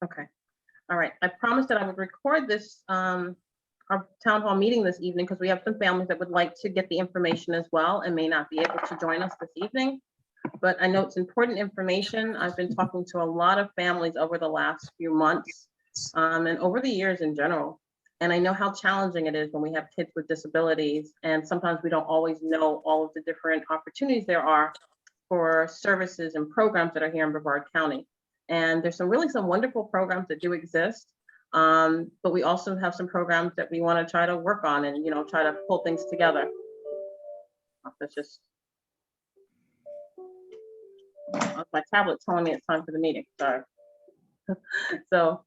Okay. All right. I promised that I would record this, our town hall meeting this evening, because we have some families that would like to get the information as well and may not be able to join us this evening. But I know it's important information. I've been talking to a lot of families over the last few months, and over the years in general. And I know how challenging it is when we have kids with disabilities, and sometimes we don't always know all of the different opportunities there are for services and programs that are here in Brevard County. And there's some wonderful programs that do exist. But we also have some programs that we want to try to work on and, try to pull things together. That's just my tablet telling me it's time for the meeting. Sorry. So,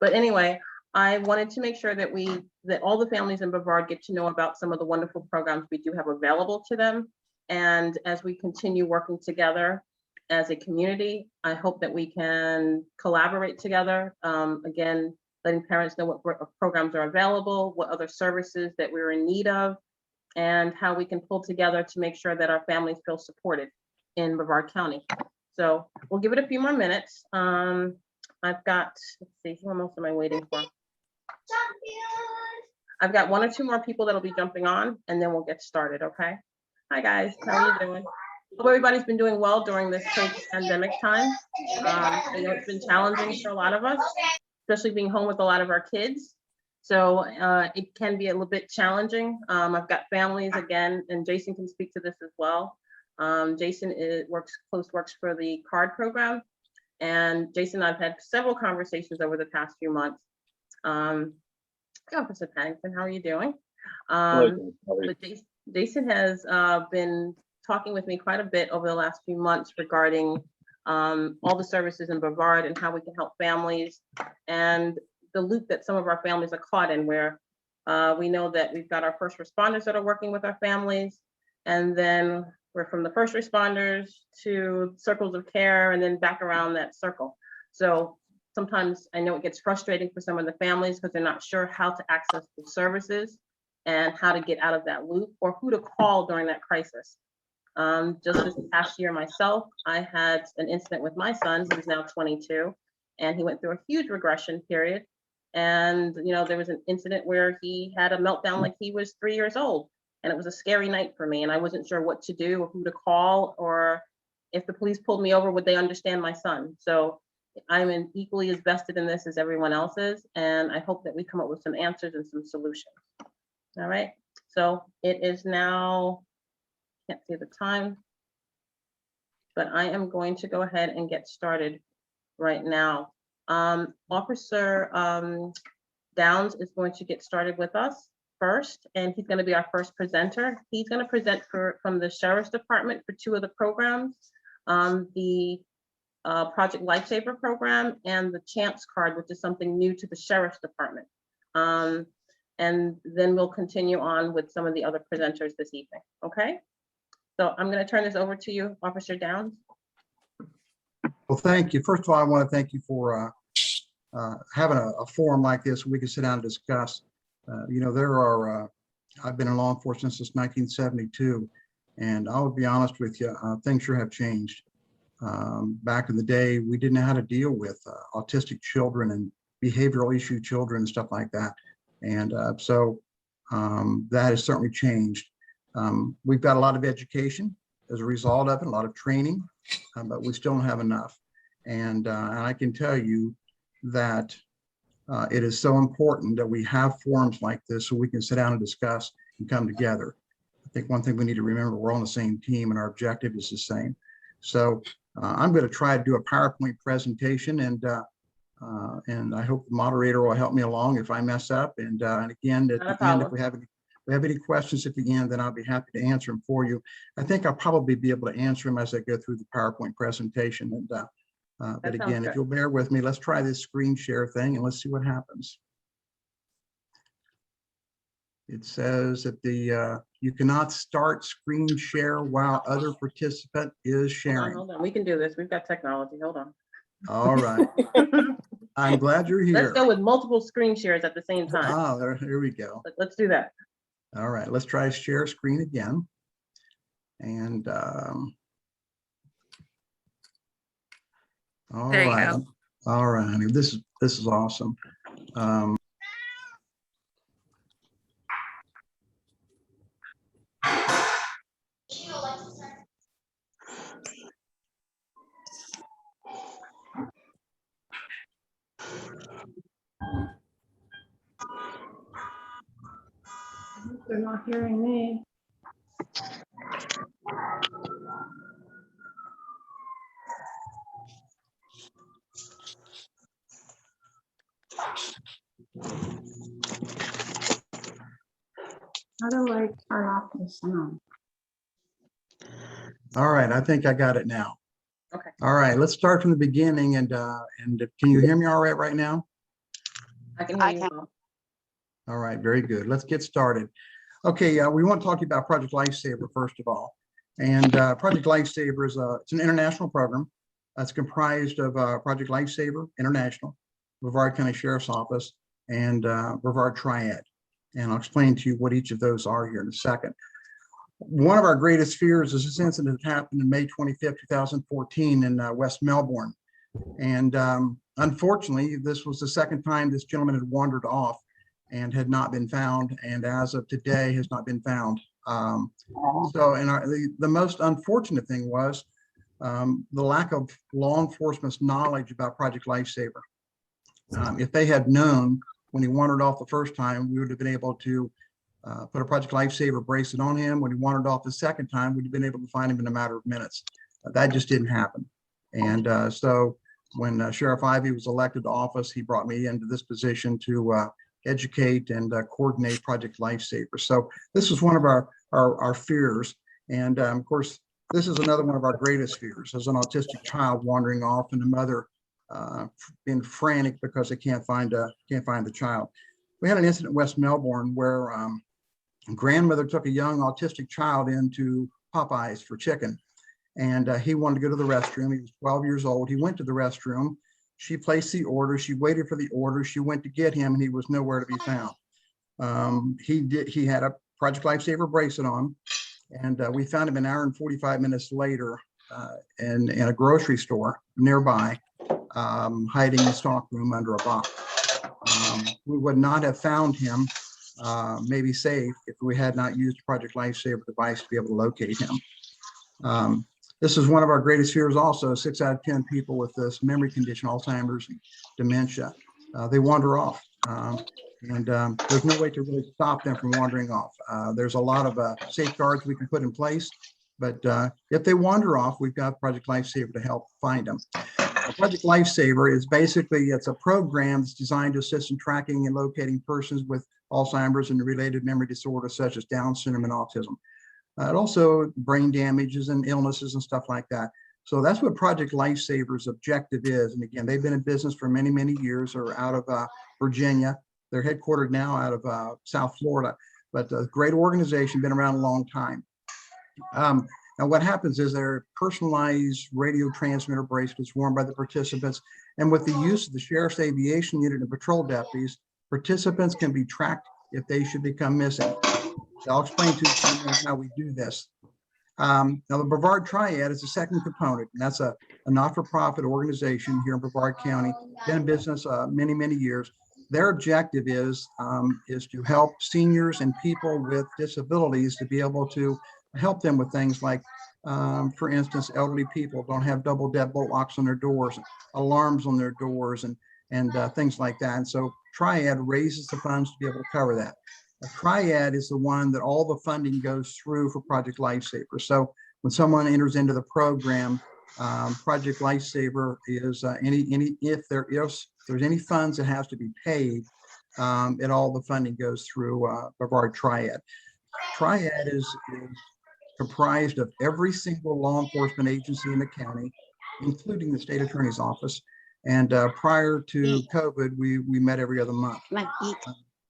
but anyway, I wanted to make sure that all the families in Brevard get to know about some of the wonderful programs we do have available to them. And as we continue working together as a community, I hope that we can collaborate together. Again, letting parents know what programs are available, what other services that we're in need of, and how we can pull together to make sure that our families feel supported in Brevard County. So we'll give it a few more minutes. I've got, let's see, who else am I waiting for? I've got one or two more people that'll be jumping on, and then we'll get started, okay? Hi guys, how are you doing? Hope everybody's been doing well during this pandemic time. I know it's been challenging for a lot of us, especially being home with a lot of our kids. So it can be a little bit challenging. I've got families again, and Jason can speak to this as well. Jason works for the CARD program. And Jason and I've had several conversations over the past few months. Officer Paddington, how are you doing? But Jason has been talking with me quite a bit over the last few months regarding all the services in Brevard and how we can help families, and the loop that some of our families are caught in, where we know that we've got our first responders that are working with our families, and then we're from the first responders to circles of care and then back around that circle. So sometimes I know it gets frustrating for some of the families because they're not sure how to access the services and how to get out of that loop or who to call during that crisis. Just this past year myself, I had an incident with my son, who's now 22, and he went through a huge regression period. And there was an incident where he had a meltdown like he was 3 years old. And it was a scary night for me, and I wasn't sure what to do or who to call, or if the police pulled me over, would they understand my son? So I'm equally as vested in this as everyone else is, and I hope that we come up with some answers and some solutions. All right, so it is now, can't see the time, but I am going to go ahead and get started right now. Officer Downs is going to get started with us first, and he's going to be our first presenter. He's going to present from the Sheriff's Department for two of the programs, the Project Lifesaver program and the Champs card, which is something new to the Sheriff's Department. And then we'll continue on with some of the other presenters this evening, okay? So I'm going to turn this over to you, Officer Downs. Well, thank you. First of all, I want to thank you for having a forum like this where we can sit down and discuss. I've been in law enforcement since 1972, and I would be honest with you, things sure have changed. Back in the day, we didn't know how to deal with autistic children and behavioral issue children and stuff like that. And so that has certainly changed. We've got a lot of education as a result of it, a lot of training, but we still don't have enough. And I can tell you that it is so important that we have forums like this so we can sit down and discuss and come together. I think one thing we need to remember, we're on the same team and our objective is the same. So I'm going to try to do a PowerPoint presentation, and I hope the moderator will help me along if I mess up. And again, at the end, if we have any questions at the end, then I'll be happy to answer them for you. I think I'll probably be able to answer them as I go through the PowerPoint presentation. And but again, if you'll bear with me, let's try this screen share thing and let's see what happens. It says that you cannot start screen share while other participant is sharing. Hold on, we can do this. We've got technology. Hold on. All right. I'm glad you're here. Let's go with multiple screen shares at the same time. Oh, here we go. Let's do that. All right, let's try share screen again. And all right, All right, honey, this is awesome. They're not hearing me. How do I turn off the sound? All right, I think I got it now. Okay. All right, let's start from the beginning, and can you hear me all right now? I can hear you now. All right, very good. Let's get started. Okay, we want to talk to you about Project Lifesaver first of all. And Project Lifesaver is it's an international program that's comprised of Project Lifesaver International, Brevard County Sheriff's Office, and Brevard Triad. And I'll explain to you what each of those are here in a second. One of our greatest fears is this incident that happened in May 25th, 2014 in West Melbourne. And unfortunately, this was the second time this gentleman had wandered off and had not been found, and as of today has not been found. So, and the most unfortunate thing was the lack of law enforcement's knowledge about Project Lifesaver. If they had known when he wandered off the first time, we would have been able to put a Project Lifesaver bracelet on him. When he wandered off the second time, we'd have been able to find him in a matter of minutes. That just didn't happen. And so when Sheriff Ivey was elected to office, he brought me into this position to educate and coordinate Project Lifesaver. So this is one of our fears. And of course, this is another one of our greatest fears, as an autistic child wandering off and a mother being frantic because they can't find the child. We had an incident in West Melbourne where a grandmother took a young autistic child into Popeyes for chicken. And he wanted to go to the restroom. He was 12 years old. He went to the restroom. She placed the order. She waited for the order. She went to get him, and he was nowhere to be found. He had a Project Lifesaver bracelet on, and we found him an hour and 45 minutes later in a grocery store nearby, hiding in the stock room under a box. We would not have found him, maybe safe, if we had not used a Project Lifesaver device to be able to locate him. This is one of our greatest fears also. 6 out of 10 people with this memory condition, Alzheimer's and dementia, they wander off. And there's no way to really stop them from wandering off. There's a lot of safeguards we can put in place, but if they wander off, we've got Project Lifesaver to help find them. Project Lifesaver is basically, it's a program that's designed to assist in tracking and locating persons with Alzheimer's and related memory disorders such as Down syndrome and autism. It also brain damages and illnesses and stuff like that. So that's what Project Lifesaver's objective is. And again, they've been in business for many, many years. They're out of Virginia. They're headquartered now out of South Florida, but a great organization, been around a long time. Now what happens is they're personalized radio transmitter bracelets worn by the participants. And with the use of the Sheriff's Aviation Unit and patrol deputies, participants can be tracked if they should become missing. I'll explain to you how we do this. Now, the Brevard Triad is the second component, and that's a not-for-profit organization here in Brevard County, been in business many, many years. Their objective is to help seniors and people with disabilities to be able to help them with things like, for instance, elderly people don't have double deadbolt locks on their doors, alarms on their doors, and things like that. And so Triad raises the funds to be able to cover that. A Triad is the one that all the funding goes through for Project Lifesaver. So when someone enters into the program, Project Lifesaver is if there's any funds that has to be paid, and all the funding goes through Brevard Triad. Triad is comprised of every single law enforcement agency in the county, including the state attorney's office. And prior to COVID, we met every other month.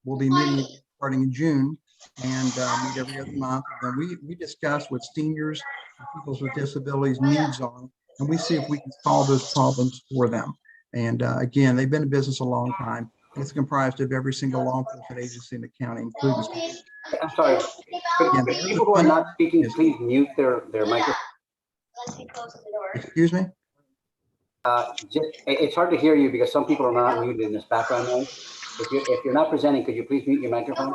We'll be meeting starting in June and meet every other month. And then we discuss what seniors and people with disabilities needs are, and we see if we can solve those problems for them. And again, they've been in business a long time. It's comprised of every single law enforcement agency in the county, including. I'm sorry. Could people who are not speaking, please mute their microphone? Excuse me? It's hard to hear you because some people are not muted in this background noise. If you're not presenting, could you please mute your microphone?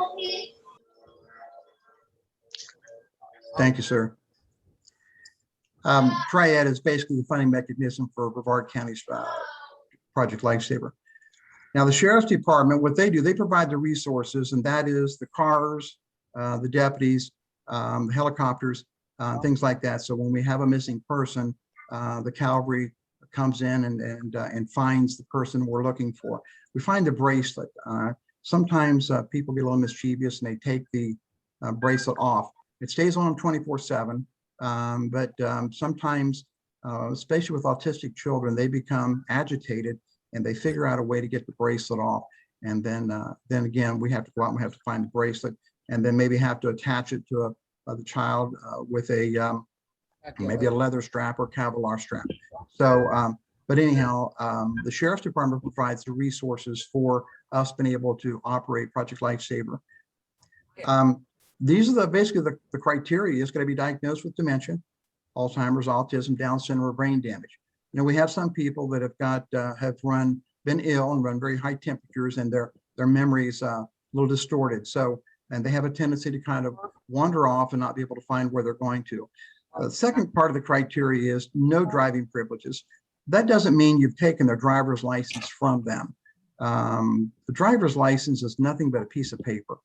Thank you, sir. Triad is basically the funding mechanism for Brevard County's Project Lifesaver. Now, the Sheriff's Department, what they do, they provide the resources, and that is the cars, the deputies, the helicopters, things like that. So when we have a missing person, the cavalry comes in and finds the person we're looking for. We find the bracelet. Sometimes people get a little mischievous and they take the bracelet off. It stays on them 24/7, but sometimes, especially with autistic children, they become agitated and they figure out a way to get the bracelet off. And then again, we have to go out and we have to find the bracelet, and then maybe have to attach it to the child with a maybe a leather strap or Kevlar strap. So, but anyhow, the Sheriff's Department provides the resources for us being able to operate Project Lifesaver. These are basically the criteria. It's going to be diagnosed with dementia, Alzheimer's, autism, Down syndrome, or brain damage. You know, we have some people that have been ill and run very high temperatures, and their memory is a little distorted. So, and they have a tendency to kind of wander off and not be able to find where they're going to. The second part of the criteria is no driving privileges. That doesn't mean you've taken their driver's license from them. The driver's license is nothing but a piece of paper.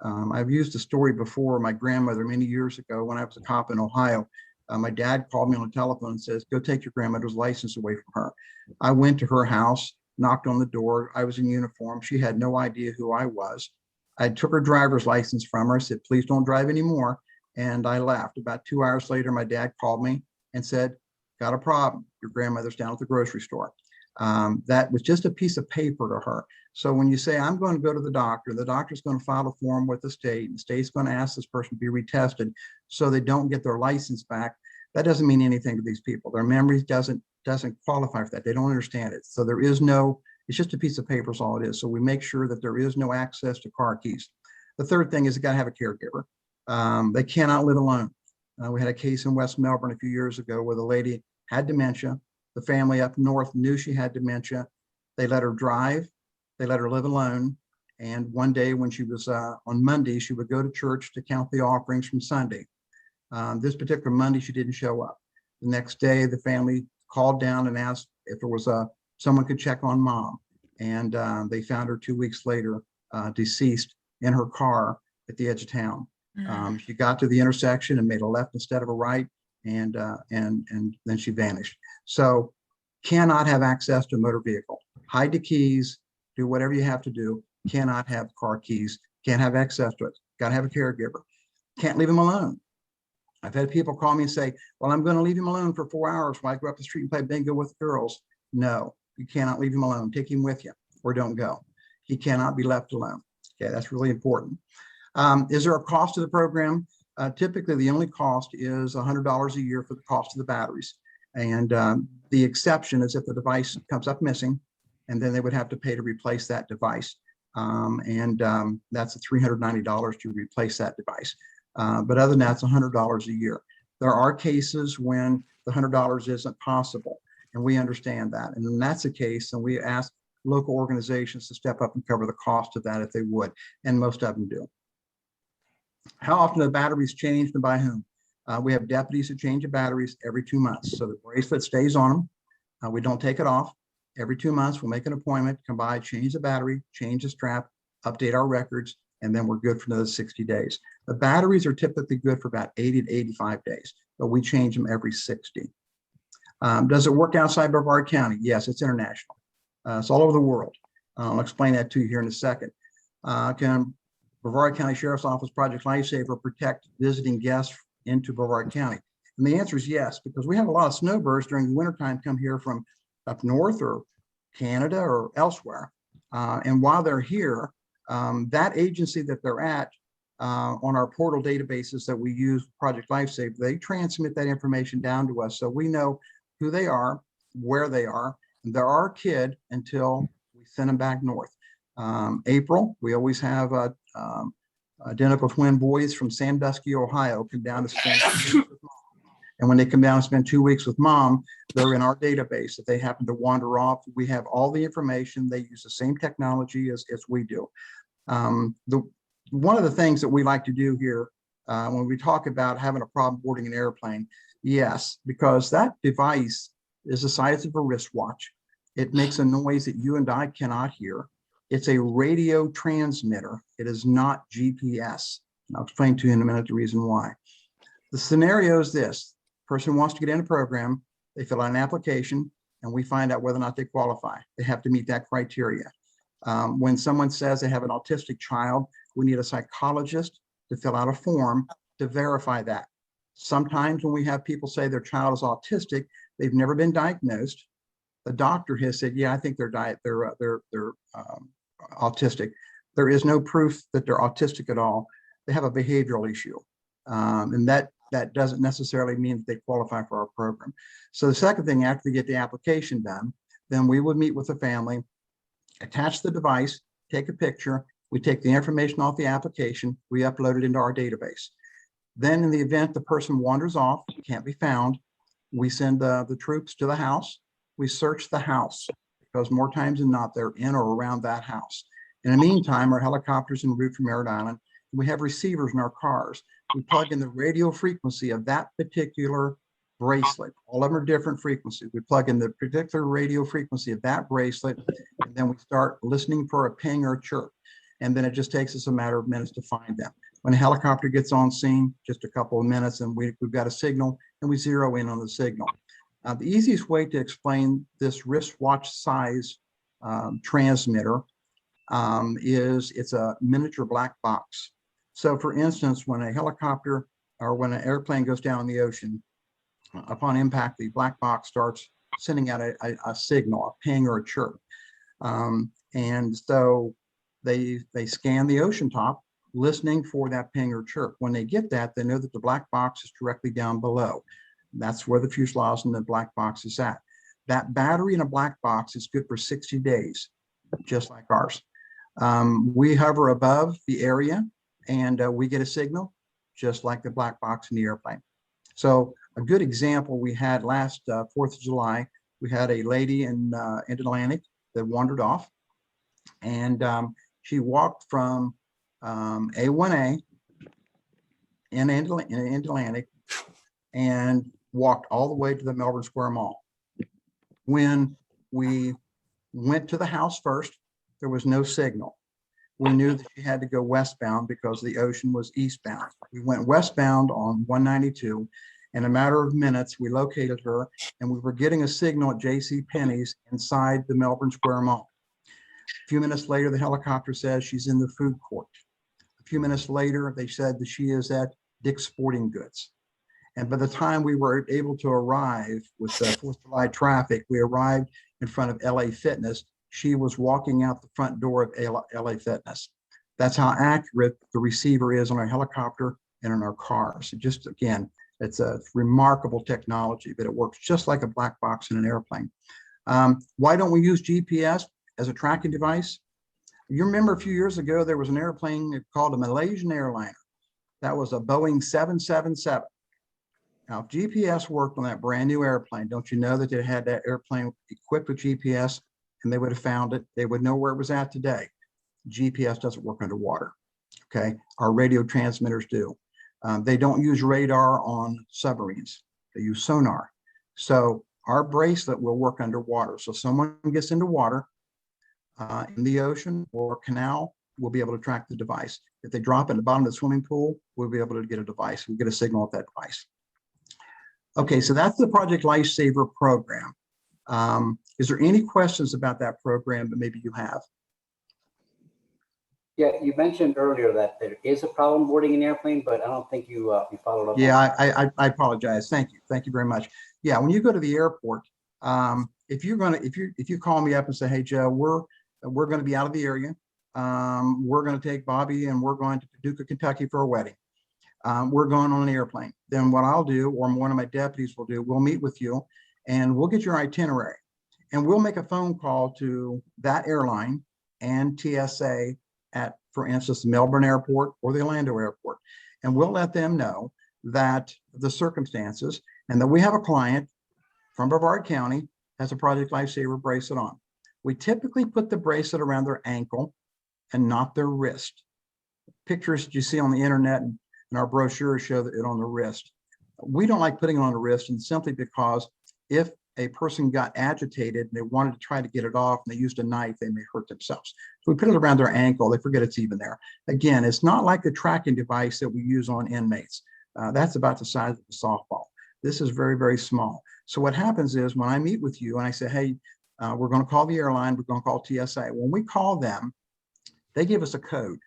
I've used a story before. My grandmother, many years ago, when I was a cop in Ohio, my dad called me on the telephone and says, "Go take your grandmother's license away from her." I went to her house, knocked on the door. I was in uniform. She had no idea who I was. I took her driver's license from her. I said, "Please don't drive anymore." And I left. About 2 hours later, my dad called me and said, "Got a problem. Your grandmother's down at the grocery store." That was just a piece of paper to her. So when you say, "I'm going to go to the doctor's going to file a form with the state, and the state's going to ask this person to be retested so they don't get their license back," that doesn't mean anything to these people. Their memory doesn't qualify for that. They don't understand it. So there is no, it's just a piece of paper is all it is. So we make sure that there is no access to car keys. The third thing is you got to have a caregiver. They cannot live alone. We had a case in West Melbourne a few years ago where the lady had dementia. The family up north knew she had dementia. They let her drive. They let her live alone. And one day when she was on Monday, she would go to church to count the offerings from Sunday. This particular Monday, she didn't show up. The next day, the family called down and asked if there was someone could check on mom. And they found her 2 weeks later, deceased in her car at the edge of town. She got to the intersection and made a left instead of a right, and then she vanished. So cannot have access to a motor vehicle. Hide the keys, do whatever you have to do. Cannot have car keys, can't have access to it. Got to have a caregiver. Can't leave them alone. I've had people call me and say, "Well, I'm going to leave him alone for 4 hours while I go up the street and play bingo with the girls." No, you cannot leave him alone. Take him with you or don't go. He cannot be left alone. Okay, that's really important. Is there a cost to the program? Typically, the only cost is $100 a year for the cost of the batteries. And the exception is if the device comes up missing, and then they would have to pay to replace that device. That's $390 to replace that device. But other than that, it's $100 a year. There are cases when the $100 isn't possible, and we understand that. And then that's the case, and we ask local organizations to step up and cover the cost of that if they would, and most of them do. How often are the batteries changed and by whom? We have deputies that change the batteries every 2 months. So the bracelet stays on them. We don't take it off. Every 2 months, we'll make an appointment, come by, change the battery, change the strap, update our records, and then we're good for another 60 days. The batteries are typically good for about 80 to 85 days, but we change them every 60. Does it work outside Brevard County? Yes, it's international. It's all over the world. I'll explain that to you here in a second. Can Brevard County Sheriff's Office Project Lifesaver protect visiting guests into Brevard County? And the answer is yes, because we have a lot of snowbirds during the wintertime come here from up north or Canada or elsewhere. And while they're here, that agency that they're at on our portal databases that we use, Project Lifesaver, they transmit that information down to us. So we know who they are, where they are. And they're our kid until we send them back north. April, we always have identical twin boys from Sandusky, Ohio, come down to spend And when they come down and spend 2 weeks with mom, they're in our database. If they happen to wander off, we have all the information. They use the same technology as we do. One of the things that we like to do here when we talk about having a problem boarding an airplane, yes, because that device is the size of a wristwatch. It makes a noise that you and I cannot hear. It's a radio transmitter. It is not GPS. And I'll explain to you in a minute the reason why. The scenario is this: person wants to get in a program, they fill out an application, and we find out whether or not they qualify. They have to meet that criteria. When someone says they have an autistic child, we need a psychologist to fill out a form to verify that. Sometimes when we have people say their child is autistic, they've never been diagnosed. The doctor has said, yeah, I think they're autistic. There is no proof that they're autistic at all. They have a behavioral issue. And that doesn't necessarily mean that they qualify for our program. So the second thing, after they get the application done, then we would meet with the family, attach the device, take a picture. We take the information off the application, we upload it into our database. Then in the event the person wanders off, can't be found, we send the troops to the house. We search the house because more times than not, they're in or around that house. In the meantime, our helicopters en route from Merritt Island, we have receivers in our cars. We plug in the radio frequency of that particular bracelet. All of them are different frequencies. We plug in the particular radio frequency of that bracelet, and then we start listening for a ping or a chirp. And then it just takes us a matter of minutes to find them. When a helicopter gets on scene, just a couple of minutes, and we've got a signal, and we zero in on the signal. The easiest way to explain this wristwatch size transmitter is it's a miniature black box. So for instance, when a helicopter or when an airplane goes down in the ocean, upon impact, the black box starts sending out a signal, a ping or a chirp. And so they scan the ocean top, listening for that ping or chirp. When they get that, they know that the black box is directly down below. That's where the fuselage and the black box is at. That battery in a black box is good for 60 days, just like ours. We hover above the area and we get a signal, just like the black box in the airplane. So a good example we had last 4th of July, we had a lady in Atlantic that wandered off, and she walked from A1A in Atlantic and walked all the way to the Melbourne Square Mall. When we went to the house first, there was no signal. We knew that she had to go westbound because the ocean was eastbound. We went westbound on 192. In a matter of minutes, we located her, and we were getting a signal at J.C. Penney's inside the Melbourne Square Mall. A few minutes later, the helicopter says she's in the food court. A few minutes later, they said that she is at Dick's Sporting Goods. And by the time we were able to arrive with the 4th of July traffic, we arrived in front of LA Fitness. She was walking out the front door of LA Fitness. That's how accurate the receiver is on our helicopter and in our cars. It just, again, it's a remarkable technology, but it works just like a black box in an airplane. Why don't we use GPS as a tracking device? You remember a few years ago, there was an airplane called a Malaysian airliner. That was a Boeing 777. Now, if GPS worked on that brand new airplane, don't you know that they had that airplane equipped with GPS and they would have found it? They would know where it was at today. GPS doesn't work underwater, okay? Our radio transmitters do. They don't use radar on submarines. They use sonar. So our bracelet will work underwater. So if someone gets into water in the ocean or canal, we'll be able to track the device. If they drop at the bottom of the swimming pool, we'll be able to get a device. We'll get a signal at that device. Okay, so that's the Project Lifesaver program. Is there any questions about that program that maybe you have? Yeah, you mentioned earlier that there is a problem boarding an airplane, but I don't think you followed up. Yeah, I apologize. Thank you very much. Yeah, when you go to the airport, if you call me up and say, hey Joe, we're going to be out of the area, we're going to take Bobby and we're going to Paducah, Kentucky for a wedding. We're going on an airplane. Then what I'll do, or one of my deputies will do, we'll meet with you and we'll get your itinerary, and we'll make a phone call to that airline and TSA at, for instance, the Melbourne Airport or the Orlando Airport. And we'll let them know that the circumstances, And then we have a client from Brevard County has a Project Lifesaver bracelet on. We typically put the bracelet around their ankle and not their wrist. Pictures that you see on the internet and our brochures show that it on the wrist. We don't like putting it on the wrist, and simply because if a person got agitated and they wanted to try to get it off and they used a knife, they may hurt themselves. So we put it around their ankle, they forget it's even there. Again, it's not like the tracking device that we use on inmates. That's about the size of a softball. This is very, very small. So what happens is when I meet with you and I say, hey, we're going to call the airline, we're going to call TSA. When we call them, they give us a code.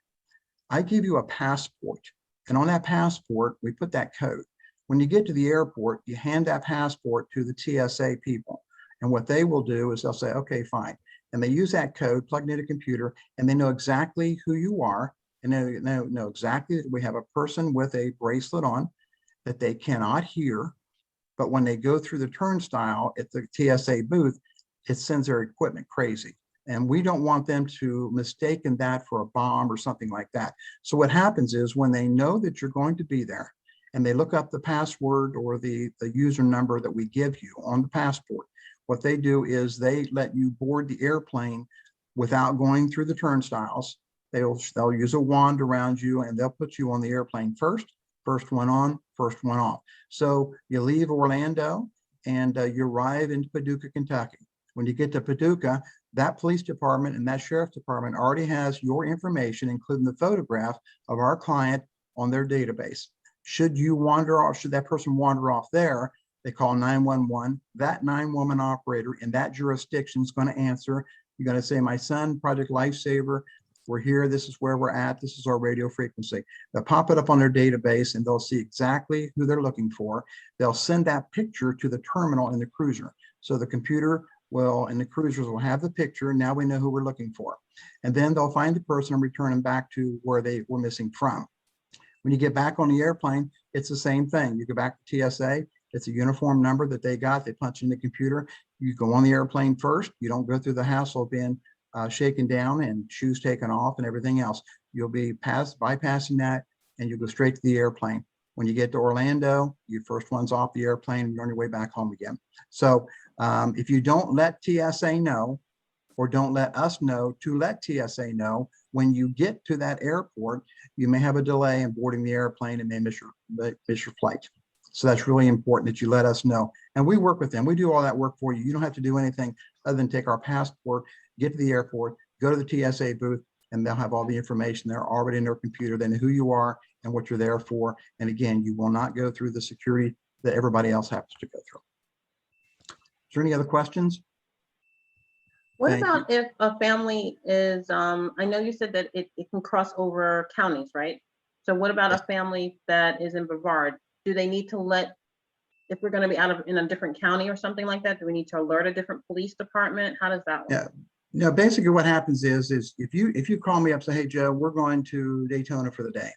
I give you a passport, and on that passport, we put that code. When you get to the airport, you hand that passport to the TSA people. And what they will do is they'll say, okay, fine. And they use that code, plug it into a computer, and they know exactly who you are. And they know exactly that we have a person with a bracelet on that they cannot hear. But when they go through the turnstile at the TSA booth, it sends their equipment crazy. And we don't want them to mistake that for a bomb or something like that. So what happens is when they know that you're going to be there and they look up the password or the user number that we give you on the passport, what they do is they let you board the airplane without going through the turnstiles. They'll use a wand around you and they'll put you on the airplane first one on, first one off. So you leave Orlando and you arrive in Paducah, Kentucky. When you get to Paducah, that police department and that sheriff's department already has your information, including the photograph of our client on their database. Should you wander off, should that person wander off there, they call 911. That 911 operator in that jurisdiction is going to answer. You're going to say, my son, Project Lifesaver, we're here, this is where we're at, this is our radio frequency. They'll pop it up on their database and they'll see exactly who they're looking for. They'll send that picture to the terminal in the cruiser. So the computer will, and the cruisers will have the picture. Now we know who we're looking for. And then they'll find the person and return them back to where they were missing from. When you get back on the airplane, it's the same thing. You go back to TSA, it's a uniform number that they got, they punch in the computer. You go on the airplane first. You don't go through the hassle of being shaken down and shoes taken off and everything else. You'll be bypassing that and you go straight to the airplane. When you get to Orlando, your first one's off the airplane and you're on your way back home again. So if you don't let TSA know, or don't let us know to let TSA know, when you get to that airport, you may have a delay in boarding the airplane and may miss your flight. So that's really important that you let us know. And we work with them. We do all that work for you. You don't have to do anything other than take our passport, get to the airport, go to the TSA booth, and they'll have all the information there already in their computer. They know who you are and what you're there for. And again, you will not go through the security that everybody else has to go through. Is there any other questions? What Thank about if a family is, I know you said that it can cross over counties, right? So what about a family that is in Brevard? Do they need to let, if we're going to be in a different county or something like that, do we need to alert a different police department? How does that work? Yeah. No, basically what happens is if you call me up, say, hey, Joe, we're going to Daytona for the day,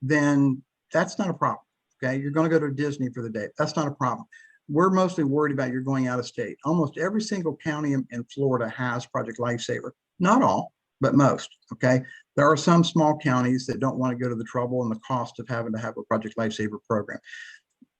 then that's not a problem. Okay. You're going to go to Disney for the day. That's not a problem. We're mostly worried about you're going out of state. Almost every single county in Florida has Project Lifesaver. Not all, but most. Okay. There are some small counties that don't want to go to the trouble and the cost of having to have a Project Lifesaver program.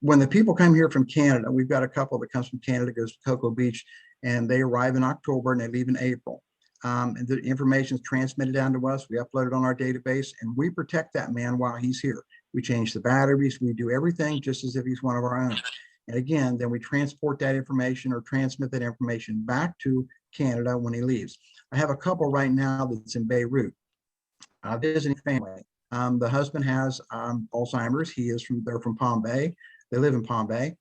When the people come here from Canada, we've got a couple that comes from Canada, goes to Cocoa Beach, and they arrive in October and they leave in April. And the information is transmitted down to us. We upload it on our database and we protect that man while he's here. We change the batteries. We do everything just as if he's one of our own. And again, then we transport that information or transmit that information back to Canada when he leaves. I have a couple right now that's in Beirut, visiting family. The husband has Alzheimer's. They're from Palm Bay. They live in Palm Bay.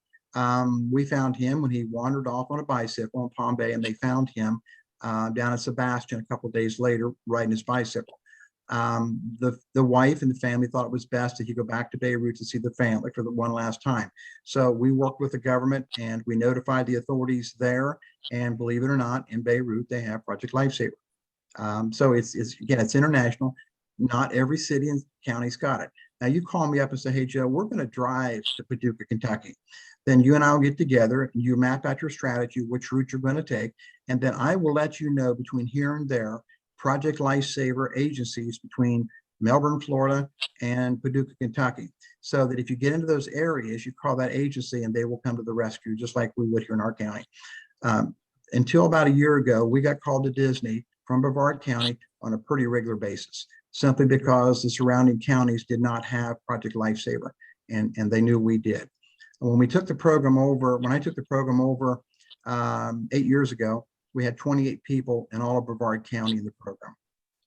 We found him when he wandered off on a bicycle in Palm Bay, and they found him down at Sebastian a couple of days later riding his bicycle. The wife and the family thought it was best that he go back to Beirut to see the family for the one last time. So we worked with the government and we notified the authorities there. And believe it or not, in Beirut, they have Project Lifesaver. So it's international. Not every city and county's got it. Now you call me up and say, hey, Joe, we're going to drive to Paducah, Kentucky. Then you and I will get together and you map out your strategy, which route you're going to take. And then I will let you know between here and there, Project Lifesaver agencies between Melbourne, Florida, and Paducah, Kentucky. So that if you get into those areas, you call that agency and they will come to the rescue, just like we would here in our county. Until about a year ago, we got called to Disney from Brevard County on a pretty regular basis, simply because the surrounding counties did not have Project Lifesaver, and they knew we did. And when we took the program over, when I took the program over 8 years ago, we had 28 people in all of Brevard County in the program.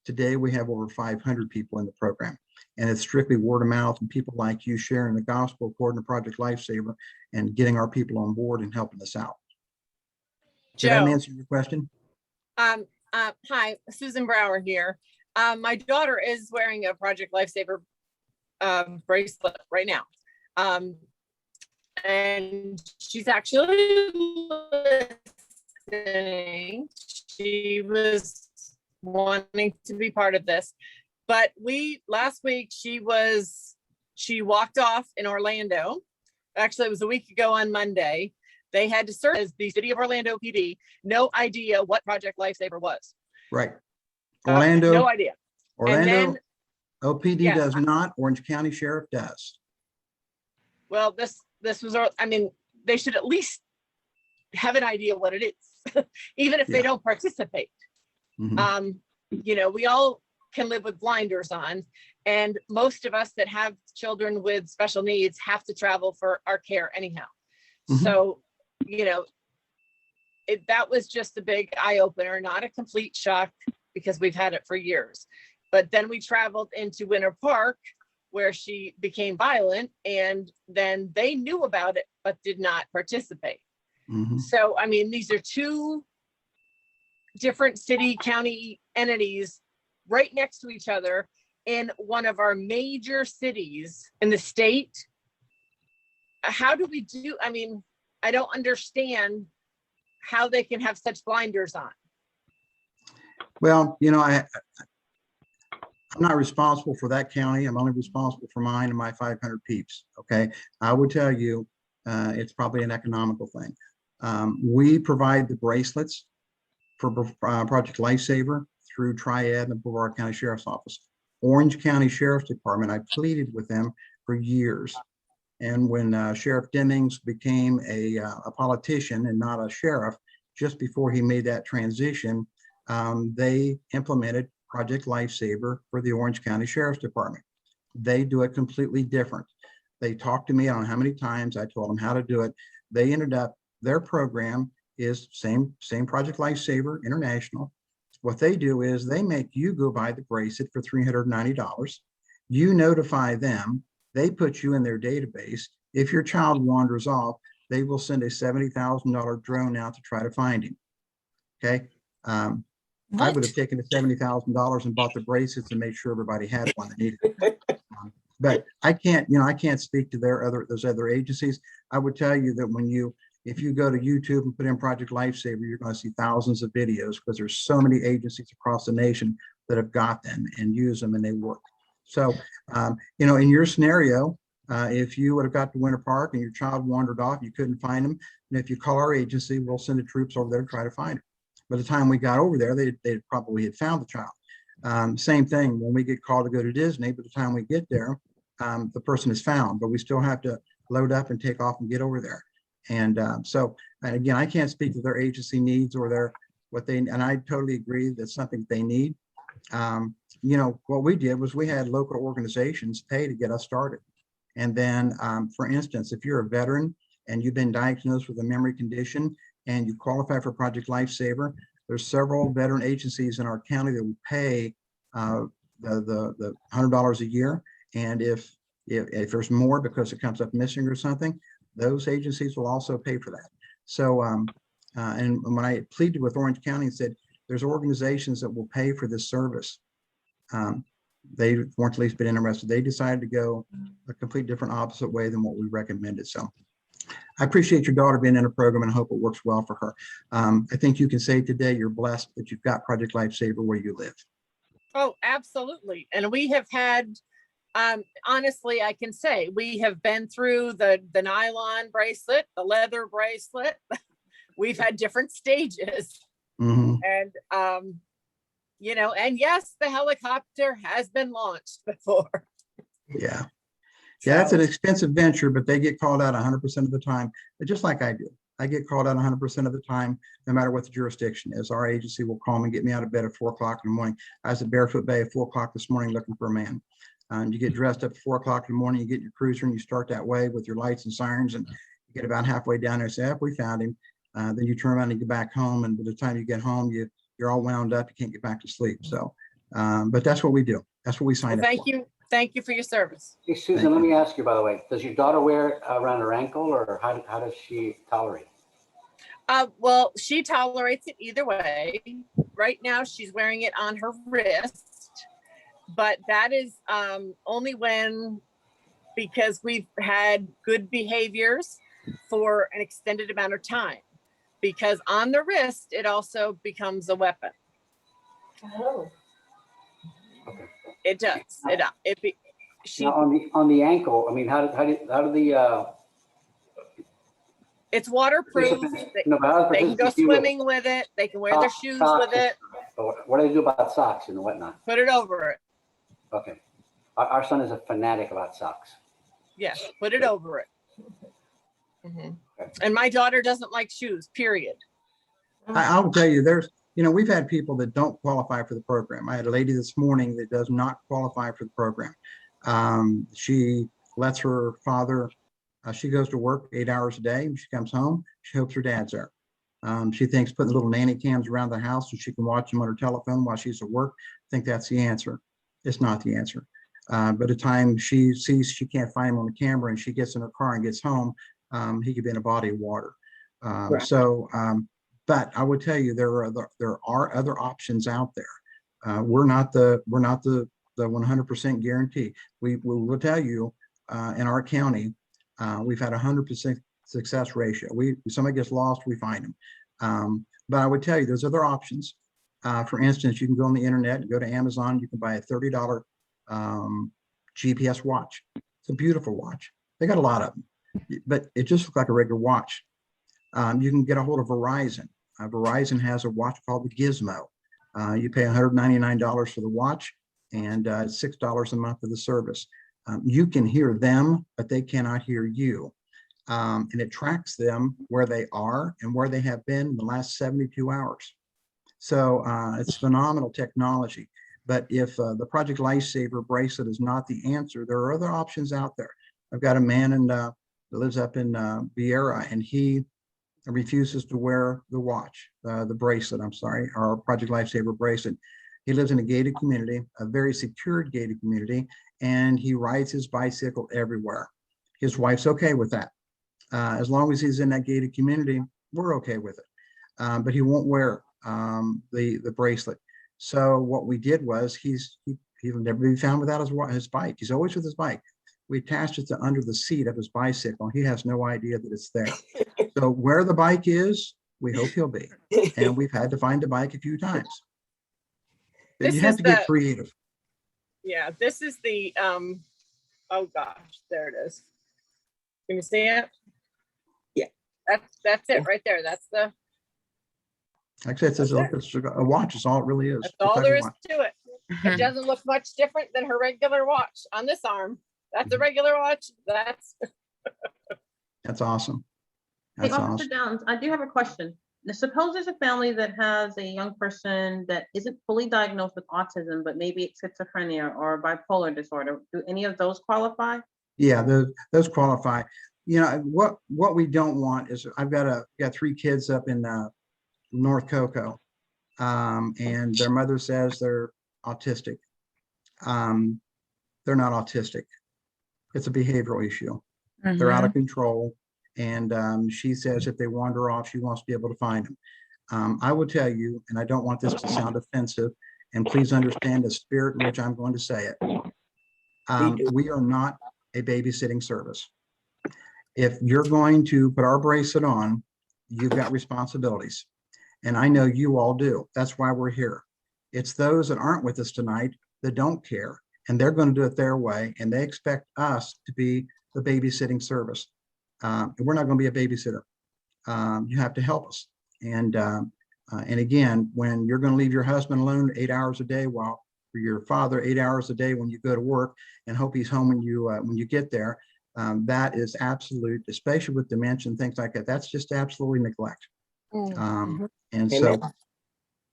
Today, we have over 500 people in the program, and it's strictly word of mouth and people like you sharing the gospel according to Project Lifesaver and getting our people on board and helping us out. Did that answer your question? Hi, Susan Brower here. My daughter is wearing a Project Lifesaver bracelet right now. And she's actually listening. She was wanting to be part of this, but last week she walked off in Orlando. Actually, it was a week ago on Monday. They had to serve as the City of Orlando PD, no idea what Project Lifesaver was. Right. Orlando. No idea. Orlando, and then, OPD does not. Orange County Sheriff does. Well, this was, I mean, they should at least have an idea what it is, even if they don't participate. Mm-hmm. You know, we all can live with blinders on, and most of us that have children with special needs have to travel for our care anyhow. Mm-hmm. So, you know, that was just a big eye opener, not a complete shock, because we've had it for years. But then we traveled into Winter Park, where she became violent, and then they knew about it but did not participate. Mm-hmm. So, I mean, these are two different city county entities right next to each other in one of our major cities in the state. How do we do? I mean, I don't understand how they can have such blinders on. Well, you know, I'm not responsible for that county. I'm only responsible for mine and my 500 peeps. Okay. I would tell you, it's probably an economical thing. We provide the bracelets for Project Lifesaver through Triad and the Brevard County Sheriff's Office. Orange County Sheriff's Department, I pleaded with them for years. And when Sheriff Demings became a politician and not a sheriff, just before he made that transition, they implemented Project Lifesaver for the Orange County Sheriff's Department. They do it completely different. They talked to me on how many times I told them how to do it. They ended up, their program is same Project Lifesaver International. What they do is they make you go buy the bracelet for $390. You notify them. They put you in their database. If your child wanders off, they will send a $70,000 drone out to try to find him. Okay. I would have taken the $70,000 and bought the bracelets and made sure everybody had one that needed it. But I can't, you know, I can't speak to those other agencies. I would tell you that if you go to YouTube and put in Project Lifesaver, you're going to see thousands of videos, because there's so many agencies across the nation that have got them and use them, and they work. So, you know, in your scenario, if you would have got to Winter Park and your child wandered off, you couldn't find them, and if you call our agency, we'll send the troops over there to try to find him. By the time we got over there, they probably had found the child. Same thing when we get called to go to Disney. By the time we get there, the person is found, but we still have to load up and take off and get over there. And so again, I can't speak to their agency needs or and I totally agree that's something they need. You know, what we did was we had local organizations pay to get us started. And then, for instance, if you're a veteran and you've been diagnosed with a memory condition and you qualify for Project Lifesaver, there's several veteran agencies in our county that will pay the $100 a year. And if there's more because it comes up missing or something, those agencies will also pay for that. So, and when I pleaded with Orange County and said, there's organizations that will pay for this service, they weren't at least been interested. They decided to go a complete different opposite way than what we recommended. So I appreciate your daughter being in a program and I hope it works well for her. I think you can say today you're blessed that you've got Project Lifesaver where you live. Oh, absolutely. And we have had, honestly, I can say we have been through the nylon bracelet, the leather bracelet. We've had different stages. Mm-hmm. And you know, and yes, the helicopter has been launched before. Yeah. Yeah, it's an So, expensive venture, but they get called out 100% of the time, but just like I do. I get called out 100% of the time, no matter what the jurisdiction is. Our agency will call me and get me out of bed at 4 o'clock in the morning. I was at Barefoot Bay at 4 o'clock this morning looking for a man. You get dressed up at 4 o'clock in the morning, you get your cruiser and you start that way with your lights and sirens, and you get about halfway down there and say, oh, we found him. Then you turn around and get back home, and by the time you get home, you're all wound up, you can't get back to sleep. So, but that's what we do. That's what we well, signed up for. thank you. Thank you for your service. Hey, Susan, Thank let you. me ask you, by the way, does your daughter wear it around her ankle, or how does she tolerate it? Well, she tolerates it either way. Right now, she's wearing it on her wrist, but that is only because we've had good behaviors for an extended amount of time. Because on the wrist, it also becomes a weapon. Oh. Okay. It does. She. Now on the ankle, I mean, how do the It's waterproof. no, but how do They can go participants deal with it? swimming with it. They can wear their shoes Socks with it. or what do they do about socks and whatnot? Put it over it. Okay. Our son is a fanatic about socks. Yes, put it over it. Mhm. Okay. And my daughter doesn't like shoes, period. I will tell you, we've had people that don't qualify for the program. I had a lady this morning that does not qualify for the program. She lets her father, she goes to work 8 hours a day. When she comes home, she hopes her dad's there. She thinks putting little nanny cams around the house so she can watch them on her telephone while she's at work, I think that's the answer. It's not the answer. By the time she sees she can't find him on the camera and she gets in her car and gets home, he could be in a body of water. Right. But I would tell you there are other options out there. We're not the 100% guarantee. We will tell you in our county, we've had 100% success ratio. If somebody gets lost, we find them. But I would tell you there's other options. For instance, you can go on the internet, go to Amazon, you can buy a $30 GPS watch. It's a beautiful watch. They got a lot of them, but it just looks like a regular watch. You can get a hold of Verizon. Verizon has a watch called the Gizmo. You pay $199 for the watch and $6 a month for the service. You can hear them, but they cannot hear you. And it tracks them where they are and where they have been in the last 72 hours. So it's phenomenal technology. But if the Project Lifesaver bracelet is not the answer, there are other options out there. I've got a man that lives up in Vieira, and he refuses to wear the watch, the bracelet, I'm sorry, our Project Lifesaver bracelet. He lives in a gated community, a very secured gated community, and he rides his bicycle everywhere. His wife's okay with that. As long as he's in that gated community, we're okay with it. But he won't wear the bracelet. So what we did was he'll never be found without his bike. He's always with his bike. We attached it to under the seat of his bicycle. He has no idea that it's there. So where the bike is, we hope he'll be. And we've had to find the bike a few times. You have to get creative. Yeah, this is the, oh gosh, there it is. Can you see it? Yeah. That's it right there. That's the. Like I said, it's a watch. It's all it really is. That's all there is watch. to it. It doesn't look much different than her regular watch on this arm. That's a regular watch. That's awesome. Hey, That's Officer awesome. Downs, I do have a question. Now, suppose there's a family that has a young person that isn't fully diagnosed with autism, but maybe it's schizophrenia or bipolar disorder. Do any of those qualify? Yeah, those qualify. What we don't want is I've got 3 kids up in North Cocoa, and their mother says they're autistic. They're not autistic. It's a behavioral issue. They're out of control. And she says if they wander off, she wants to be able to find them. I will tell you, and I don't want this to sound offensive, and please understand the spirit in which I'm going to say it. We are not a babysitting service. If you're going to put our bracelet on, you've got responsibilities. And I know you all do. That's why we're here. It's those that aren't with us tonight that don't care, and they're going to do it their way, and they expect us to be the babysitting service. We're not going to be a babysitter. You have to help us. And And again, when you're going to leave your husband alone 8 hours a day while your father 8 hours a day when you go to work and hope he's home when you get there, that is absolute, especially with dementia and things like that. That's just absolutely neglect. And so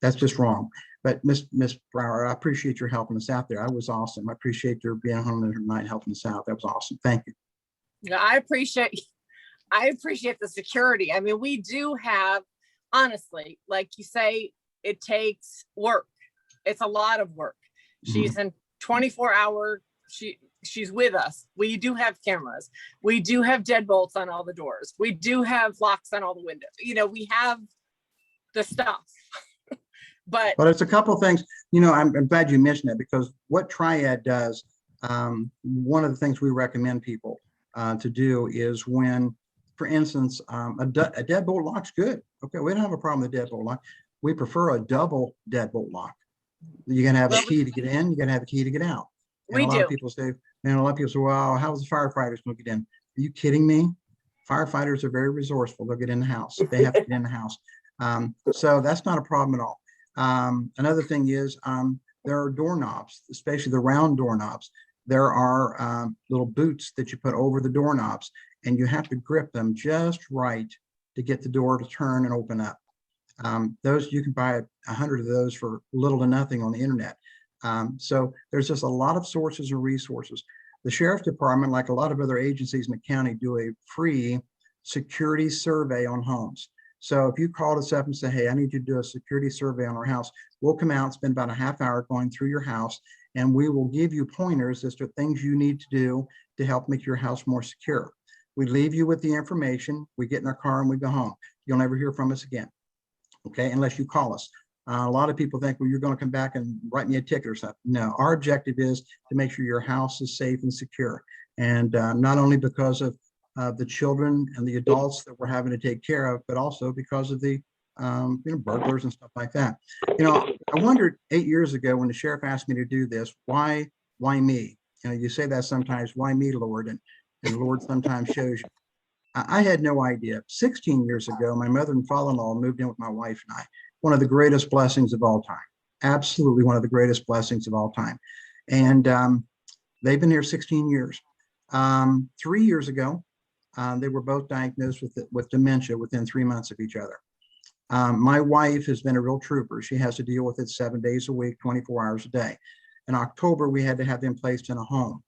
that's just wrong. But Miss Brower, I appreciate your helping us out there. That was awesome. I appreciate your being home tonight helping us out. That was awesome. Thank you. Yeah, I appreciate the security. I mean, we do have, honestly, like you say, it takes work. It's a lot of work. She's in 24-hour, she's with us. We do have cameras. We do have deadbolts on all the doors. We do have locks on all the windows. You know, we have the stuff. But it's a couple of things, you know, I'm glad you mentioned that, because what Triad does, one of the things we recommend people to do is when, for instance, a deadbolt lock's good. Okay, we don't have a problem with a deadbolt lock. We prefer a double deadbolt lock. You're gonna have a key to get in, you're gonna have a key to get out. And a lot of people say, well, how is the firefighters gonna get in? Are you kidding me? Firefighters are very resourceful. They'll get in the house. They have to get in the house. So that's not a problem at all. Another thing is there are doorknobs, especially the round doorknobs. There are little boots that you put over the doorknobs, and you have to grip them just right to get the door to turn and open up. Those, you can buy 100 of those for little to nothing on the internet. So there's just a lot of sources and resources. The Sheriff's Department, like a lot of other agencies in the county, do a free security survey on homes. So if you called us up and say, hey, I need you to do a security survey on our house, we'll come out and spend about a half hour going through your house, and we will give you pointers as to things you need to do to help make your house more secure. We leave you with the information, we get in our car and we go home. You'll never hear from us again, okay, unless you call us. A lot of people think, well, you're going to come back and write me a ticket or something. No, our objective is to make sure your house is safe and secure. And not only because of the children and the adults that we're having to take care of, but also because of the burglars and stuff like that. You know, I wondered 8 years ago when the sheriff asked me to do this, why me? You know, you say that sometimes, why me, Lord? And the Lord sometimes shows you. I had no idea. 16 years ago, my mother and father-in-law moved in with my wife and I. One of the greatest blessings of all time. Absolutely one of the greatest blessings of all time. And they've been here 16 years. 3 years ago, they were both diagnosed with dementia within 3 months of each other. My wife has been a real trooper. She has to deal with it 7 days a week, 24 hours a day. In October, we had to have them placed in a home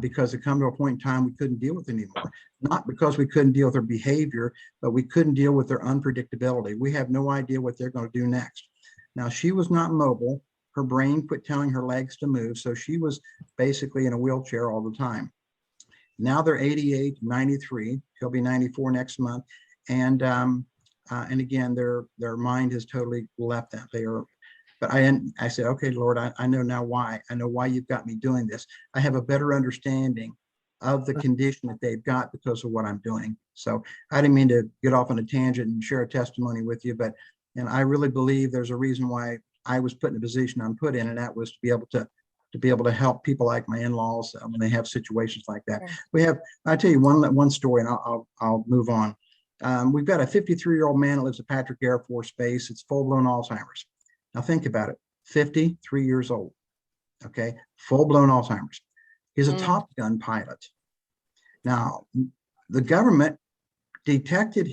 because it come to a point in time we couldn't deal with it anymore. Not because we couldn't deal with their behavior, but we couldn't deal with their unpredictability. We have no idea what they're going to do next. Now, she was not mobile. Her brain quit telling her legs to move, so she was basically in a wheelchair all the time. Now they're 88, 93. She'll be 94 next month. And again, their mind has totally left them. But I said, okay, Lord, I know now why. I know why you've got me doing this. I have a better understanding of the condition that they've got because of what I'm doing. So I didn't mean to get off on a tangent and share a testimony with you, but I really believe there's a reason why I was put in the position I'm put in, and that was to be able to help people like my in-laws when they have situations like that. I'll tell you one story, and I'll move on. We've got a 53-year-old man that lives at Patrick Air Force Base. It's full-blown Alzheimer's. Now think about it, 53 years old, okay, full-blown Alzheimer's. He's a Top Gun pilot. Now, the government detected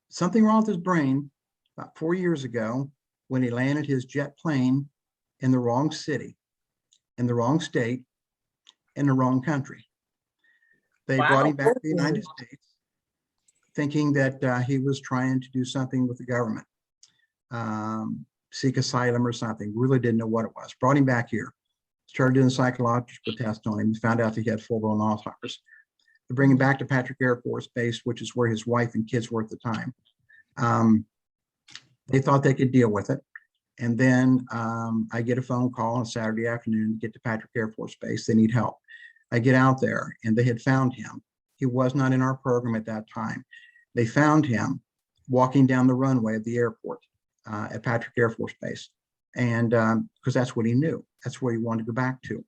something wrong with his brain about 4 years ago when he landed his jet plane in the wrong city, in the wrong state, in the wrong country. They brought him back to the United States thinking that he was trying to do something with the government, seek asylum or something. Really didn't know what it was. Brought him back here, started doing psychological tests on him, found out that he had full-blown Alzheimer's. They bring him back to Patrick Air Force Base, which is where his wife and kids were at the time. They thought they could deal with it. And then I get a phone call on Saturday afternoon to get to Patrick Air Force Base. They need help. I get out there and they had found him. He was not in our program at that time. They found him walking down the runway of the airport at Patrick Air Force Base. And because that's what he knew. That's where he wanted to go back to.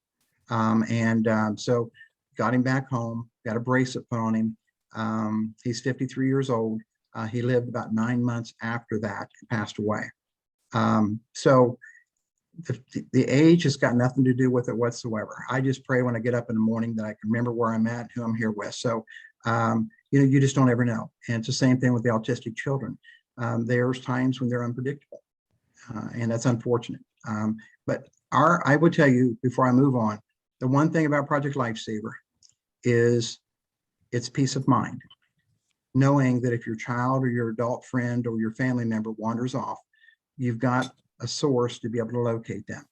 So got him back home, got a bracelet put on him. He's 53 years old. He lived about 9 months after that and passed away. So the age has got nothing to do with it whatsoever. I just pray when I get up in the morning that I can remember where I'm at, who I'm here with. So, you just don't ever know. And it's the same thing with the autistic children. There's times when they're unpredictable, and that's unfortunate. But I would tell you before I move on, the one thing about Project Lifesaver is it's peace of mind, knowing that if your child or your adult friend or your family member wanders off, you've got a source to be able to locate them.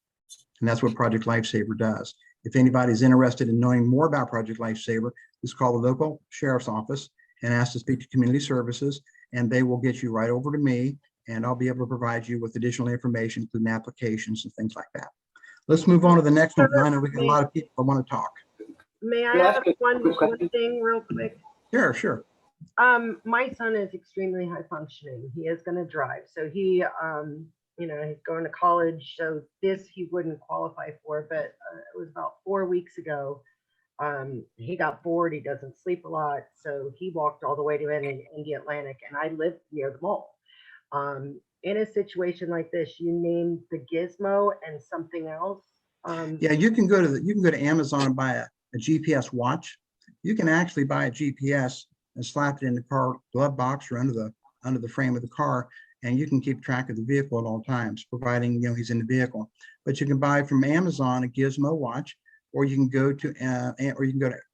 And that's what Project Lifesaver does. If anybody's interested in knowing more about Project Lifesaver, just call the local sheriff's office and ask to speak to community services, and they will get you right over to me, and I'll be able to provide you with additional information, including applications and things like that. Let's move on to the next one. I know we got a lot of people that want to talk. May I ask one thing real quick? Sure. My son is extremely high functioning. He is going to drive. So he, he's going to college. So this he wouldn't qualify for, but it was about 4 weeks ago. He got bored. He doesn't sleep a lot. So he walked all the way to Indy Atlantic, and I live near the mall. In a situation like this, you name the gizmo and something else. Yeah, you can go to Amazon and buy a GPS watch. You can actually buy a GPS and slap it in the car glove box or under the frame of the car, and you can keep track of the vehicle at all times, providing he's in the vehicle. But you can buy from Amazon a gizmo watch, or you can go to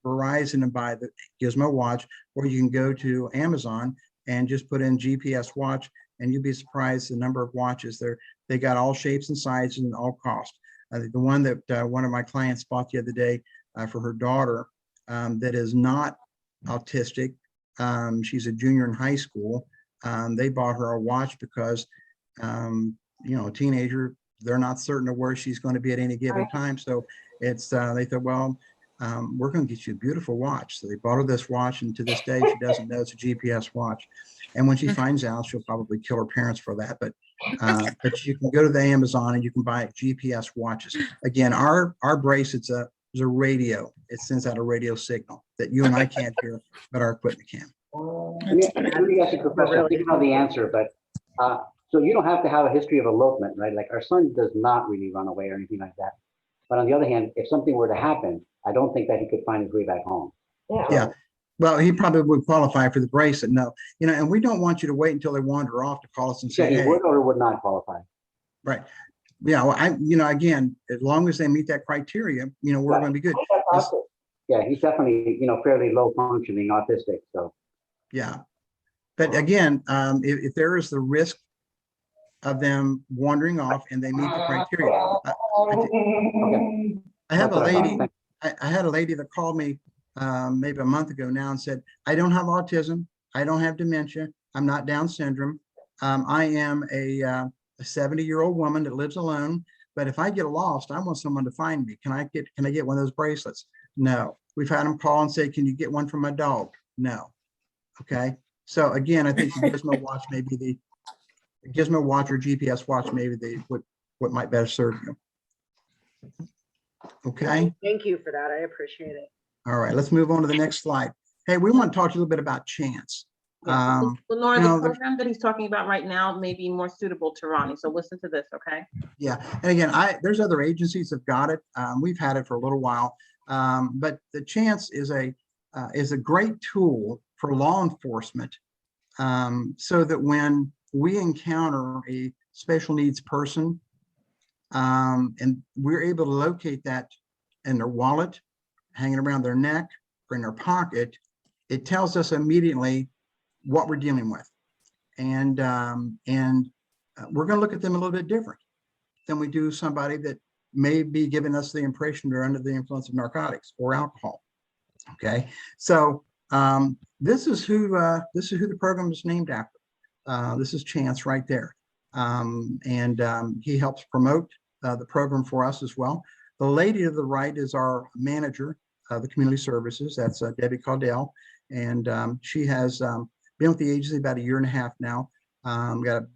Verizon and buy the gizmo watch, or you can go to Amazon and just put in GPS watch, and you'd be surprised the number of watches they got all shapes and sizes and all cost. The one that one of my clients bought the other day for her daughter that is not autistic. She's a junior in high school. They bought her a watch because, a teenager, they're not certain of where she's going to be at any given time. So it's, they thought, well, we're going to get you a beautiful watch. So they bought her this watch, and to this day, she doesn't know it's a GPS watch. And when she finds out, she'll probably kill her parents for that. But you can go to the Amazon and you can buy GPS watches. Again, our brace, it's a radio. It sends out a radio signal that you and I can't hear, but our equipment can. Let me ask you a question. I think I know the answer, but so you don't have to have a history of elopement, right? Like our son does not really run away or anything like that. But on the other hand, if something were to happen, I don't think that he could find his way back home. Yeah. Well, he probably would qualify for the bracelet. No, and we don't want you to wait until they wander off to call us and say, he would or would not qualify. Right. Yeah. Well, again, as long as they meet that criteria, we're going to be good. Yeah, he's definitely, fairly low functioning autistic. So. Yeah. But again, if there is the risk of them wandering off and they meet the criteria, I have a lady. I had a lady that called me maybe a month ago now and said, I don't have autism. I don't have dementia. I'm not Down syndrome. I am a 70-year-old woman that lives alone. But if I get lost, I want someone to find me. Can I get one of those bracelets? No. We've had them call and say, can you get one for my dog? No. Okay. So again, I think the gizmo watch may be the gizmo watch or GPS watch, maybe what might better serve you. Okay. Thank you for that. I appreciate it. All right, let's move on to the next slide. Hey, we want to talk a little bit about chance. Yeah. Lenore, the program that he's talking about right now may be more suitable to Ronnie. So listen to this, okay? Yeah, and again, there's other agencies that got it. We've had it for a little while, but the chance is a great tool for law enforcement, so that when we encounter a special needs person, and we're able to locate that in their wallet, hanging around their neck, or in their pocket, it tells us immediately what we're dealing with. And we're going to look at them a little bit different than we do somebody that may be giving us the impression they're under the influence of narcotics or alcohol. Okay, so this is who the program is named after. This is Chance right there, and he helps promote the program for us as well. The lady to the right is our manager of the community services. That's Debbie Caudell, and she has been with the agency about 1.5 years now. Got a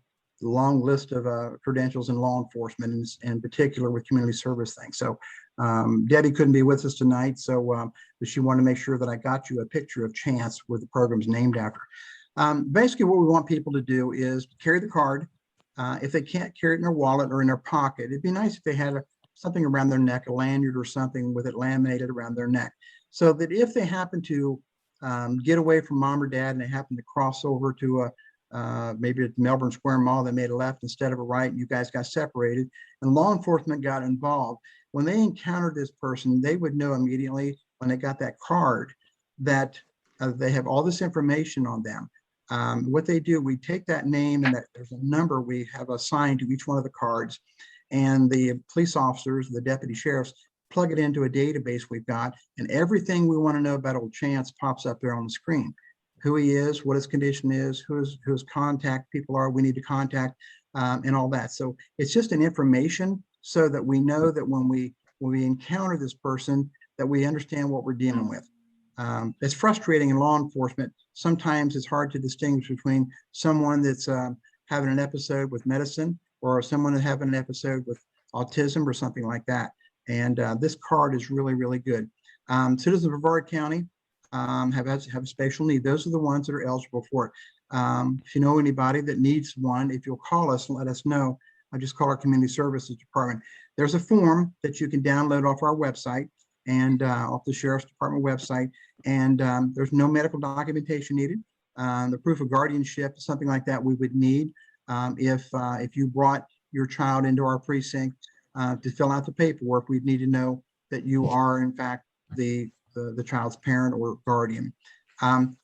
long list of credentials in law enforcement, in particular with community service things. So Debbie couldn't be with us tonight, so but she wanted to make sure that I got you a picture of Chance, where the program's named after. Basically, what we want people to do is carry the card. If they can't carry it in their wallet or in their pocket, it'd be nice if they had something around their neck, a lanyard or something with it laminated around their neck, so that if they happen to get away from mom or dad and they happen to cross over to maybe at the Melbourne Square Mall, they made a left instead of a right, and you guys got separated, and law enforcement got involved. When they encountered this person, they would know immediately when they got that card that they have all this information on them. What they do, we take that name and that there's a number we have assigned to each one of the cards, and the police officers, the deputy sheriffs, plug it into a database we've got, and everything we want to know about old Chance pops up there on the screen. Who he is, what his condition is, who his contact people are we need to contact, and all that. So it's just an information so that we know that when we encounter this person, that we understand what we're dealing with. It's frustrating in law enforcement. Sometimes it's hard to distinguish between someone that's having an episode with medicine or someone that's having an episode with autism or something like that. And this card is really, really good. Citizens of Brevard County have a special need. Those are the ones that are eligible for it. If you know anybody that needs one, if you'll call us and let us know, I just call our community services department. There's a form that you can download off our website and off the Sheriff's Department website. And there's no medical documentation needed. The proof of guardianship, something like that we would need if you brought your child into our precinct to fill out the paperwork. We'd need to know that you are in fact the child's parent or guardian.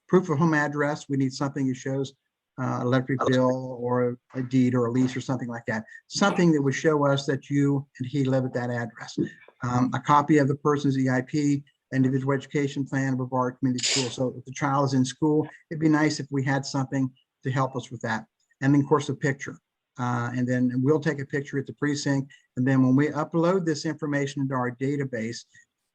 Proof of home address, we need something that shows electric bill or a deed or a lease or something like that. Something that would show us that you and he live at that address. A copy of the person's EIP, individual education plan, Brevard Community School. So if the child is in school, it'd be nice if we had something to help us with that. And then of course a picture. And then we'll take a picture at the precinct. And then when we upload this information into our database,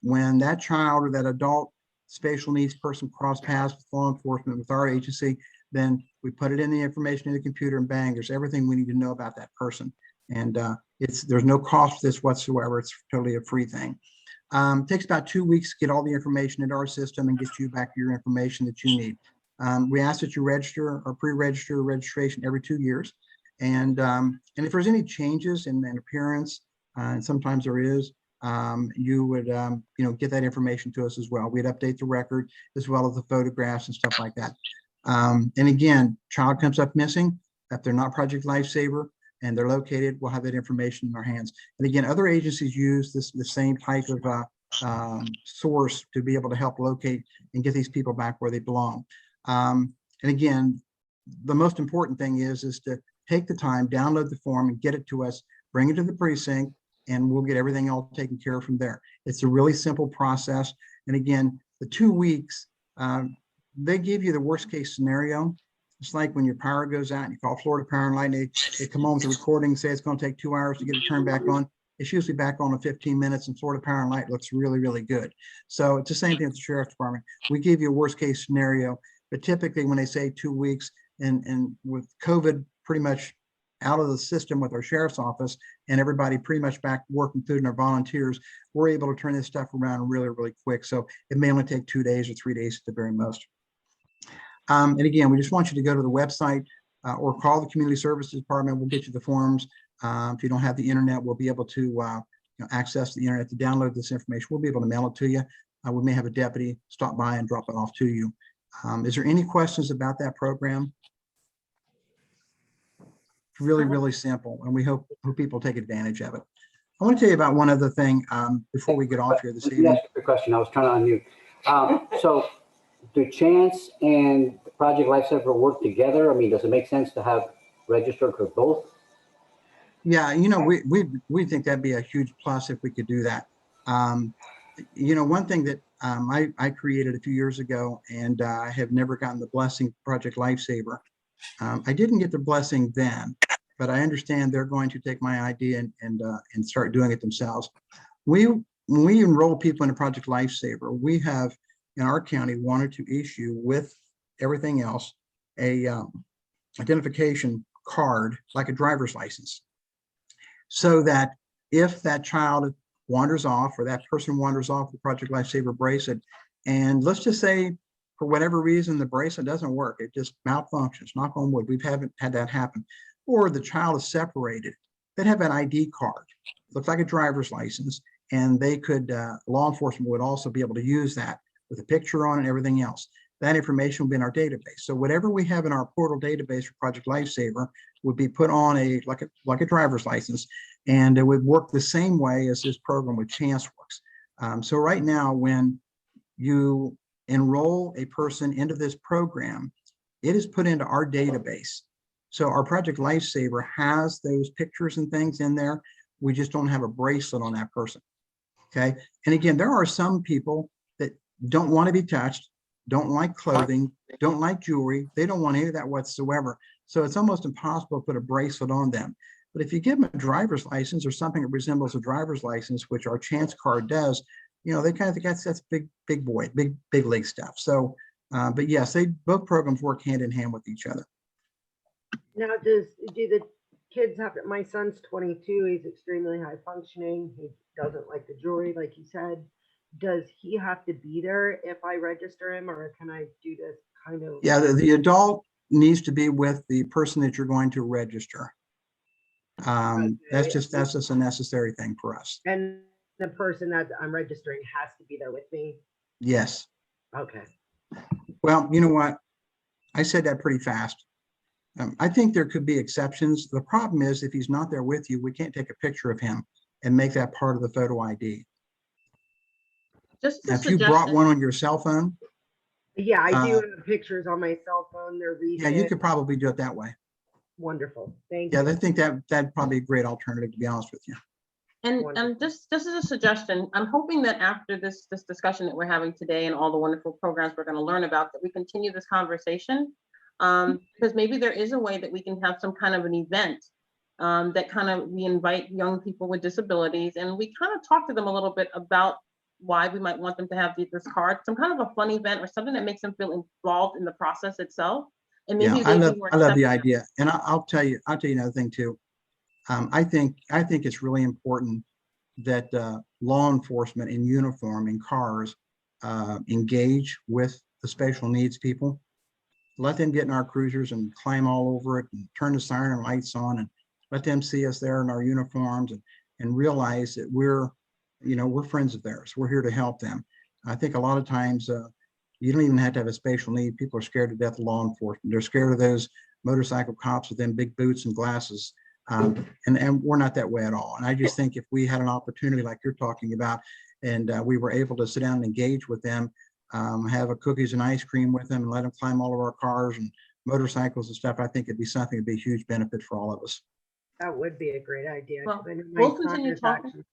when that child or that adult special needs person cross paths with law enforcement, with our agency, then we put it in the information in the computer and bang, there's everything we need to know about that person. And there's no cost to this whatsoever. It's totally a free thing. Takes about 2 weeks to get all the information into our system and get you back your information that you need. We ask that you register or pre-register registration every 2 years. And if there's any changes in appearance, and sometimes there is, you would get that information to us as well. We'd update the record as well as the photographs and stuff like that. And again, child comes up missing, if they're not Project Lifesaver and they're located, we'll have that information in our hands. And again, other agencies use the same type of source to be able to help locate and get these people back where they belong. And again, the most important thing is to take the time, download the form and get it to us, bring it to the precinct, and we'll get everything all taken care of from there. It's a really simple process. And again, the 2 weeks, they give you the worst case scenario. It's like when your power goes out and you call Florida Power and Light, they come on with a recording and say it's going to take 2 hours to get it turned back on. It's usually back on in 15 minutes, and Florida Power and Light looks really, really good. So it's the same thing with the Sheriff's Department. We give you a worst case scenario, but typically when they say 2 weeks, and with COVID pretty much out of the system with our sheriff's office and everybody pretty much back working, including our volunteers, we're able to turn this stuff around really, really quick. So it may only take 2 days or 3 days at the very most. And again, we just want you to go to the website or call the community services department. We'll get you the forms. If you don't have the internet, we'll be able to access the internet to download this information. We'll be able to mail it to you. We may have a deputy stop by and drop it off to you. Is there any questions about that program? Really, really simple, and we hope people take advantage of it. I want to tell you about one other thing before we get off here this evening. That's a question. I was trying to unmute. So do Chance and Project Lifesaver work together? I mean, does it make sense to have registered for both? Yeah, we think that'd be a huge plus if we could do that. One thing that I created a few years ago, and I have never gotten the blessing of Project Lifesaver. I didn't get the blessing then, but I understand they're going to take my idea and start doing it themselves. When we enroll people into Project Lifesaver, we have in our county wanted to issue with everything else a identification card like a driver's license, so that if that child wanders off or that person wanders off the Project Lifesaver bracelet, and let's just say for whatever reason, the bracelet doesn't work. It just malfunctions, knock on wood. We haven't had that happen. Or the child is separated. They'd have an ID card, looks like a driver's license, and they could, law enforcement would also be able to use that with a picture on it and everything else. That information will be in our database. So whatever we have in our portal database for Project Lifesaver would be put on like a driver's license, and it would work the same way as this program with Chance works. So right now, when you enroll a person into this program, it is put into our database. So our Project Lifesaver has those pictures and things in there. We just don't have a bracelet on that person. Okay. And again, there are some people that don't want to be touched, don't like clothing, don't like jewelry. They don't want any of that whatsoever. So it's almost impossible to put a bracelet on them. But if you give them a driver's license or something that resembles a driver's license, which our Chance card does, they kind of think that's big boy, big league stuff. So, but yes, both programs work hand in hand with each other. Now, do the kids have, my son's 22, he's extremely high functioning. He doesn't like the jewelry, like you said. Does he have to be there if I register him, or can I do this kind of? Yeah, the adult needs to be with the person that you're going to register. Okay. That's just a necessary thing for us. And the person that I'm registering has to be there with me? Yes. Okay. Well, you know what? I said that pretty fast. I think there could be exceptions. The problem is if he's not there with you, we can't take a picture of him and make that part of the photo ID. Just Now, if you brought one on your cell phone. Yeah, I do have pictures on my cell phone. They're recent. Yeah, you could probably do it that way. Wonderful. Thank you. Yeah, I think that'd probably be a great alternative, to be honest with you. And just as a suggestion, I'm hoping that after this discussion that we're having today and all the wonderful programs we're going to learn about, that we continue this conversation, because maybe there is a way that we can have some kind of an event that kind of, we invite young people with disabilities and we kind of talk to them a little bit about why we might want them to have this card, some kind of a fun event or something that makes them feel involved in the process itself. And maybe I love the idea. And I'll tell you another thing too. I think it's really important that law enforcement in uniform in cars engage with the special needs people. Let them get in our cruisers and climb all over it and turn the siren lights on and let them see us there in our uniforms and realize that we're friends of theirs. We're here to help them. I think a lot of times you don't even have to have a special need. People are scared to death of law enforcement. They're scared of those motorcycle cops with them big boots and glasses. And we're not that way at all. And I just think if we had an opportunity like you're talking about, and we were able to sit down and engage with them, have a cookies and ice cream with them and let them climb all of our cars and motorcycles and stuff, I think it'd be something that'd be a huge benefit for all of us. That would be a great idea. Well, we'll continue talking.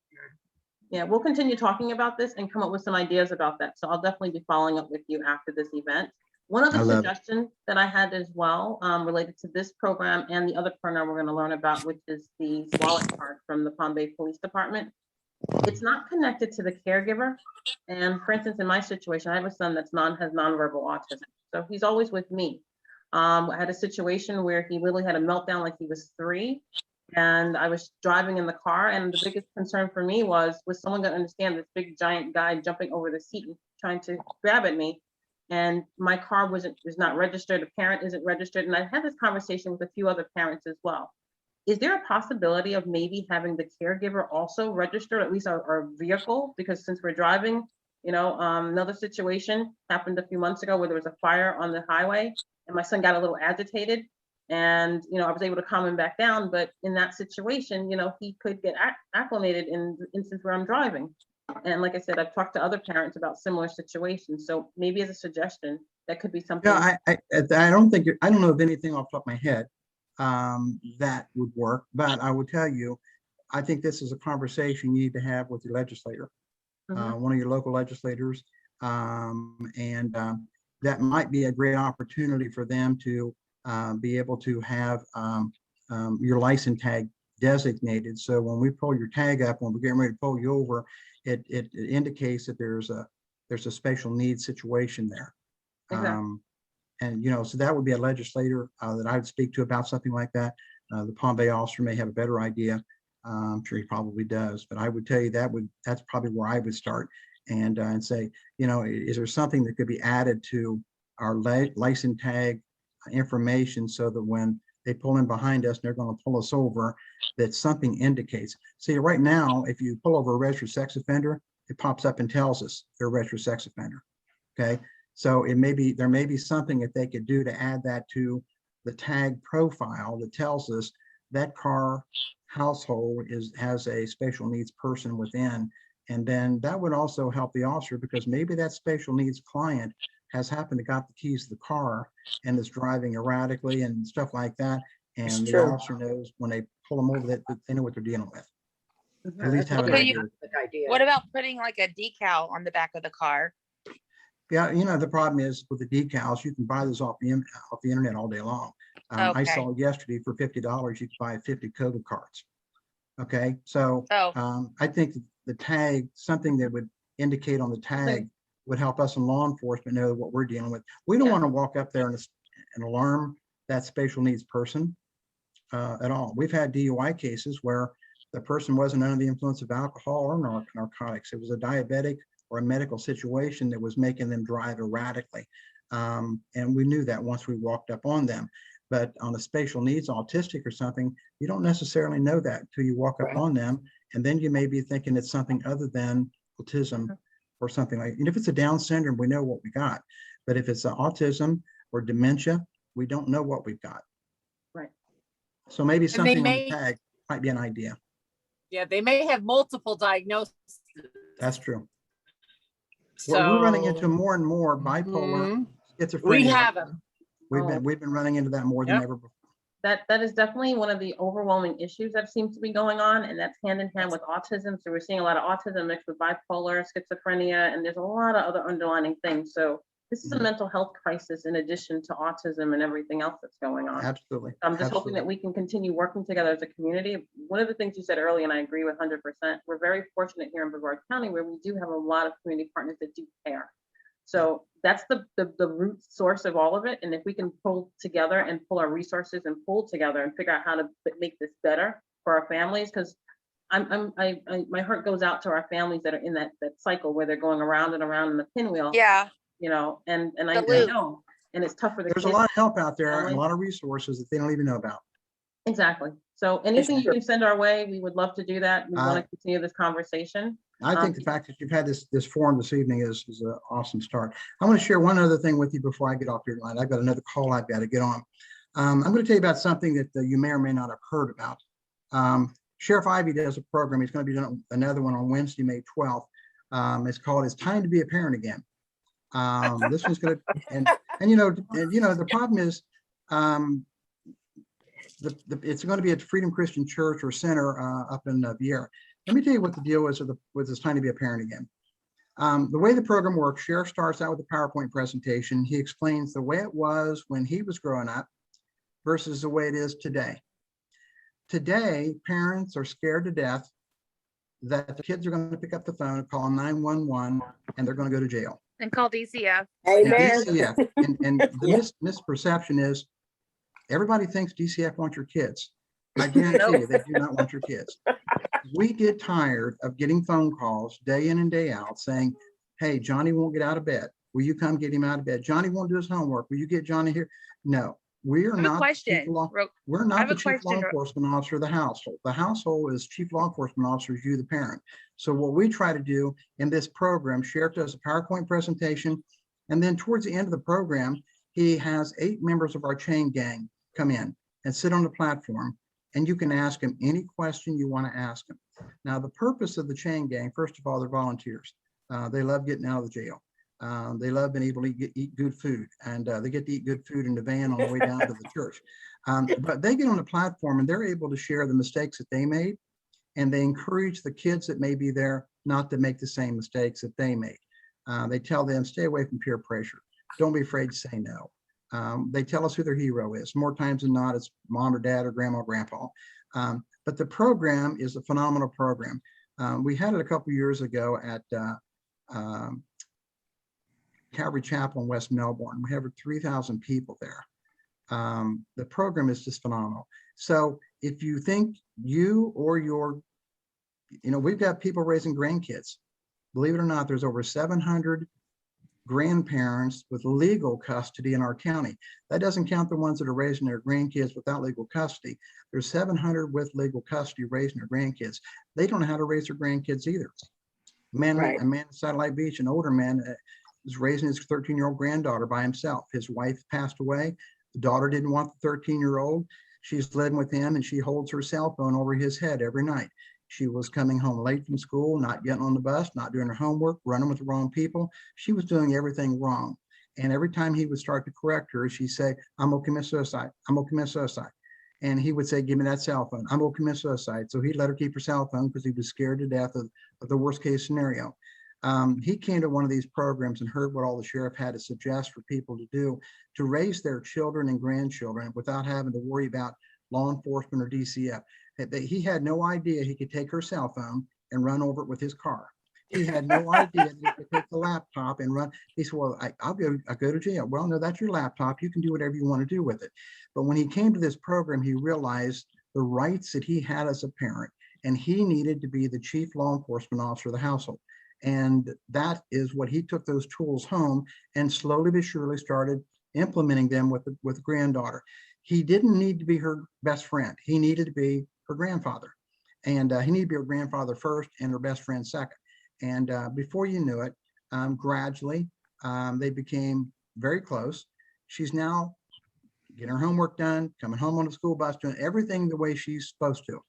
Yeah, we'll continue talking about this and come up with some ideas about that. So I'll definitely be following up with you after this event. One other suggestion that I had as well, related to this program and the other program we're going to learn about, which is the wallet card from the Palm Bay Police Department. It's not connected to the caregiver. And for instance, in my situation, I have a son that's has nonverbal autism. So he's always with me. I had a situation where he literally had a meltdown like he was 3. And I was driving in the car, and the biggest concern for me was someone going to understand this big giant guy jumping over the seat and trying to grab at me? And my car is not registered, a parent isn't registered. And I had this conversation with a few other parents as well. Is there a possibility of maybe having the caregiver also register at least our vehicle? Because since we're driving, another situation happened a few months ago where there was a fire on the highway and my son got a little agitated. And, I was able to calm him back down. But in that situation, he could get acclimated in the instance where I'm driving. And like I said, I've talked to other parents about similar situations. So maybe as a suggestion, that could be something. Yeah, I don't know of anything off the top of my head that would work. But I will tell you, I think this is a conversation you need to have with your legislator, one of your local legislators. And that might be a great opportunity for them to be able to have your license tag designated. So when we pull your tag up, when we're getting ready to pull you over, it indicates that there's a special needs situation there. Exactly. And so that would be a legislator that I would speak to about something like that. The Palm Bay officer may have a better idea. I'm sure he probably does, but I would tell you that's probably where I would start and say, is there something that could be added to our license tag information so that when they pull in behind us and they're going to pull us over, that something indicates. See, right now, if you pull over a registered sex offender, it pops up and tells us they're a registered sex offender. Okay, so there may be something that they could do to add that to the tag profile that tells us that car household has a special needs person within. And then that would also help the officer, because maybe that special needs client has happened to got the keys to the car and is driving erratically and stuff like that. And the officer knows when they pull them over that they know what they're dealing with. At least have an So idea. Good idea. What about putting like a decal on the back of the car? Yeah, you know, the problem is with the decals, you can buy those off the internet all day long. I Okay. saw yesterday for $50, you could buy 50 COVID cards. Okay, so Oh. I think the tag, something that would indicate on the tag would help us in law enforcement know what we're dealing with. We don't want to walk up there and alarm that special needs person at all. We've had DUI cases where the person wasn't under the influence of alcohol or narcotics. It was a diabetic or a medical situation that was making them drive erratically. And we knew that once we walked up on them. But on a special needs autistic or something, you don't necessarily know that until you walk up on them. And then you may be thinking it's something other than autism or something like, and if it's a Down syndrome, we know what we got. But if it's autism or dementia, we don't know what we've got. Right. So maybe they something on may- the tag might be an idea. Yeah, they may have multiple diagnoses. That's true. So We're running into more and more bipolar, schizophrenia. we have them. We've been running into that more than Yep. ever before. That is definitely one of the overwhelming issues that seems to be going on, and that's hand in hand with autism. So we're seeing a lot of autism mixed with bipolar, schizophrenia, and there's a lot of other underlying things. So this is a mental health crisis in addition to autism and everything else that's going on. Absolutely. I'm just hoping Absolutely. that we can continue working together as a community. One of the things you said earlier, and I agree with 100%, we're very fortunate here in Brevard County where we do have a lot of community partners that do care. So that's the root source of all of it. And if we can pull together and pull our resources and pull together and figure out how to make this better for our families, because my heart goes out to our families that are in that cycle where they're going around and around in the pinwheel. Yeah. You know, and I loop. know, and it's tough for the There's a kids. lot of help out there and a families. lot of resources that they don't even know about. Exactly. So anything you can send our way, we would love to do that. We want to continue this conversation. I think the fact that you've had this forum this evening is an awesome start. I want to share one other thing with you before I get off your line. I've got another call I've got to get on. I'm going to tell you about something that you may or may not have heard about. Sheriff Ivey does a program. He's going to be doing another one on Wednesday, May 12th. It's called "It's Time to Be a Parent Again." This one's going to, and the problem is, it's going to be at Freedom Christian Church or Center up in Vieira. Let me tell you what the deal is with It's Time to Be a Parent Again. The way the program works, Sheriff starts out with a PowerPoint presentation. He explains the way it was when he was growing up versus the way it is today. Today, parents are scared to death that the kids are going to pick up the phone and call 911 and they're going to go to jail. And call DCF. DCF. And the misperception is everybody thinks DCF wants your kids. I guarantee you they do not want your kids. We get tired of getting phone calls day in and day out saying, hey, Johnny won't get out of bed. Will you come get him out of bed? Johnny won't do his homework. Will you get Johnny here? No, we are not. We're not the chief law enforcement officer of the household. The household is chief law enforcement officer, you, the parent. So what we try to do in this program, Sheriff does a PowerPoint presentation, and then towards the end of the program, he has 8 members of our chain gang come in and sit on the platform, and you can ask them any question you want to ask them. Now, the purpose of the chain gang, first of all, they're volunteers. They love getting out of the jail. They love being able to eat good food, and they get to eat good food in the van on the way down to the church. But they get on the platform and they're able to share the mistakes that they made, and they encourage the kids that may be there not to make the same mistakes that they made. They tell them, stay away from peer pressure. Don't be afraid to say no. They tell us who their hero is. More times than not, it's mom or dad or grandma or grandpa. But the program is a phenomenal program. We had it a couple years ago at Calvary Chapel in West Melbourne. We have 3,000 people there. The program is just phenomenal. So if you think you or we've got people raising grandkids. Believe it or not, there's over 700 grandparents with legal custody in our county. That doesn't count the ones that are raising their grandkids without legal custody. There's 700 with legal custody raising their grandkids. They don't know how to raise their grandkids either. A man in Satellite Beach, an older man, was raising his 13-year-old granddaughter by himself. His wife passed away. The daughter didn't want the 13-year-old. She's living with him, and she holds her cell phone over his head every night. She was coming home late from school, not getting on the bus, not doing her homework, running with the wrong people. She was doing everything wrong. And every time he would start to correct her, she'd say, I'm gonna commit suicide. I'm gonna commit suicide. And he would say, give me that cell phone. I'm gonna commit suicide. So he let her keep her cell phone because he was scared to death of the worst case scenario. He came to one of these programs and heard what all the sheriff had to suggest for people to do to raise their children and grandchildren without having to worry about law enforcement or DCF. He had no idea he could take her cell phone and run over it with his car. He had no idea that he could take the laptop and run. He said, well, I'll go to jail. Well, no, that's your laptop. You can do whatever you want to do with it. But when he came to this program, he realized the rights that he had as a parent, and he needed to be the chief law enforcement officer of the household. And that is what he took those tools home and slowly but surely started implementing them with the granddaughter. He didn't need to be her best friend. He needed to be her grandfather. And he needed to be her grandfather first and her best friend second. And before you knew it, gradually, they became very close. She's now getting her homework done, coming home on the school bus, doing everything the way she's supposed to.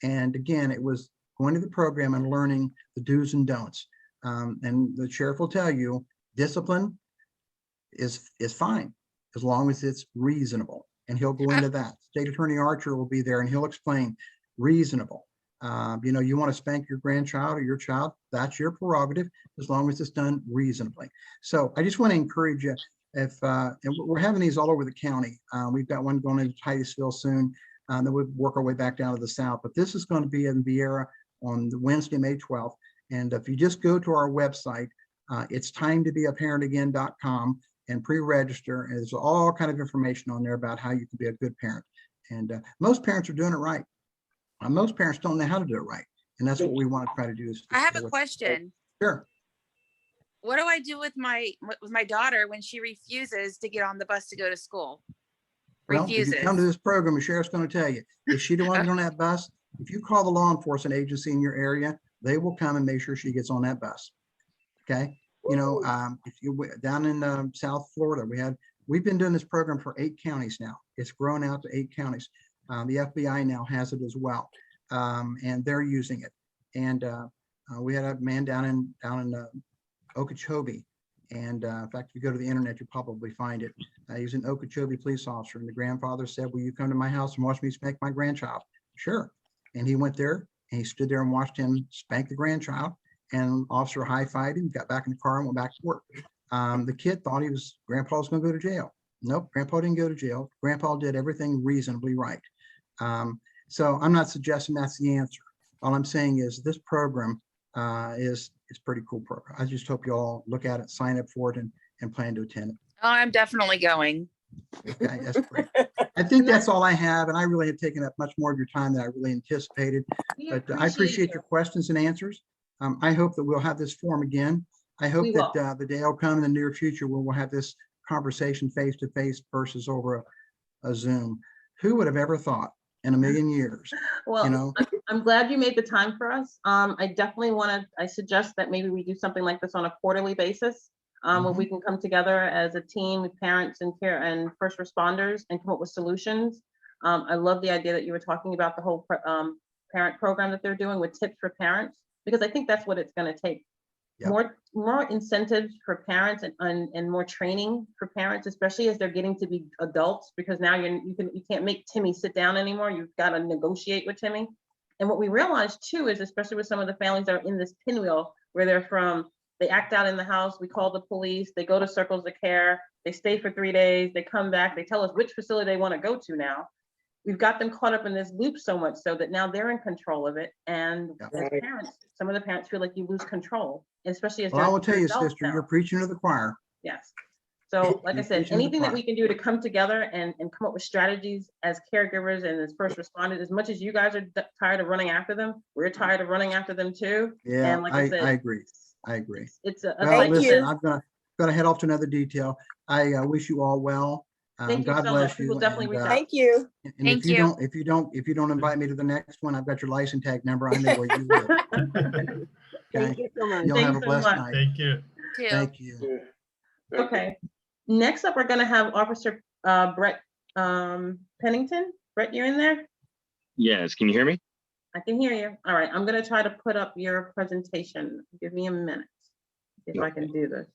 And again, it was going to the program and learning the do's and don'ts. And the sheriff will tell you, discipline is fine as long as it's reasonable. And he'll go into that. State Attorney Archer will be there and he'll explain reasonable. You know, you want to spank your grandchild or your child, that's your prerogative, as long as it's done reasonably. So I just want to encourage you, and we're having these all over the county. We've got one going into Titusville soon. Then we'll work our way back down to the south. But this is going to be in Viera on the Wednesday, May 12th. And if you just go to our website, it's timetobeaparentagain.com and pre-register. And there's all kind of information on there about how you can be a good parent. And most parents are doing it right. Most parents don't know how to do it right. And that's what we want to try to do. I have a question. Sure. What do I do with my daughter when she refuses to get on the bus to go to school? Well, if you come to this program, the sheriff's going to tell you, if she don't want to get on that bus, if you call the law enforcement agency in your area, they will come and make sure she gets on that bus. Okay. You know, if you down in South Florida, we've been doing this program for 8 counties now. It's grown out to 8 counties. The FBI now has it as well, and they're using it. And we had a man down in Okeechobee, and in fact, if you go to the internet, you'll probably find it. He was an Okeechobee police officer, and the grandfather said, "Will you come to my house and watch me spank my grandchild?" Sure. And he went there, and he stood there and watched him spank the grandchild. And officer high-fived him, got back in the car, and went back to work. The kid thought Grandpa was going to go to jail. Nope, Grandpa didn't go to jail. Grandpa did everything reasonably right. So I'm not suggesting that's the answer. All I'm saying is this program is pretty cool program. I just hope you all look at it, sign up for it, and plan to attend it. Oh, I'm definitely going. Okay, that's great. I think that's all I have, and I really have taken up much more of your time than I really anticipated. But I appreciate your questions and answers. I hope that we'll have this forum again. I hope that the day will come in the near future where we'll have this conversation face to face versus over a Zoom. Who would have ever thought in a million years? Well, you know, I'm glad you made the time for us. I definitely I suggest that maybe we do something like this on a quarterly basis, where we can come together as a team with parents and care and first responders and come up with solutions. I love the idea that you were talking about the whole parent program that they're doing with tips for parents, because I think that's what it's going to take. Yep. More incentives for parents and more training for parents, especially as they're getting to be adults, because now you can't make Timmy sit down anymore. You've got to negotiate with Timmy. And what we realized too is, especially with some of the families that are in this pinwheel where they're from, they act out in the house, we call the police, they go to circles of care, they stay for 3 days, they come back, they tell us which facility they want to go to now. We've got them caught up in this loop so much so that now they're in control of it. And as parents, some of the parents feel like you lose control, especially as I will tell you, sister, now. you're preaching to the choir. Yes. So like I said, anything that we can do to come together and come up with strategies as caregivers and as first responders, as much as you guys are tired of running after them, we're tired of running after them too. Yeah, and like I said, I agree. I agree. It's a well, listen, got to head off to another detail. I wish you all well. Thank you God so bless much. We you. will definitely and, reach out. Thank you. And Thank if you you. don't invite me to the next one, I've got your license tag number. I know where you live. Thank Okay. you so much. Y'all have a Thanks so blessed much. night. Thank you. Too. Thank you. Okay. Next up, we're gonna have Officer Brett Pennington. Brett, you're in there? Yes, can you hear me? I can hear you. All right, I'm gonna try to put up your presentation. Give me a minute. See if I can do this.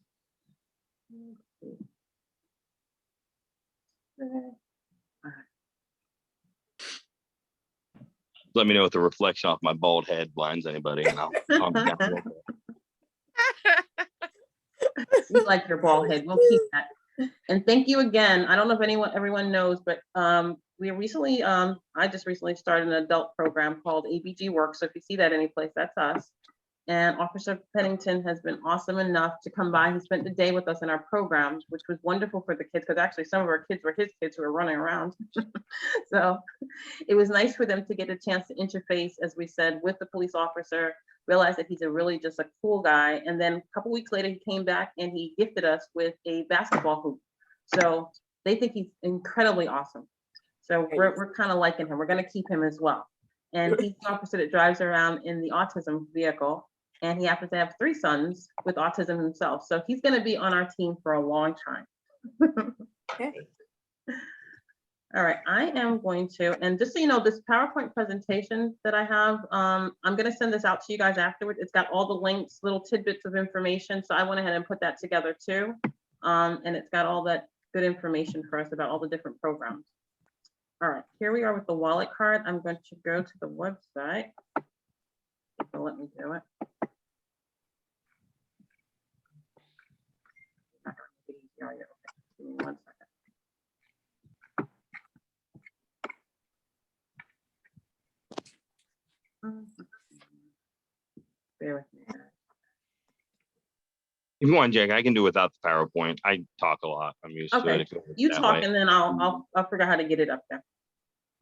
Let me know if the reflection off my bald head blinds anybody, and I'll calm you down a little bit. We like your bald head. We'll keep that. And thank you again. I don't know if everyone knows, but we recently, I just recently started an adult program called ABG Work. So if you see that anyplace, that's us. And Officer Pennington has been awesome enough to come by. He spent the day with us in our program, which was wonderful for the kids, because actually some of our kids were his kids who were running around. So it was nice for them to get a chance to interface, as we said, with the police officer, realize that he's really just a cool guy. And then a couple weeks later, he came back and he gifted us with a basketball hoop. So they think he's incredibly awesome. So we're kind of liking him. We're going to keep him as well. And he's the officer that drives around in the autism vehicle. And he happens to have 3 sons with autism himself. So he's going to be on our team for a long time. Okay. All right, I am going to, and just so you know, this PowerPoint presentation that I have, I'm going to send this out to you guys afterwards. It's got all the links, little tidbits of information. So I went ahead and put that together too. And it's got all that good information for us about all the different programs. All right, here we are with the wallet card. I'm going to go to the website. So let me do it. Give me 1 second. Bear with me. If you want, Jack, I can do without the PowerPoint. I talk a lot. I'm used to Okay, it. you that talk way. and then I'll figure out how to get it up there.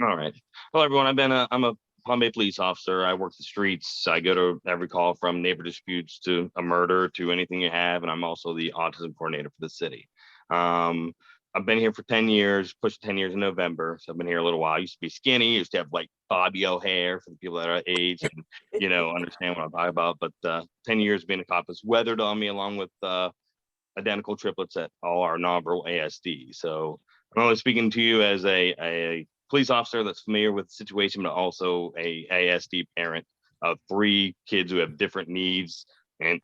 All right. Hello, everyone. I'm a Palm Bay police officer. I work the streets. I go to every call from neighbor disputes to a murder to anything you have. And I'm also the autism coordinator for the city. I've been here for 10 years, pushed 10 years in November. So I've been here a little while. I used to be skinny, used to have like Fabio hair for the people that are age and, understand what I'm talking about. But 10 years being a cop has weathered on me, along with identical triplets that all are nonverbal ASD. So I'm only speaking to you as a police officer that's familiar with the situation, but also a ASD parent of 3 kids who have different needs. And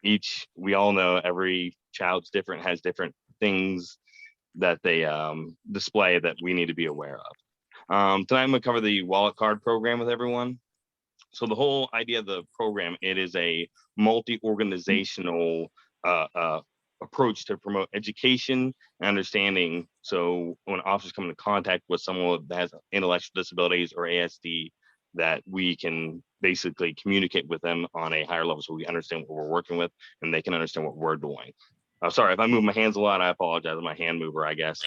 we all know every child's different, has different things that they display that we need to be aware of. Tonight I'm gonna cover the wallet card program with everyone. So the whole idea of the program, it is a multi-organizational approach to promote education and understanding. So when officers come into contact with someone that has intellectual disabilities or ASD, that we can basically communicate with them on a higher level, so we understand what we're working with and they can understand what we're doing. Sorry if I move my hands a lot, I apologize. I'm my hand mover, I guess.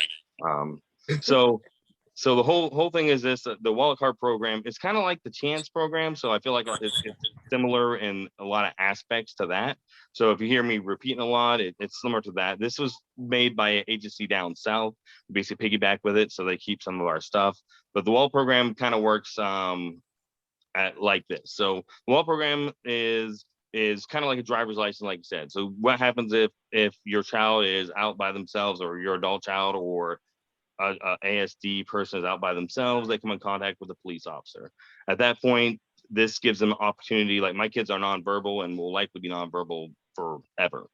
So the whole thing is this: the wallet card program is kind of like the chance program. So I feel like it's similar in a lot of aspects to that. So if you hear me repeating a lot, it's similar to that. This was made by an agency down south, basically piggyback with it, so they keep some of our stuff. But the wallet program kind of works like this. So the wallet program is kind of like a driver's license, like you said. So what happens if your child is out by themselves, or your adult child, or a ASD person is out by themselves, they come in contact with a police officer. At that point, this gives them an opportunity. Like, my kids are nonverbal and will likely be nonverbal forever.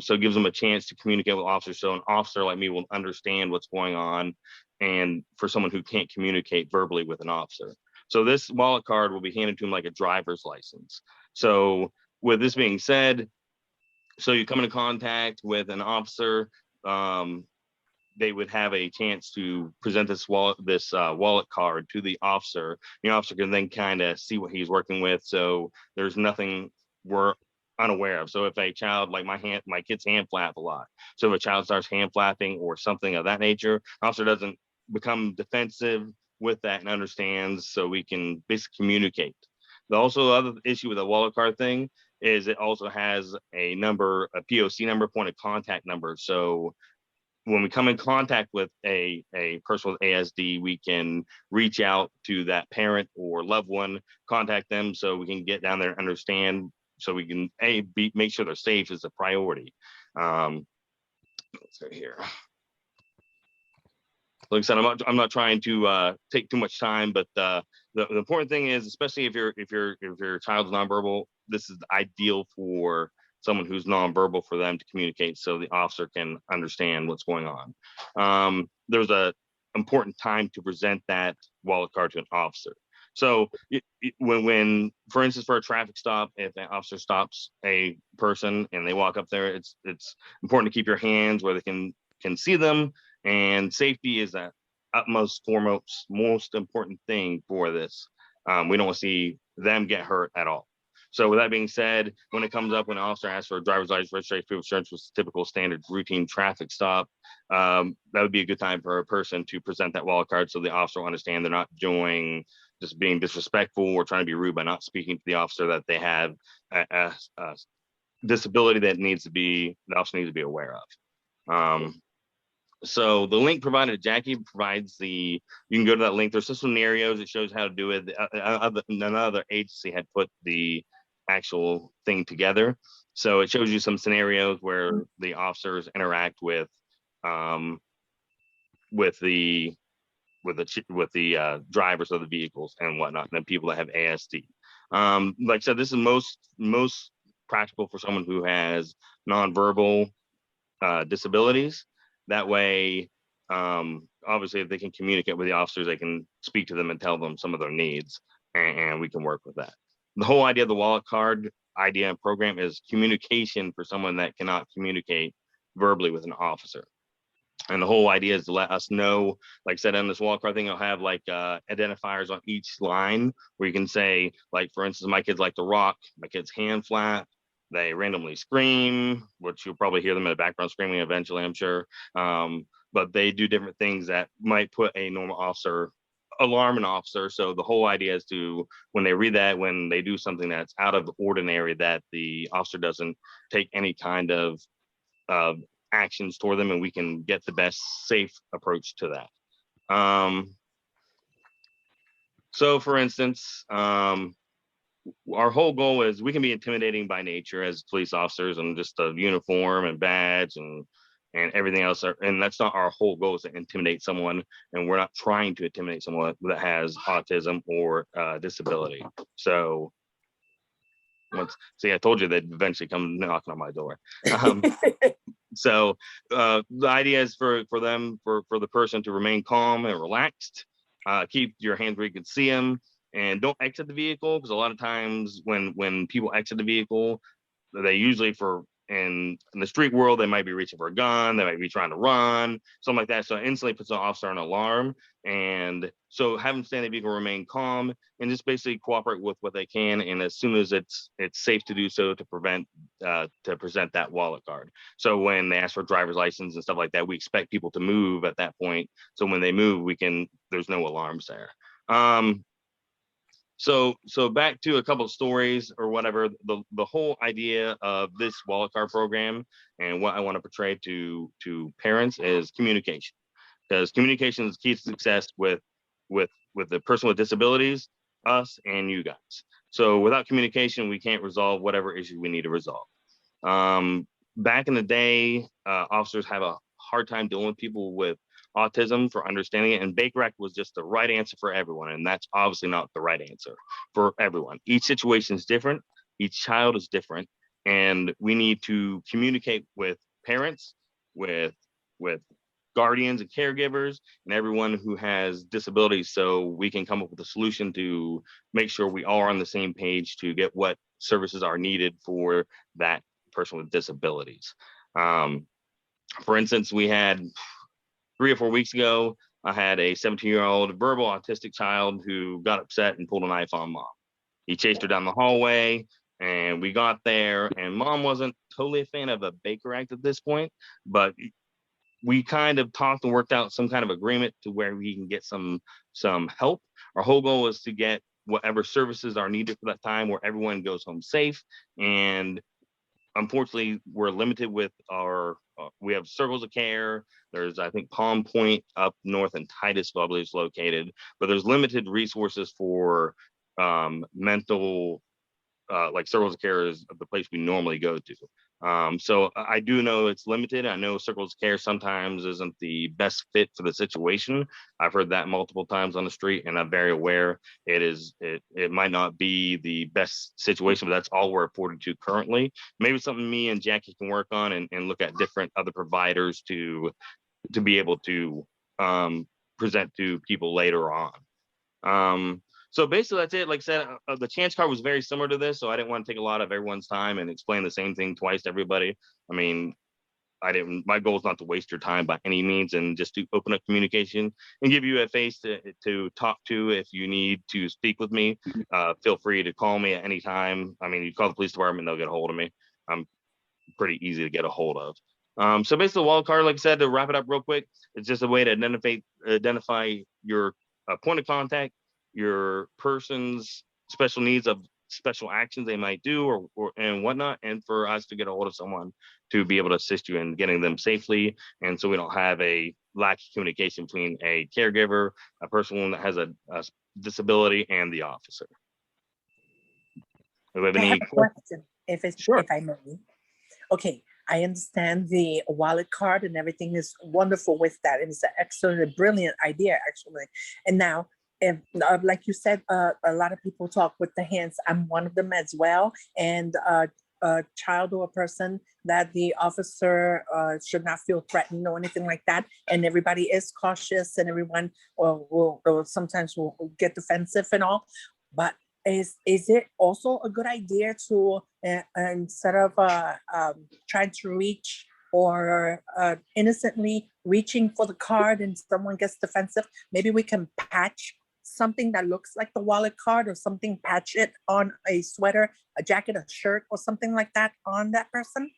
So it gives them a chance to communicate with officers. So an officer like me will understand what's going on, and for someone who can't communicate verbally with an officer. So this wallet card will be handed to them like a driver's license. So with this being said, so you come into contact with an officer, they would have a chance to present this wallet card to the officer. The officer can then kind of see what he's working with. So there's nothing we're unaware of. So if a child, like my kids hand flap a lot. So if a child starts hand flapping or something of that nature, the officer doesn't become defensive with that and understands, so we can basically communicate. Also, the other issue with the wallet card thing is it also has a number, a POC number, point of contact number. So when we come in contact with a person with ASD, we can reach out to that parent or loved one, contact them so we can get down there and understand, so we can make sure they're safe is a priority. Let's go here. Like I said, I'm not trying to take too much time, but the important thing is, especially if your child's nonverbal, this is ideal for someone who's nonverbal, for them to communicate so the officer can understand what's going on. There's a important time to present that wallet card to an officer. So when, for instance, for a traffic stop, if an officer stops a person and they walk up there, it's important to keep your hands where they can see them. And safety is the utmost, foremost, most important thing for this. We don't want to see them get hurt at all. So with that being said, when it comes up, when an officer asks for a driver's license, registration, proof of insurance, which is typical standard routine traffic stop, that would be a good time for a person to present that wallet card so the officer will understand they're not doing just being disrespectful or trying to be rude by not speaking to the officer, that they have a disability that the officer needs to be aware of. So the link provided to Jackie provides you can go to that link. There's some scenarios. It shows how to do it. Another agency had put the actual thing together. So it shows you some scenarios where the officers interact with the drivers of the vehicles and whatnot, and the people that have ASD. Like I said, this is most practical for someone who has nonverbal disabilities. That way, obviously, if they can communicate with the officers, they can speak to them and tell them some of their needs, and we can work with that. The whole idea of the wallet card idea and program is communication for someone that cannot communicate verbally with an officer. And the whole idea is to let us know, like I said, on this wallet card thing, I'll have like identifiers on each line where you can say, like, for instance, my kids like to rock, my kids hand flap, they randomly scream, which you'll probably hear them in the background screaming eventually, I'm sure. But they do different things that might put a normal officer, alarm an officer. So the whole idea is to, when they read that, when they do something that's out of the ordinary, that the officer doesn't take any kind of actions toward them, and we can get the best safe approach to that. So for instance, our whole goal is we can be intimidating by nature as police officers, and just a uniform and badge and everything else. And that's not our whole goal, is to intimidate someone. And we're not trying to intimidate someone that has autism or disability. So I told you they'd eventually come knocking on my door. So the idea is for the person to remain calm and relaxed. Keep your hands where you can see them, and don't exit the vehicle, because a lot of times when people exit the vehicle, they usually, in the street world, they might be reaching for a gun, they might be trying to run, something like that. So it instantly puts the officer on alarm. And so have them stay in the vehicle, remain calm, and just basically cooperate with what they can. And as soon as it's safe to do so, to present that wallet card. So when they ask for a driver's license and stuff like that, we expect people to move at that point. So when they move, there's no alarms there. So back to a couple of stories or whatever. The whole idea of this wallet card program and what I want to portray to parents is communication, because communication is key to success with the person with disabilities, us, and you guys. So without communication, we can't resolve whatever issue we need to resolve. Back in the day, officers have a hard time dealing with people with autism for understanding it, and Baker Act was just the right answer for everyone, and that's obviously not the right answer for everyone. Each situation is different, each child is different, and we need to communicate with parents, with guardians and caregivers, and everyone who has disabilities, so we can come up with a solution to make sure we all are on the same page to get what services are needed for that person with disabilities. For instance, we had 3 or 4 weeks ago, I had a 17-year-old verbal autistic child who got upset and pulled a knife on mom. He chased her down the hallway, and we got there, and mom wasn't totally a fan of a Baker Act at this point, but we kind of talked and worked out some kind of agreement to where we can get some help. Our whole goal was to get whatever services are needed for that time, where everyone goes home safe. And unfortunately, we're limited with our, we have circles of care. There's, I think, Palm Point up north and Titusville, I believe, is located, but there's limited resources for mental, like circles of care is the place we normally go to. So I do know it's limited. I know circles of care sometimes isn't the best fit for the situation. I've heard that multiple times on the street, and I'm very aware it might not be the best situation, but that's all we're afforded to currently. Maybe something me and Jackie can work on and look at different other providers to be able to present to people later on. So basically that's it. Like I said, the chance card was very similar to this, so I didn't want to take a lot of everyone's time and explain the same thing twice to everybody. I mean, my goal is not to waste your time by any means, and just to open up communication and give you a face to talk to. If you need to speak with me, feel free to call me at any time. I mean, you call the police department, they'll get a hold of me. I'm pretty easy to get a hold of. So basically the wall card, like I said, to wrap it up real quick, it's just a way to identify your point of contact, your person's special needs of special actions they might do or and whatnot, and for us to get a hold of someone to be able to assist you in getting them safely, and so we don't have a lack of communication between a caregiver, a person that has a disability, and the officer. Do we have I any have a question, Sure. if I may. Okay, I understand the wallet card and everything is wonderful with that. It's an excellent, brilliant idea, actually. And now, if like you said, a lot of people talk with the hands. I'm one of them as well. And a child or a person that the officer should not feel threatened or anything like that. And everybody is cautious, and everyone will sometimes will get defensive and all. But is it also a good idea to instead of trying to reach or innocently reaching for the card and someone gets defensive, maybe we can patch something that looks like the wallet card or something, patch it on a sweater, a jacket, a shirt, or something like that on that person?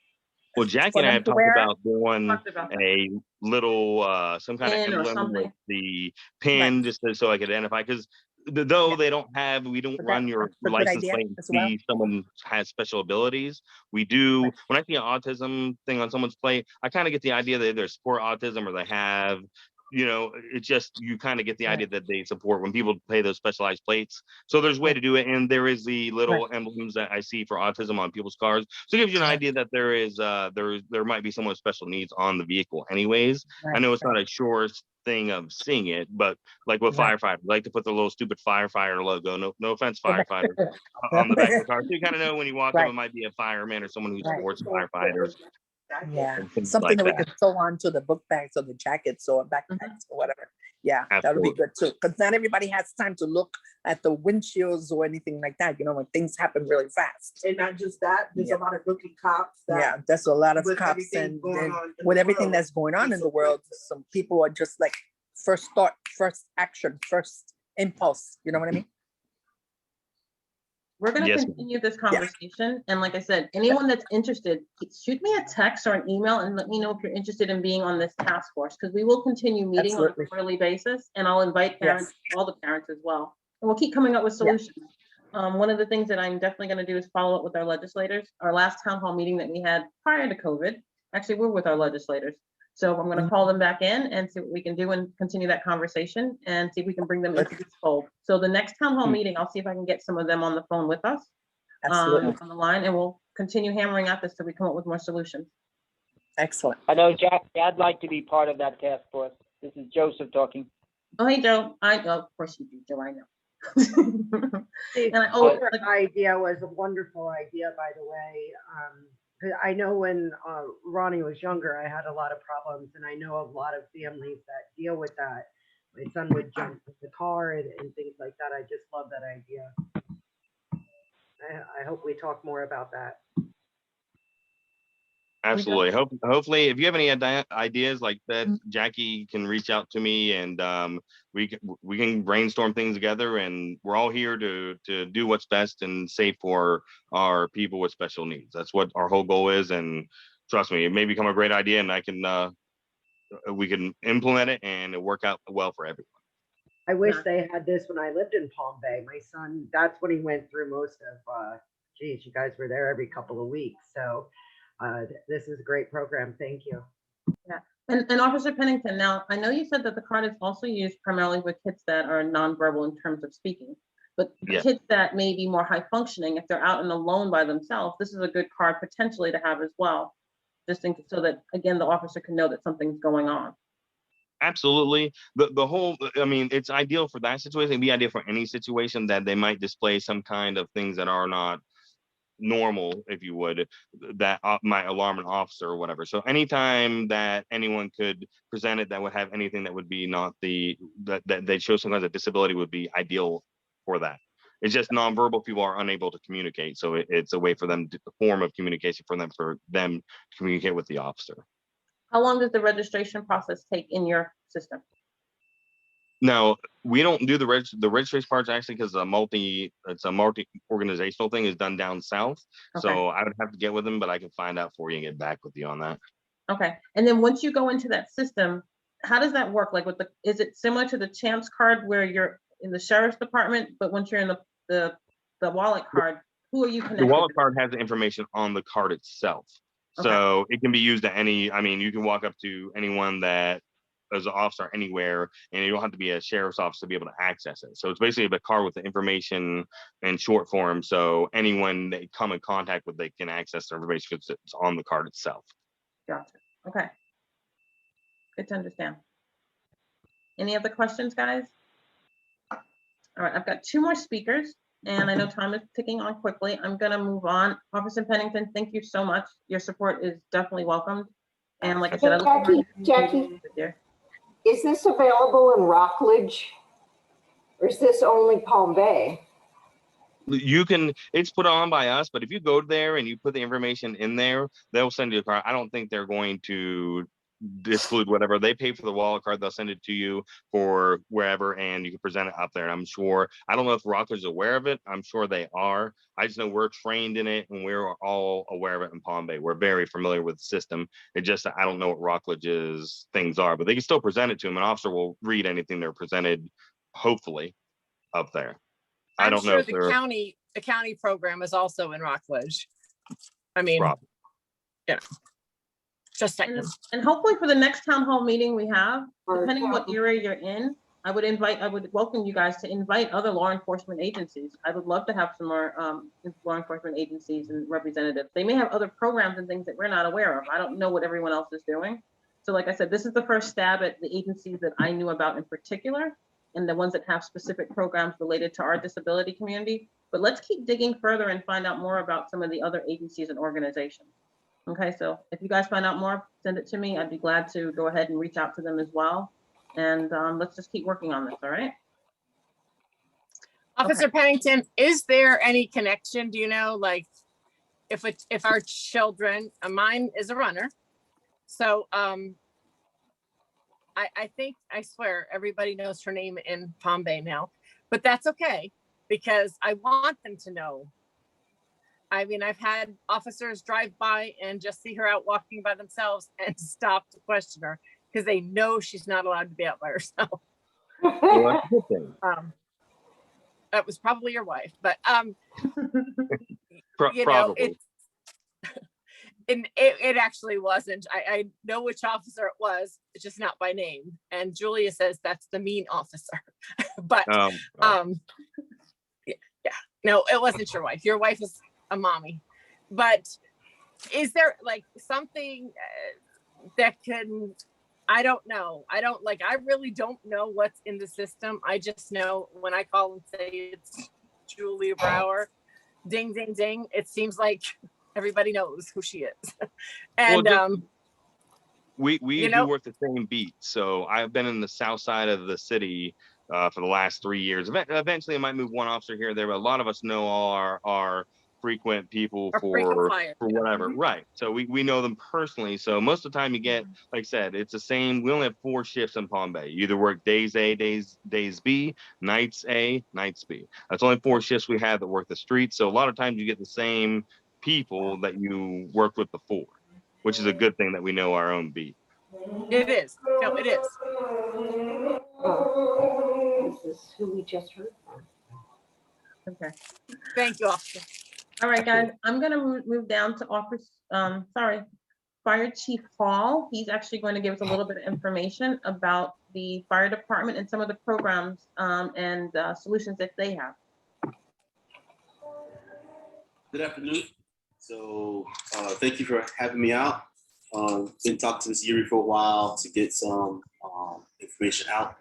Well, Jackie for and I them have to talked wear? about doing Talked about that. a little some kind of Pin or emblem with something. the pin, just so I could identify, because though Yeah. they don't have, we don't But run your that's a good license idea plate and as well. see someone has special abilities. We do, Right. when I see an autism thing on someone's plate, I kind of get the idea that they support autism or they have, it's just, you kind of get the idea that they support when people pay those specialized plates. So there's a way to do it, and there is the little emblems that I see for autism on people's cars. So it gives you an Right. idea that there is there might be someone with special needs on the vehicle anyways. I know it's not a sure thing of seeing it, but like with Right. firefighters, like to put the little stupid firefighter logo. No offense, Right. firefighters, on the back of the car. So you kind of know when you walk up, Right. it might be a fireman or someone who Right. supports firefighters Yeah, and things something like that we that. could sew onto the book bags or the jackets or backpacks or whatever. Yeah, that would be Absolutely. good too. Because not everybody has time to look at the windshields or anything like that, when things happen really fast. And not just that, there's Yeah. a lot of rookie cops that. Yeah, there's a lot of with cops, everything and going on in with the everything world, that's going on in the world, some people are just like first thought, first action, first impulse. You know what I mean? We're gonna Yes. continue this conversation, and like I said, anyone that's interested, shoot me a text or an email and let me know if you're interested in being on this task force, because we will continue meeting Absolutely. on a quarterly basis, and I'll invite parents, Yes. all the parents as well. And we'll keep coming up with solutions. One of the things that I'm definitely gonna do is follow up with our legislators. Our last town hall meeting that we had prior to COVID, actually, we're with our legislators. So I'm gonna call them back in and see what we can do and continue that conversation and see if we can bring them into this fold. So the next town hall meeting, I'll see if I can get some of them on the phone with us, Absolutely. on the line, and we'll continue hammering out this till we come up with more solutions. Excellent. I know, Jackie, I'd like to be part of that task force. This is Joseph talking. Oh, hey, Joe. Of course you do, Joe, I know. The And corporate idea was a wonderful idea, by the way. 'Cause I know when Ronnie was younger, I had a lot of problems, and I know a lot of families that deal with that. My son would jump in the car and things like that. I just love that idea. I hope we talk more about that. Absolutely. Hopefully, if you have any ideas like that, Jackie can reach out to me, and we can brainstorm things together. And we're all here to do what's best and safe for our people with special needs. That's what our whole goal is. And trust me, it may become a great idea, and we can implement it and it work out well for everyone. I wish Yeah. they had this when I lived in Palm Bay. My son, that's what he went through most of, geez, you guys were there every couple of weeks. So this is a great program. Thank you. Yeah. And Officer Pennington, now, I know you said that the card is also used primarily with kids that are nonverbal in terms of speaking, but Yeah. kids that may be more high functioning, if they're out and alone by themselves, this is a good card potentially to have as well, so that, again, the officer can know that something's going on. Absolutely. The whole, I mean, it's ideal for that situation. It'd be ideal for any situation that they might display some kind of things that are not normal, if you would, that might alarm an officer or whatever. So anytime that anyone could present it that would have anything that would be not that they show some kind of disability would be ideal for that. It's just nonverbal people are unable to communicate. So it's a way for them, a form of communication for them to communicate with the officer. How long does the registration process take in your system? Now, we don't do the registration parts actually because it's a multi organizational thing is done down south. Okay. So I would have to get with them, but I can find out for you and get back with you on that. Okay. And then once you go into that system, how does that work? Like is it similar to the Champs card where you're in the sheriff's department, but once you're in the wallet card, who are you connected The wallet to? card has the information on the card itself. So it can be used at any, I mean, you can walk up to anyone that is an officer anywhere, and you don't have to be a sheriff's office to be able to access it. So it's basically the card with the information in short form. So anyone they come in contact with, they can access their information because it's on the card itself. Gotcha. Okay. Good to understand. Any other questions, guys? All right, I've got 2 more speakers, and I know time is ticking on quickly. I'm gonna move on. Officer Pennington, thank you so much. Your support is definitely welcomed. And like I said, I look forward to Jackie, with you. is this available in Rockledge? Or is this only Palm Bay? You can, it's put on by us, but if you go there and you put the information in there, they'll send you a card. I don't think they're going to exclude whatever they pay for the wallet card. They'll send it to you for wherever, and you can present it up there. And I'm sure, I don't know if Rockledge is aware of it. I'm sure they are. I just know we're trained in it and we're all aware of it in Palm Bay. We're very familiar with the system. It just, I don't know what Rockledge's things are, but they can still present it to them. An officer will read anything they're presented, hopefully, up there. I don't know sure if they're the county program is also in Rockledge. I mean, yeah, just saying. And hopefully for the next town hall meeting we have, depending on what area you're in, I would welcome you guys to invite other law enforcement agencies. I would love to have some more law enforcement agencies and representatives. They may have other programs and things that we're not aware of. I don't know what everyone else is doing. So like I said, this is the first stab at the agencies that I knew about in particular, and the ones that have specific programs related to our disability community. But let's keep digging further and find out more about some of the other agencies and organizations. Okay, so if you guys find out more, send it to me. I'd be glad to go ahead and reach out to them as well. And let's just keep working on this, all right? Officer Pennington, is there any connection? Do you know, like, if our children, mine is a runner, so I think, I swear, everybody knows her name in Palm Bay now, but that's okay because I want them to know. I mean, I've had officers drive by and just see her out walking by themselves and stop to question her because they know she's not allowed to be out by herself. Well, that's a good thing. That was probably your wife, but you know, Probably. and it actually wasn't. I know which officer it was, just not by name. And Julia says that's the mean officer. But yeah, no, it wasn't your wife. Your wife is a mommy. But is there like something that can, I don't know. I really don't know what's in the system. I just know when I call and say it's Julia Brower, ding, ding, ding. It seems like everybody knows who she is. And we you do work the same beat. So I've been in the south side of the city for the last 3 years. Eventually I might move one officer here or there, but a lot of us know all our frequent people for whatever. Right. So we know them personally. So most of the time you get, like I said, it's the same. We only have 4 shifts in Palm Bay. You either work days A, days B, nights A, nights B. That's only 4 shifts we have that work the streets. So a lot of times you get the same people that you worked with before, which is a good thing that we know our own beat. it is. No, it is. voices who we just heard from. Okay. Thank you, officer. All right, guys, I'm gonna move down to Fire Chief Hall. He's actually going to give us a little bit of information about the fire department and some of the programs and solutions that they have. Good afternoon. So thank you for having me out. Been talking to Ms. Yuri for a while to get some information out,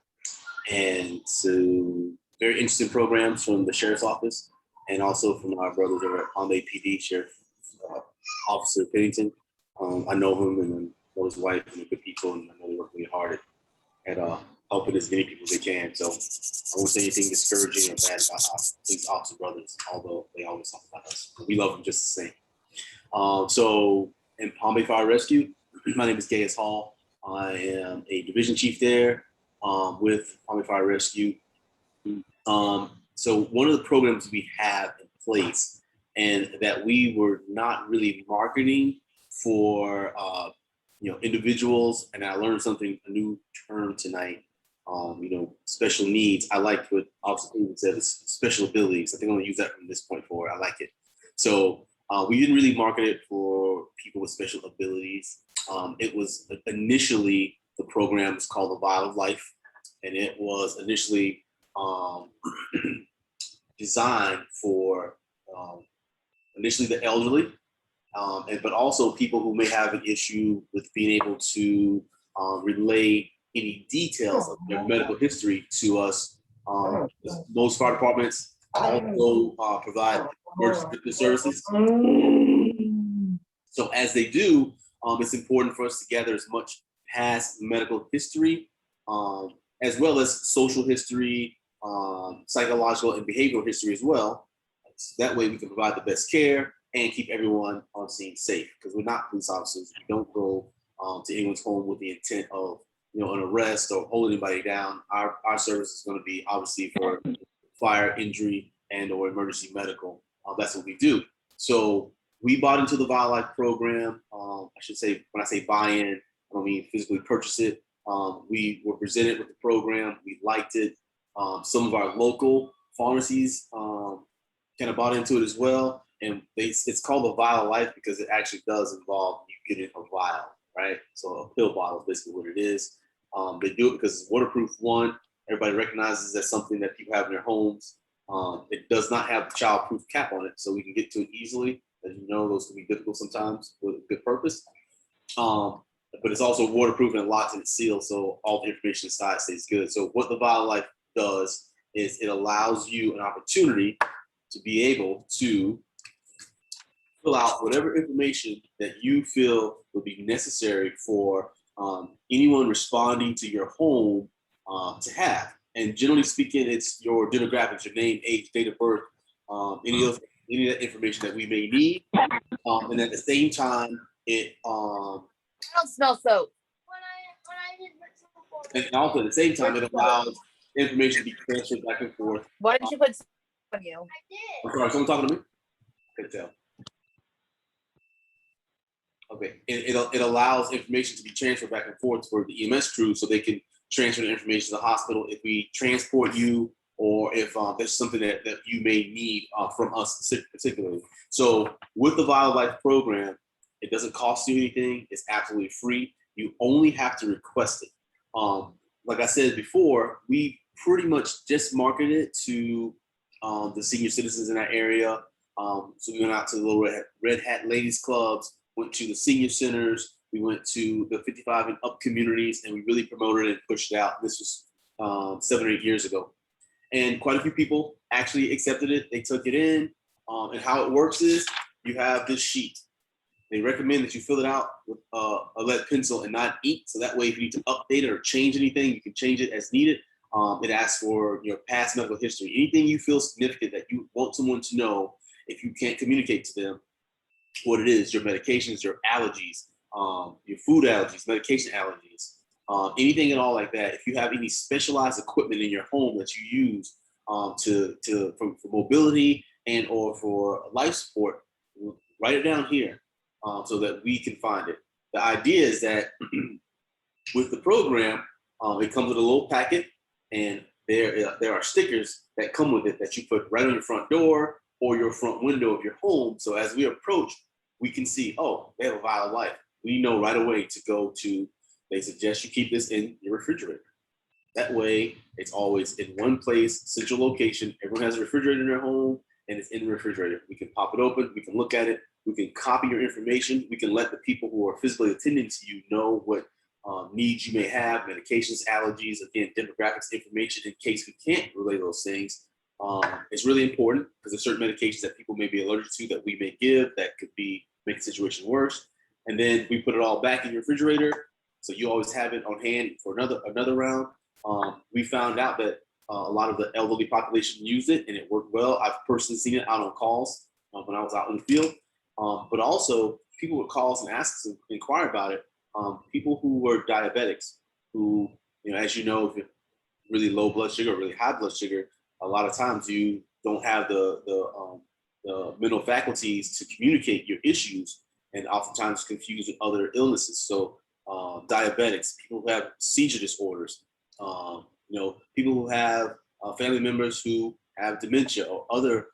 and to very interesting programs from the Sheriff's Office and also from our brothers over at Palm Bay PD, Sheriff Officer Pennington. I know him and I know his wife, and they're good people, and I know they work really hard at helping as many people as they can. So I won't say anything discouraging or bad about our police officer brothers, although they always talk about us. We love them just the same. So in Palm Bay Fire Rescue, my name is Gaius Hall. I am a division chief there with Palm Bay Fire Rescue. So one of the programs we have in place and that we were not really marketing for individuals, and I learned something, a new term tonight, special needs. I like what Officer Cleveland said, special abilities. I think I'm gonna use that from this point forward. I like it. So we didn't really market it for people with special abilities. It was initially, the program is called The Vial of Life, and it was initially designed for initially the elderly, but also people who may have an issue with being able to relay any details of their medical history to us. Most fire departments also provide emergency medical services. So as they do, it's important for us to gather as much past medical history, as well as social history, psychological and behavioral history as well. So that way we can provide the best care and keep everyone on scene safe, because we're not police officers. We don't go to anyone's home with the intent of an arrest or holding anybody down. Our service is going to be obviously for fire, injury, and or emergency medical. That's what we do. So we bought into the Vial Life program. I should say, when I say buy-in, I don't mean physically purchase it. We were presented with the program. We liked it. Some of our local pharmacies kind of bought into it as well. And it's called the Vial of Life because it actually does involve you getting a vial, right? So a pill bottle is basically what it is. They do it because it's waterproof. One, everybody recognizes that's something that people have in their homes. It does not have the childproof cap on it, so we can get to it easily. As you know, those can be difficult sometimes with a good purpose. But it's also waterproof and locked and it's sealed, so all the information inside stays good. So what the Vial of Life does is it allows you an opportunity to be able to fill out whatever information that you feel would be necessary for anyone responding to your home to have. And generally speaking, it's your demographics, your name, age, date of birth, any of that information that we may need. And at the same time, it I don't smell soap. and also at the same time, it allows information to be transferred back and forth. Why didn't you put soap on you? I'm sorry, someone talking to me? I could tell. Okay, it allows information to be transferred back and forth for the EMS crew so they can transfer the information to the hospital if we transport you, or if there's something that you may need from us particularly. So with the Vial of Life program, it doesn't cost you anything. It's absolutely free. You only have to request it. Like I said before, we pretty much just marketed it to the senior citizens in our area. So we went out to the little Red Hat Ladies Clubs, went to the senior centers, we went to the 55 and up communities, and we really promoted it and pushed it out. This was 7 or 8 years ago. And quite a few people actually accepted it. They took it in. And how it works is you have this sheet. They recommend that you fill it out with a lead pencil and not ink. So that way, if you need to update it or change anything, you can change it as needed. It asks for your past medical history. Anything you feel significant that you want someone to know, if you can't communicate to them what it is, your medications, your allergies, your food allergies, medication allergies, anything at all like that. If you have any specialized equipment in your home that you use for mobility and or for life support, write it down here so that we can find it. The idea is that with the program, it comes with a little packet, and there are stickers that come with it that you put right on your front door or your front window of your home. So as we approach, we can see, oh, they have a vial of life. We know right away to go to, they suggest you keep this in your refrigerator. That way, it's always in one place, central location. Everyone has a refrigerator in their home, and it's in the refrigerator. We can pop it open, we can look at it, we can copy your information, we can let the people who are physically attending to you know what needs you may have, medications, allergies, again, demographics information in case we can't relay those things. It's really important because there's certain medications that people may be allergic to that we may give that could make the situation worse. And then we put it all back in your refrigerator, so you always have it on hand for another round. We found out that a lot of the elderly population used it and it worked well. I've personally seen it out on calls when I was out in the field. But also people would call us and ask us and inquire about it. People who were diabetics, who, as you know, if you're really low blood sugar, really high blood sugar, a lot of times you don't have the mental faculties to communicate your issues, and oftentimes confused with other illnesses. So diabetics, people who have seizure disorders, people who have family members who have dementia or other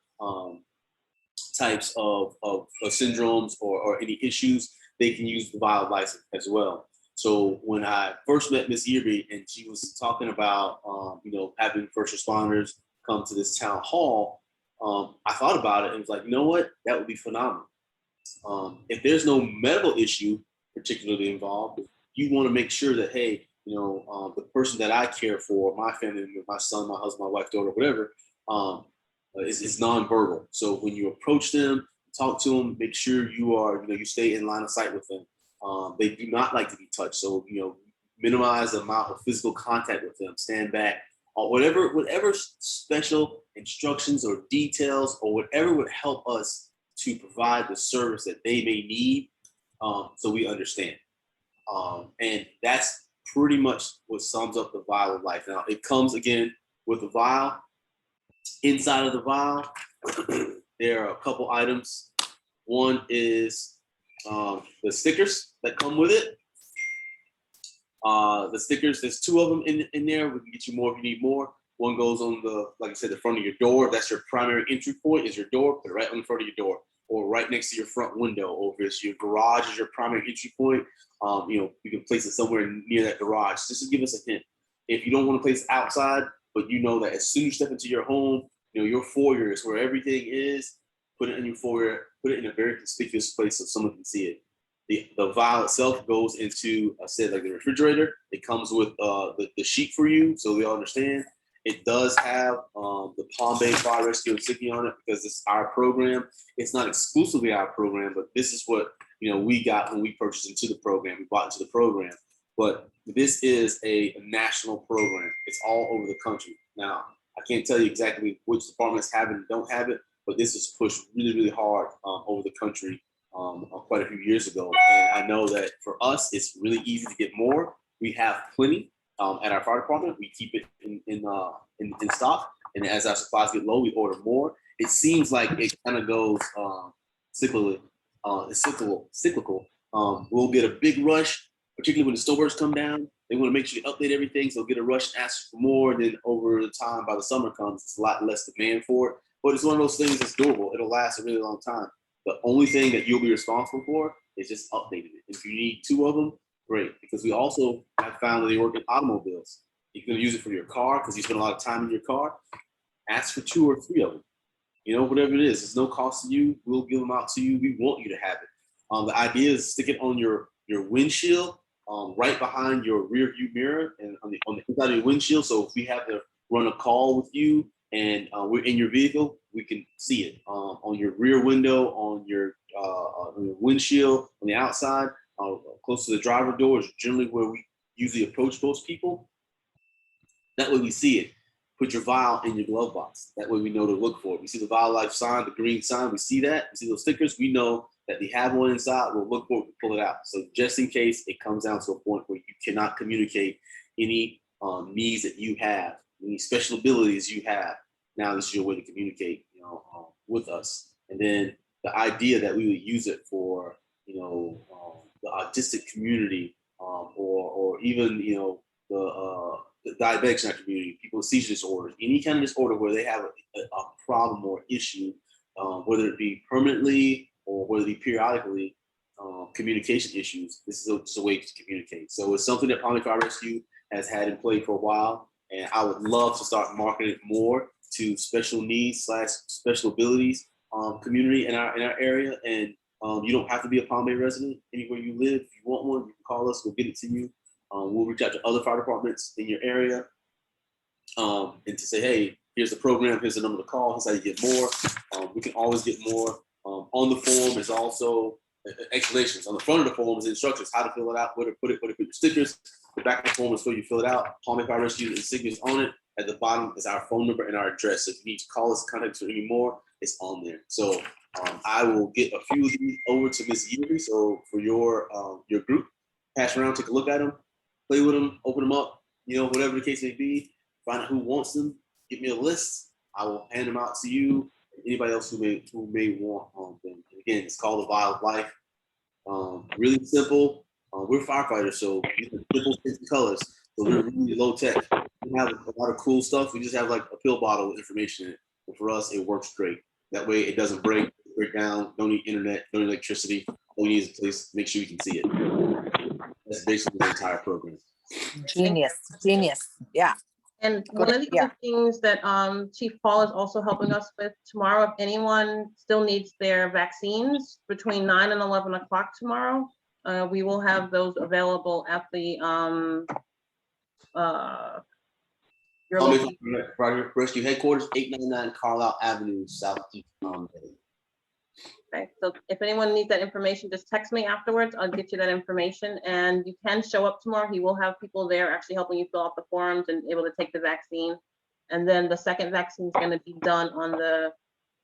types of syndromes or any issues, they can use the vial of life as well. So when I first met Miss Earby and she was talking about, having first responders come to this town hall, I thought about it and was like, you know what, that would be phenomenal. If there's no medical issue particularly involved, you want to make sure that, hey, the person that I care for, my family member, my son, my husband, my wife, daughter, whatever, is nonverbal. So when you approach them, talk to them, make sure you stay in line of sight with them. They do not like to be touched. So, minimize the amount of physical contact with them, stand back, or whatever special instructions or details or whatever would help us to provide the service that they may need, so we understand. And that's pretty much what sums up the vial of life. Now, it comes again with a vial. Inside of the vial, there are a couple items. One is the stickers that come with it. The stickers, there's 2 of them in there. We can get you more if you need more. One goes on like I said, the front of your door. That's your primary entry point, is your door. Put it right on the front of your door, or right next to your front window. Or if it's your garage is your primary entry point, you can place it somewhere near that garage. Just to give us a hint. If you don't want to place it outside, but you know that as soon as you step into your home, your foyer is where everything is, put it in your foyer, put it in a very conspicuous place so someone can see it. The vial itself goes into, I said, like the refrigerator. It comes with the sheet for you, so we all understand. It does have the Palm Bay Fire Rescue insignia on it because it's our program. It's not exclusively our program, but this is what we got when we purchased into the program. We bought into the program, but this is a national program. It's all over the country. Now, I can't tell you exactly which departments have it and don't have it, but this was pushed really, really hard over the country quite a few years ago. And I know that for us, it's really easy to get more. We have plenty at our fire department. We keep it in stock, and as our supplies get low, we order more. It seems like it kind of goes cyclical. We'll get a big rush, particularly when the stores come down. They want to make sure you update everything, so get a rush and ask for more. And then over the time, by the summer comes, it's a lot less demand for it. But it's one of those things that's durable. It'll last a really long time. The only thing that you'll be responsible for is just updating it. If you need 2 of them, great. Because we also have found that they work in automobiles. You're going to use it for your car because you spend a lot of time in your car. Ask for 2 or 3 of them. Whatever it is, it's no cost to you. We'll give them out to you. We want you to have it. The idea is stick it on your windshield, right behind your rear view mirror and on the inside of your windshield. So if we have to run a call with you and we're in your vehicle, we can see it on your rear window, on your windshield, on the outside, close to the driver door is generally where we usually approach most people. That way we see it. Put your vial in your glove box. That way we know to look for it. We see the vial life sign, the green sign, we see that. We see those stickers, we know that they have one inside, we'll look for it, we'll pull it out. So just in case it comes down to a point where you cannot communicate any needs that you have, any special abilities you have, now this is your way to communicate, with us. And then the idea that we would use it for, the autistic community, or even, the diabetics in our community, people with seizure disorders, any kind of disorder where they have a problem or issue, whether it be permanently or whether it be periodically, communication issues, this is just a way to communicate. So it's something that Palm Bay Fire Rescue has had in play for a while, and I would love to start marketing it more to special needs / special abilities community in our area. And you don't have to be a Palm Bay resident. Anywhere you live, if you want one, you can call us, we'll get it to you. We'll reach out to other fire departments in your area and to say, hey, here's the program, here's the number to call, here's how you get more. We can always get more. On the form is also explanations. On the front of the form is instructions, how to fill it out, where to put it, where to put your stickers. The back of the form is where you fill it out. Palm Bay Fire Rescue insignias on it. At the bottom is our phone number and our address. So if you need to call us, contact us for any more, it's on there. So I will get a few of these over to Ms. Yeary. So for your group, pass around, take a look at them, play with them, open them up, whatever the case may be, find out who wants them, give me a list. I will hand them out to you. Anybody else who may want them. And again, it's called The Vial of Life. Really simple. We're firefighters, so these are simple colors. So we're really low tech. We have a lot of cool stuff. We just have like a pill bottle with information in it. But for us, it works great. That way, it doesn't break down. Don't need internet. Don't need electricity. All you need is a place. Make sure you can see it. That's basically the entire program. Genius. Yeah. And one of the other things that Chief Paul is also helping us with tomorrow, if anyone still needs their vaccines between 9 and 11 o'clock tomorrow, we will have those available at the your local. Fire Rescue Headquarters, 899 Carlisle Avenue, Southeast Palm Bay. Okay, so if anyone needs that information, just text me afterwards. I'll get you that information, and you can show up tomorrow. He will have people there actually helping you fill out the forms and able to take the vaccine. And then the second vaccine is going to be done on the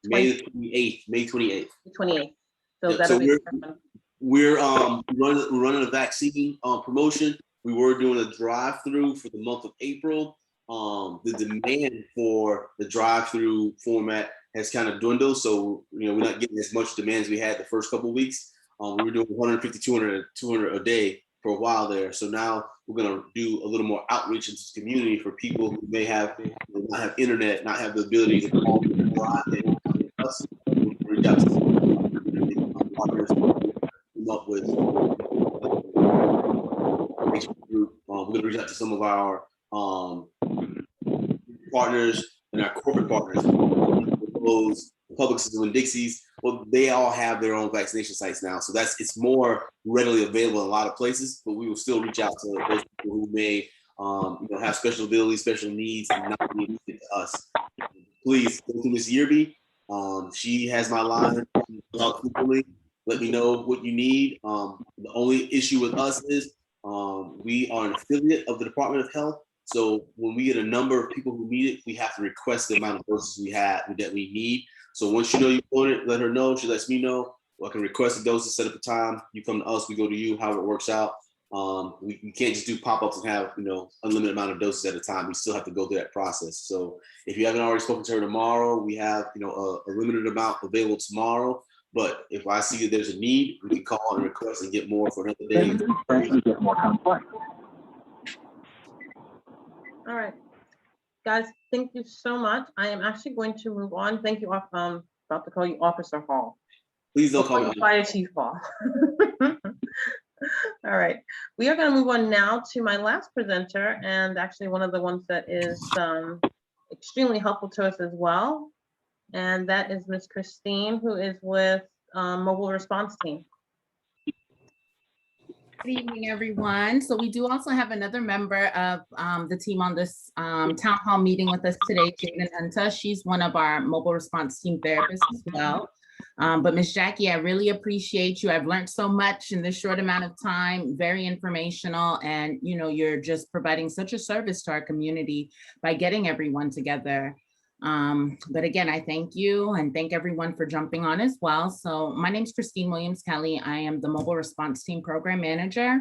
May 28th. May 28th. 28th. So Yeah, that'll be. We're running a vaccine promotion. We were doing a drive-through for the month of April. The demand for the drive-through format has kind of dwindled, so we're not getting as much demand as we had the first couple of weeks. We were doing 150, 200 a day for a while there. So now we're going to do a little more outreach into the community for people who may not have internet, not have the ability to call us. Reach out to partners, come up with group. We're going to reach out to some of our partners and our corporate partners. Those Publixes and Dixies, well, they all have their own vaccination sites now, so it's more readily available in a lot of places. But we will still reach out to those people who may, have special abilities, special needs, and not be able to get to us. Please go to Ms. Yearby. She has my line. Let me know what you need. The only issue with us is we are an affiliate of the Department of Health. So when we get a number of people who need it, we have to request the amount of doses that we need. So once you know you want it, let her know. She lets me know. I can request a dose, set up a time. You come to us, we go to you, however it works out. We can't just do pop-ups and have unlimited amount of doses at a time. We still have to go through that process. So if you haven't already spoken to her tomorrow, we have a limited amount available tomorrow. But if I see that there's a need, we can call and request and get more for another day. All right, guys, thank you so much. I am actually going to move on. Thank you. About to call you Officer Hall. Please don't call me Fire Chief Hall. All right, we are going to move on now to my last presenter, and actually one of the ones that is extremely helpful to us as well, and that is Miss Christine, who is with Mobile Response Team. Good evening, everyone. So we do also have another member of the team on this town hall meeting with us today, Jaden Hunter. She's one of our mobile response team therapists as well. But Ms. Jackie, I really appreciate you. I've learned so much in this short amount of time, very informational, and you're just providing such a service to our community by getting everyone together. But again, I thank you and thank everyone for jumping on as well. So my name is Christine Williams-Kelly. I am the Mobile Response Team Program Manager.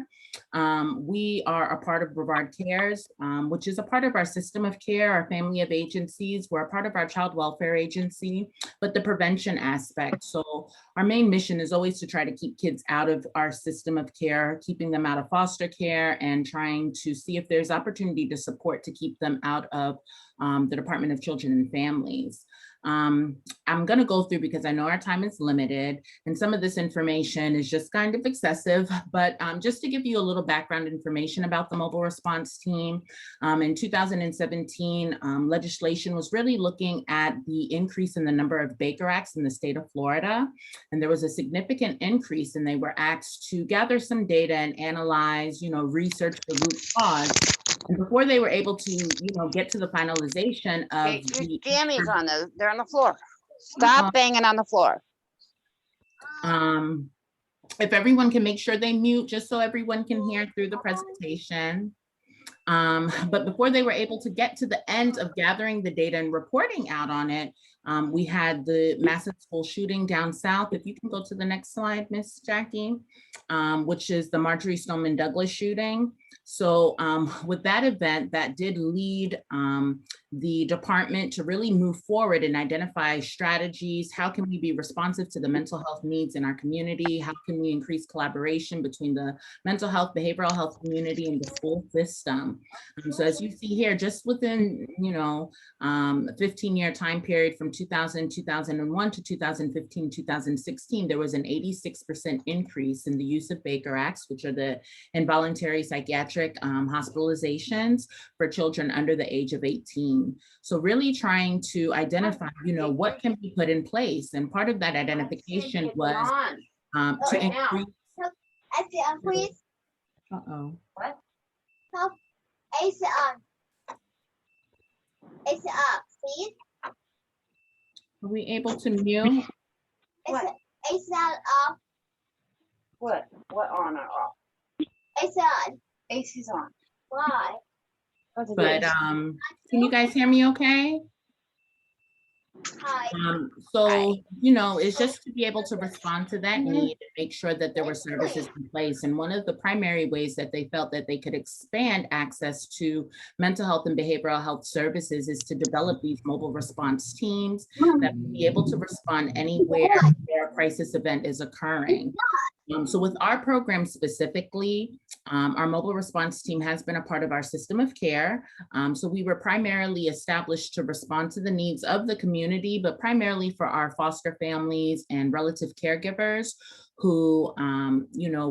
We are a part of Brevard Cares, which is a part of our system of care, our family of agencies. We're a part of our child welfare agency, but the prevention aspect. So our main mission is always to try to keep kids out of our system of care, keeping them out of foster care, and trying to see if there's opportunity to support to keep them out of the Department of Children and Families. I'm going to go through because I know our time is limited and some of this information is just kind of excessive, but just to give you a little background information about the mobile response team, in 2017, legislation was really looking at the increase in the number of Baker Acts in the state of Florida. And there was a significant increase and they were asked to gather some data and analyze, research the root cause. And before they were able to, get to the finalization of your jammies on those, they're on the floor. Stop banging on the floor. If everyone can make sure they mute, just so everyone can hear through the presentation. But before they were able to get to the end of gathering the data and reporting out on it, we had the massive school shooting down south. If you can go to the next slide, Miss Jackie, which is the Marjorie Stoneman Douglas shooting. So with that event, that did lead the department to really move forward and identify strategies. How can we be responsive to the mental health needs in our community? How can we increase collaboration between the mental health, behavioral health community and the school system? So as you see here, just within, a 15-year time period from 2001 to 2015, 2016, there was an 86% increase in the use of Baker Acts, which are the involuntary psychiatric hospitalizations for children under the age of 18. So really trying to identify, what can be put in place. And part of that identification was to increase. Uh-oh. What? It's on. It's up. See? Are we able to mute? It's not off. What? What on or off? It's on. AC's on. Why? But can you guys hear me okay? Hi. So, it's just to be able to respond to that need and make sure that there were services in place. And one of the primary ways that they felt that they could expand access to mental health and behavioral health services is to develop these mobile response teams that will be able to respond anywhere where a crisis event is occurring. So with our program specifically, our mobile response team has been a part of our system of care. So we were primarily established to respond to the needs of the community, but primarily for our foster families and relative caregivers who,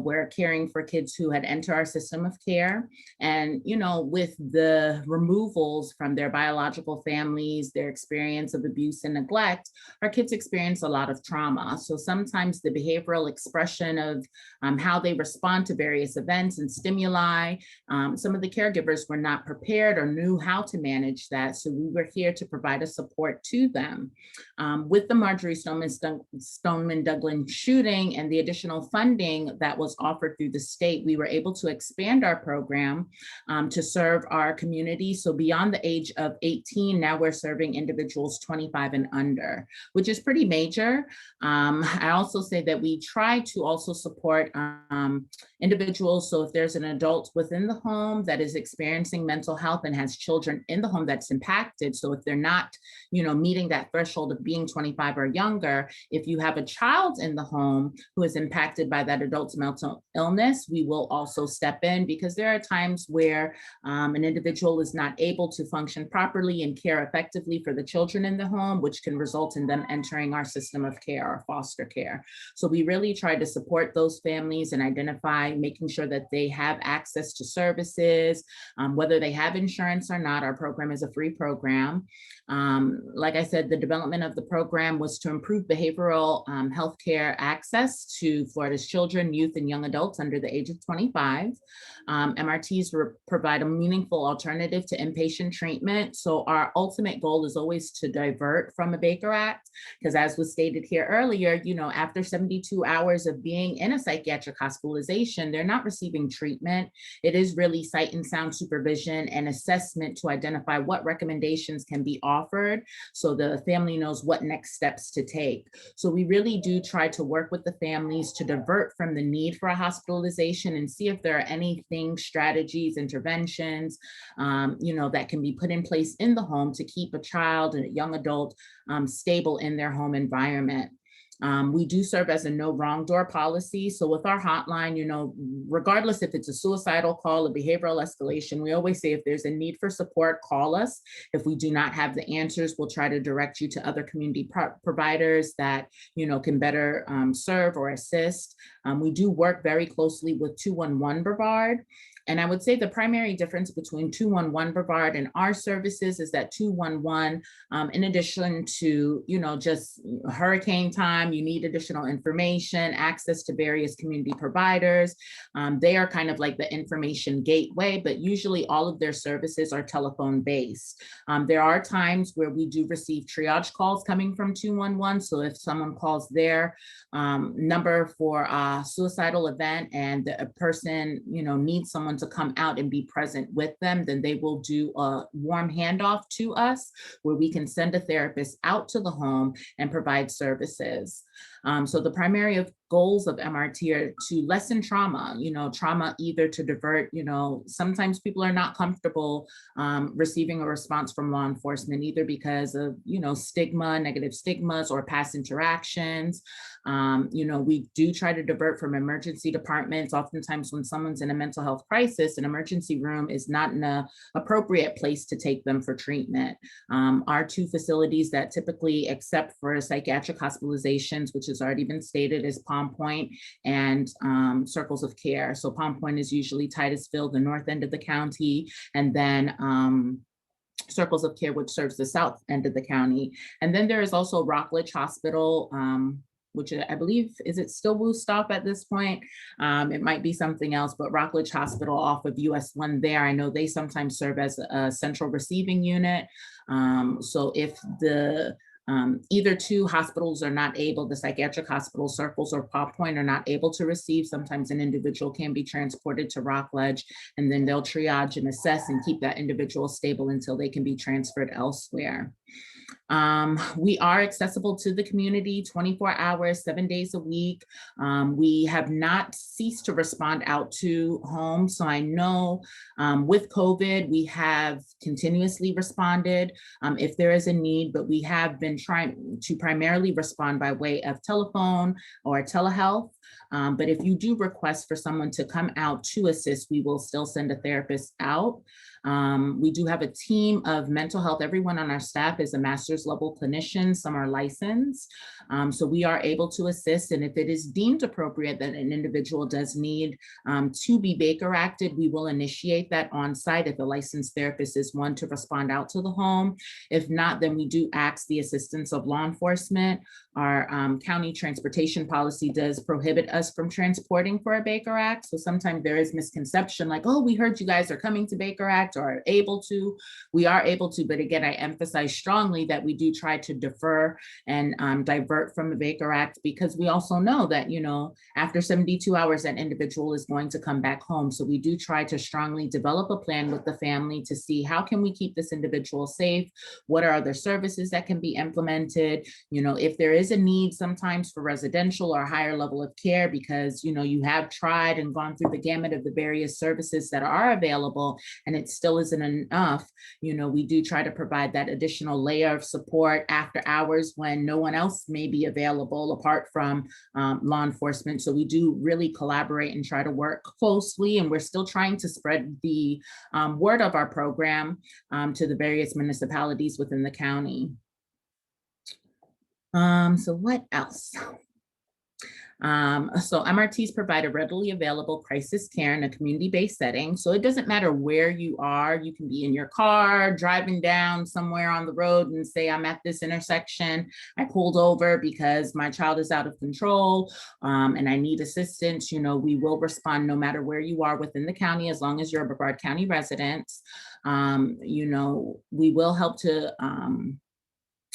were caring for kids who had entered our system of care. And, with the removals from their biological families, their experience of abuse and neglect, our kids experience a lot of trauma. So sometimes the behavioral expression of how they respond to various events and stimuli, some of the caregivers were not prepared or knew how to manage that. So we were here to provide a support to them. With the Marjorie Stoneman Douglas shooting and the additional funding that was offered through the state, we were able to expand our program to serve our community. So beyond the age of 18, now we're serving individuals 25 and under, which is pretty major. I also say that we try to also support individuals. So if there's an adult within the home that is experiencing mental health and has children in the home that's impacted, so if they're not, meeting that threshold of being 25 or younger, if you have a child in the home who is impacted by that adult's mental illness, we will also step in, because there are times where an individual is not able to function properly and care effectively for the children in the home, which can result in them entering our system of care or foster care. So we really try to support those families and identify, making sure that they have access to services, whether they have insurance or not. Our program is a free program. Like I said, the development of the program was to improve behavioral healthcare access to Florida's children, youth, and young adults under the age of 25. MRTs provide a meaningful alternative to inpatient treatment. So our ultimate goal is always to divert from a Baker Act, because as was stated here earlier, after 72 hours of being in a psychiatric hospitalization, they're not receiving treatment. It is really sight and sound supervision and assessment to identify what recommendations can be offered so the family knows what next steps to take. So we really do try to work with the families to divert from the need for a hospitalization and see if there are anything, strategies, interventions, that can be put in place in the home to keep a child and a young adult stable in their home environment. We do serve as a no wrong door policy. So with our hotline, regardless if it's a suicidal call, a behavioral escalation, we always say if there's a need for support, call us. If we do not have the answers, we'll try to direct you to other community providers that, can better serve or assist. We do work very closely with 211 Brevard. And I would say the primary difference between 211 Brevard and our services is that 211, in addition to, just hurricane time, you need additional information, access to various community providers. They are kind of like the information gateway, but usually all of their services are telephone based. There are times where we do receive triage calls coming from 211. So if someone calls their number for a suicidal event and a person, needs someone to come out and be present with them, then they will do a warm handoff to us where we can send a therapist out to the home and provide services. So the primary goals of MRT are to lessen trauma, trauma either to divert, sometimes people are not comfortable receiving a response from law enforcement, either because of, stigma, negative stigmas or past interactions. We do try to divert from emergency departments. Oftentimes when someone's in a mental health crisis, an emergency room is not an appropriate place to take them for treatment. Our two facilities that typically accept for psychiatric hospitalizations, which has already been stated, is Palm Point and Circles of Care. So Palm Point is usually Titusville, the north end of the county, and then Circles of Care, which serves the south end of the county. And then there is also Rockledge Hospital, which I believe, is it still Woostop at this point? It might be something else, but Rockledge Hospital off of US 1 there, I know they sometimes serve as a central receiving unit. So if the either two hospitals are not able, the psychiatric hospital, Circles or Palm Point, are not able to receive, sometimes an individual can be transported to Rockledge, and then they'll triage and assess and keep that individual stable until they can be transferred elsewhere. We are accessible to the community 24 hours, 7 days a week. We have not ceased to respond out to homes. So I know with COVID, we have continuously responded if there is a need, but we have been trying to primarily respond by way of telephone or telehealth. But if you do request for someone to come out to assist, we will still send a therapist out. We do have a team of mental health. Everyone on our staff is a master's level clinician. Some are licensed. So we are able to assist. And if it is deemed appropriate that an individual does need to be Baker Acted, we will initiate that on site if a licensed therapist is one to respond out to the home. If not, then we do ask the assistance of law enforcement. Our county transportation policy does prohibit us from transporting for a Baker Act. So sometimes there is misconception like, oh, we heard you guys are coming to Baker Act or are able to. We are able to, but again, I emphasize strongly that we do try to defer and divert from the Baker Act, because we also know that, after 72 hours, that individual is going to come back home. So we do try to strongly develop a plan with the family to see how can we keep this individual safe? What are other services that can be implemented? If there is a need sometimes for residential or higher level of care, because, you have tried and gone through the gamut of the various services that are available and it still isn't enough, we do try to provide that additional layer of support after hours when no one else may be available apart from law enforcement. So we do really collaborate and try to work closely, and we're still trying to spread the word of our program to the various municipalities within the county. So what else? So MRTs provide a readily available crisis care in a community-based setting. So it doesn't matter where you are. You can be in your car, driving down somewhere on the road and say, I'm at this intersection. I pulled over because my child is out of control and I need assistance. You know, we will respond no matter where you are within the county, as long as you're a Brevard County resident. You know, we will help to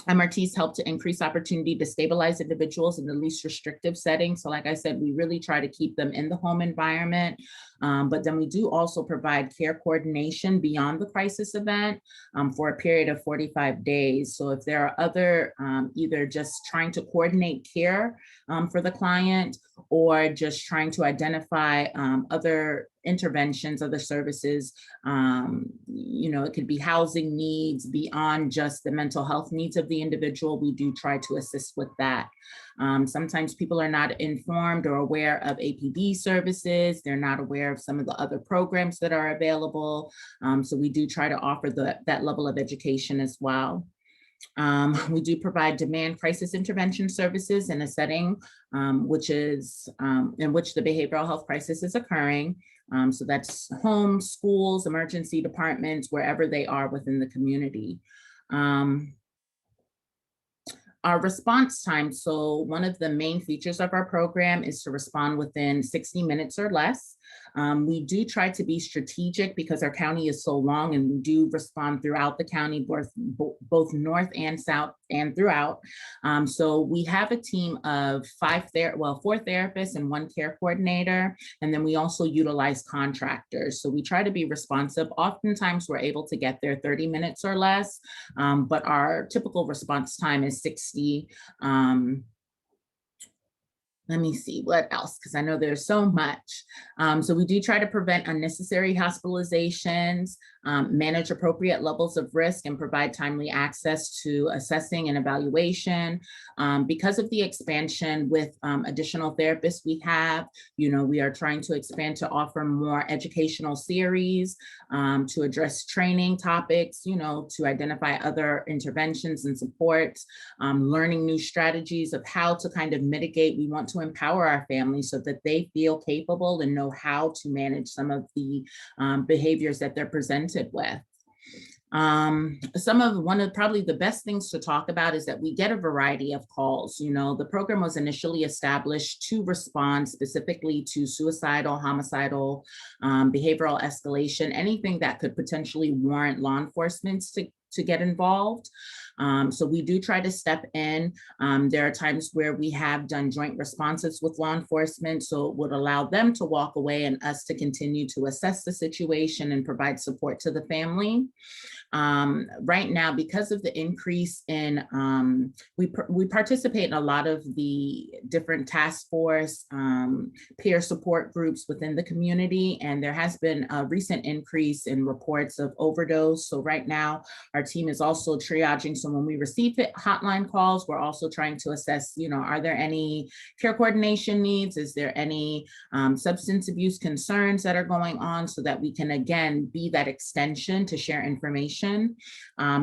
MRTs help to increase opportunity to stabilize individuals in the least restrictive setting. So like I said, we really try to keep them in the home environment. But then we do also provide care coordination beyond the crisis event for a period of 45 days. So if there are other, either just trying to coordinate care for the client or just trying to identify other interventions, other services, you know, it could be housing needs beyond just the mental health needs of the individual. We do try to assist with that. Sometimes people are not informed or aware of APD services. They're not aware of some of the other programs that are available. So we do try to offer that level of education as well. We do provide demand crisis intervention services in a setting which is in which the behavioral health crisis is occurring. So that's homes, schools, emergency departments, wherever they are within the community. Our response time. So one of the main features of our program is to respond within 60 minutes or less. We do try to be strategic because our county is so long, and we do respond throughout the county, both north and south and throughout. So we have a team of 4 therapists and 1 care coordinator. And then we also utilize contractors. So we try to be responsive. Oftentimes we're able to get there 30 minutes or less, but our typical response time is 60. Let me see what else, because I know there's so much. So we do try to prevent unnecessary hospitalizations, manage appropriate levels of risk, and provide timely access to assessing and evaluation. Because of the expansion with additional therapists we have, you know, we are trying to expand to offer more educational series to address training topics, you know, to identify other interventions and supports, learning new strategies of how to kind of mitigate. We want to empower our families so that they feel capable and know how to manage some of the behaviors that they're presented with. One of probably the best things to talk about is that we get a variety of calls. You know, the program was initially established to respond specifically to suicidal, homicidal, behavioral escalation, anything that could potentially warrant law enforcement to get involved. So we do try to step in. There are times where we have done joint responses with law enforcement, so it would allow them to walk away and us to continue to assess the situation and provide support to the family. Right now, because of the increase in, we participate in a lot of the different task force, peer support groups within the community, and there has been a recent increase in reports of overdose. So right now, our team is also triaging. So when we receive hotline calls, we're also trying to assess, you know, are there any care coordination needs? Is there any substance abuse concerns that are going on, so that we can, again, be that extension to share information.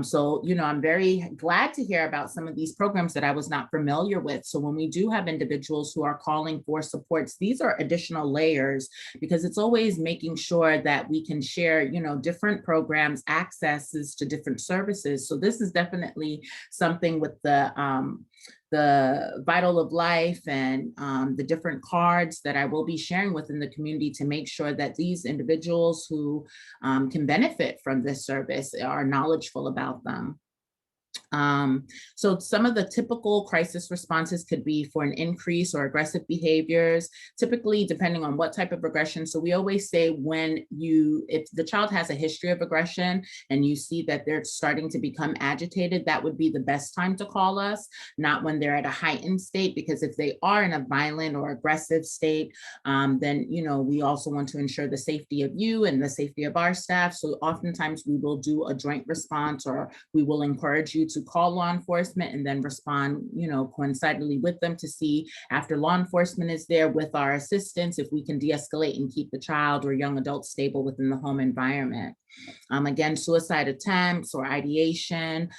So, you know, I'm very glad to hear about some of these programs that I was not familiar with. So when we do have individuals who are calling for supports, these are additional layers, because it's always making sure that we can share, you know, different programs, accesses to different services. So this is definitely something with the Vital of Life and the different cards that I will be sharing within the community to make sure that these individuals who can benefit from this service are knowledgeable about them. So some of the typical crisis responses could be for an increase or aggressive behaviors, typically depending on what type of aggression. So we always say if the child has a history of aggression and you see that they're starting to become agitated, that would be the best time to call us, not when they're at a heightened state, because if they are in a violent or aggressive state, then, you know, we also want to ensure the safety of you and the safety of our staff. So oftentimes we will do a joint response, or we will encourage you to call law enforcement and then respond, you know, coincidentally with them to see, after law enforcement is there with our assistance, if we can de-escalate and keep the child or young adult stable within the home environment. Again, suicide attempts or ideation,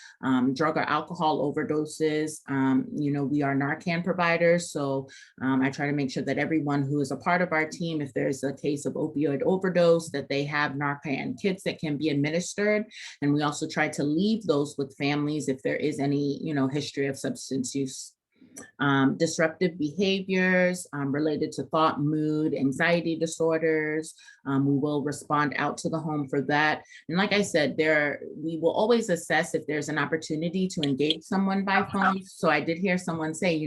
drug or alcohol overdoses. We are Narcan providers, so I try to make sure that everyone who is a part of our team, if there's a case of opioid overdose, that they have Narcan kits that can be administered. And we also try to leave those with families if there is any, history of substance use. Disruptive behaviors related to thought, mood, anxiety disorders. We will respond out to the home for that. And like I said, we will always assess if there's an opportunity to engage someone by phone. So I did hear someone say,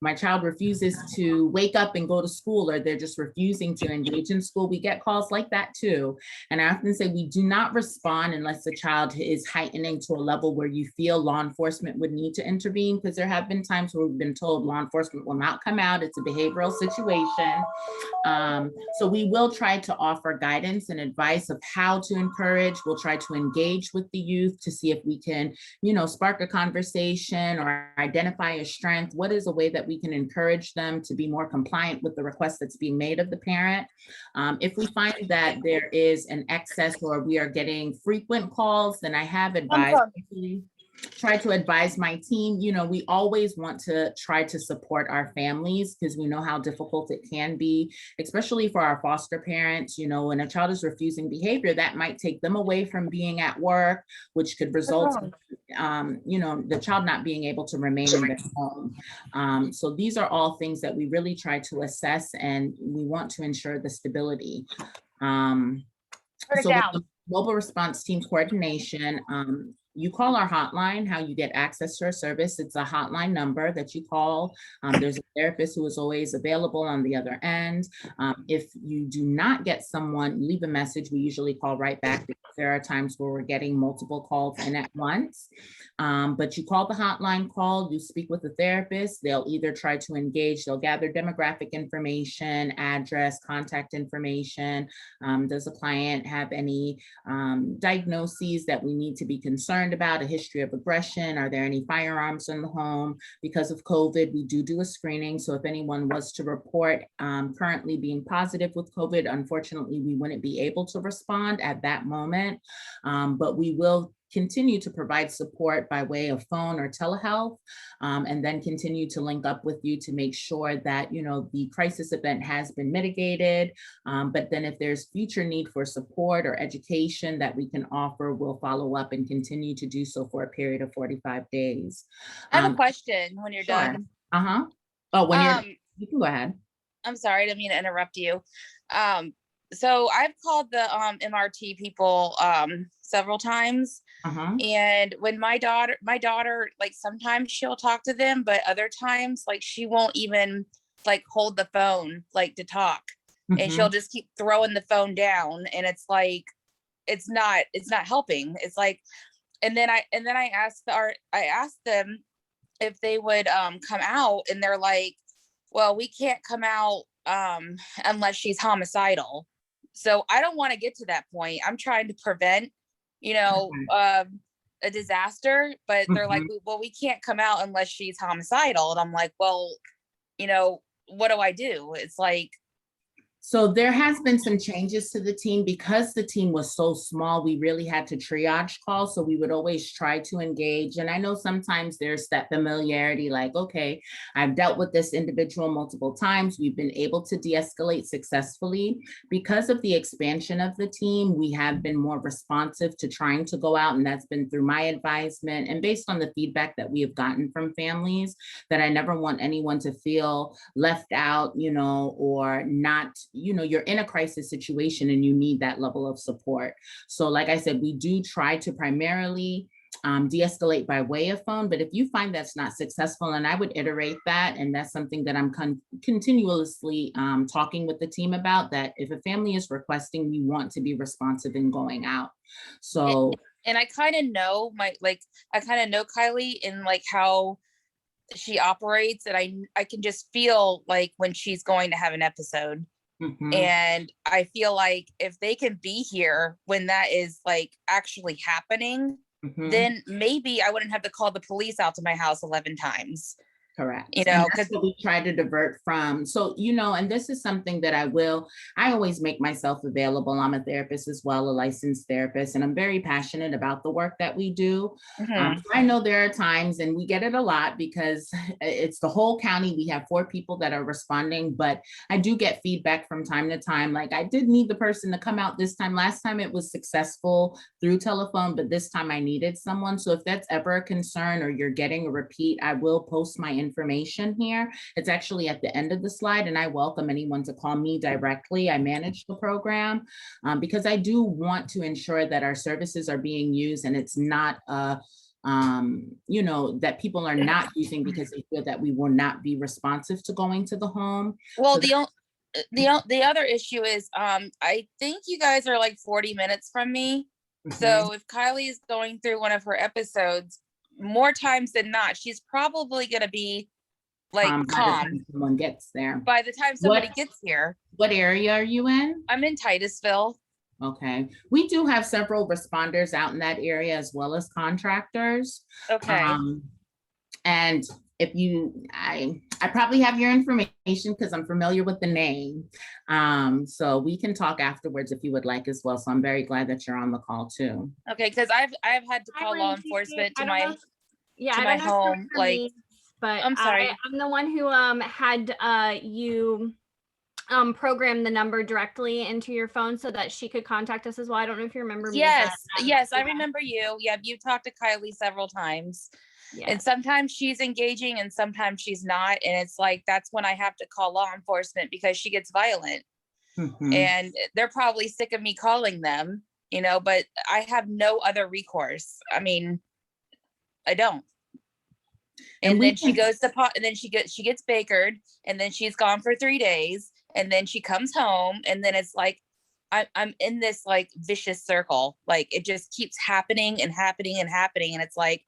my child refuses to wake up and go to school, or they're just refusing to engage in school. We get calls like that too. And I often say we do not respond unless the child is heightening to a level where you feel law enforcement would need to intervene, because there have been times where we've been told law enforcement will not come out. It's a behavioral situation. So we will try to offer guidance and advice of how to encourage. We'll try to engage with the youth to see if we can, spark a conversation or identify a strength. What is a way that we can encourage them to be more compliant with the request that's being made of the parent? If we find that there is an excess or we are getting frequent calls, then I have advised, try to advise my team. We always want to try to support our families because we know how difficult it can be, especially for our foster parents. When a child is refusing behavior, that might take them away from being at work, which could result in, the child not being able to remain in their home. So these are all things that we really try to assess, and we want to ensure the stability. So with the mobile response team coordination, you call our hotline, how you get access to our service. It's a hotline number that you call. There's a therapist who is always available on the other end. If you do not get someone, leave a message. We usually call right back because there are times where we're getting multiple calls in at once. But you call the hotline call, you speak with the therapist. They'll either try to engage, they'll gather demographic information, address, contact information. Does the client have any diagnoses that we need to be concerned about, a history of aggression? Are there any firearms in the home? Because of COVID, we do a screening. So if anyone was to report currently being positive with COVID, unfortunately, we wouldn't be able to respond at that moment. But we will continue to provide support by way of phone or telehealth, and then continue to link up with you to make sure that, the crisis event has been mitigated. But then if there's future need for support or education that we can offer, we'll follow up and continue to do so for a period of 45 days. I have a question when you're Sure. done. Oh, you can go ahead. I'm sorry, I didn't mean to interrupt you. So I've called the MRT people several times. And when my daughter, like sometimes she'll talk to them, but other times like she won't even like hold the phone like to talk. And she'll just keep throwing the phone down, and it's like it's not helping. It's like, and then I asked them if they would come out, and they're like, well, we can't come out unless she's homicidal. So I don't want to get to that point. I'm trying to prevent, a disaster, but they're like, well, we can't come out unless she's homicidal. And I'm like, well, what do I do? It's like, so there has been some changes to the team because the team was so small. We really had to triage calls. So we would always try to engage. And I know sometimes there's that familiarity, like, okay, I've dealt with this individual multiple times. We've been able to de-escalate successfully. Because of the expansion of the team, we have been more responsive to trying to go out. And that's been through my advisement and based on the feedback that we have gotten from families, that I never want anyone to feel left out, or not, you're in a crisis situation and you need that level of support. So like I said, we do try to primarily de-escalate by way of phone, but if you find that's not successful, and I would iterate that, and that's something that I'm continuously talking with the team about, that if a family is requesting, we want to be responsive in going out. So, and I kind of know Kylie in like how she operates, and I can just feel like when she's going to have an episode. And I feel like if they can be here when that is like actually happening, then maybe I wouldn't have to call the police out to my house 11 times. Correct. You And know, that's because what we try to divert from. So, you know, and this is something that I always make myself available. I'm a therapist as well, a licensed therapist, and I'm very passionate about the work that we do. So I know there are times, and we get it a lot because it's the whole county. We have 4 people that are responding, but I do get feedback from time to time. Like, I did need the person to come out this time. Last time it was successful through telephone, but this time I needed someone. So if that's ever a concern or you're getting a repeat, I will post my information here. It's actually at the end of the slide, and I welcome anyone to call me directly. I manage the program because I do want to ensure that our services are being used and it's not you know, that people are not using because they feel that we will not be responsive to going to the home. well, So the other issue is I think you guys are like 40 minutes from me. So if Kylie is going through one of her episodes, more times than not, she's probably going to be like by the calm time someone gets there. by the time somebody gets here. What area are you in? I'm in Titusville. Okay, we do have several responders out in that area as well as contractors. Okay. And if you, I probably have your information because I'm familiar with the name. So we can talk afterwards if you would like as well. So I'm very glad that you're on the call too. Okay, because I've had to call law enforcement to my home. Like, but I'm sorry. I'm the one who had you program the number directly into your phone so that she could contact us as well. I don't know if you remember me. Yes, I remember you. Yeah, you talked to Kylie several times. Yeah. And sometimes she's engaging and sometimes she's not. And it's like, that's when I have to call law enforcement because she gets violent. And they're probably sick of me calling them, you know, but I have no other recourse. I mean, I don't. And then she goes to pot, and then she gets bakered, and then she's gone for 3 days, and then she comes home, and then it's like I'm in this like vicious circle. Like, it just keeps happening and happening and happening, and it's like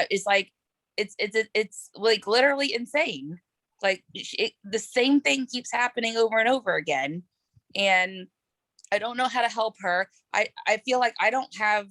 it's like it's like literally insane. Like, the same thing keeps happening over and over again, and I don't know how to help her. I feel like I don't have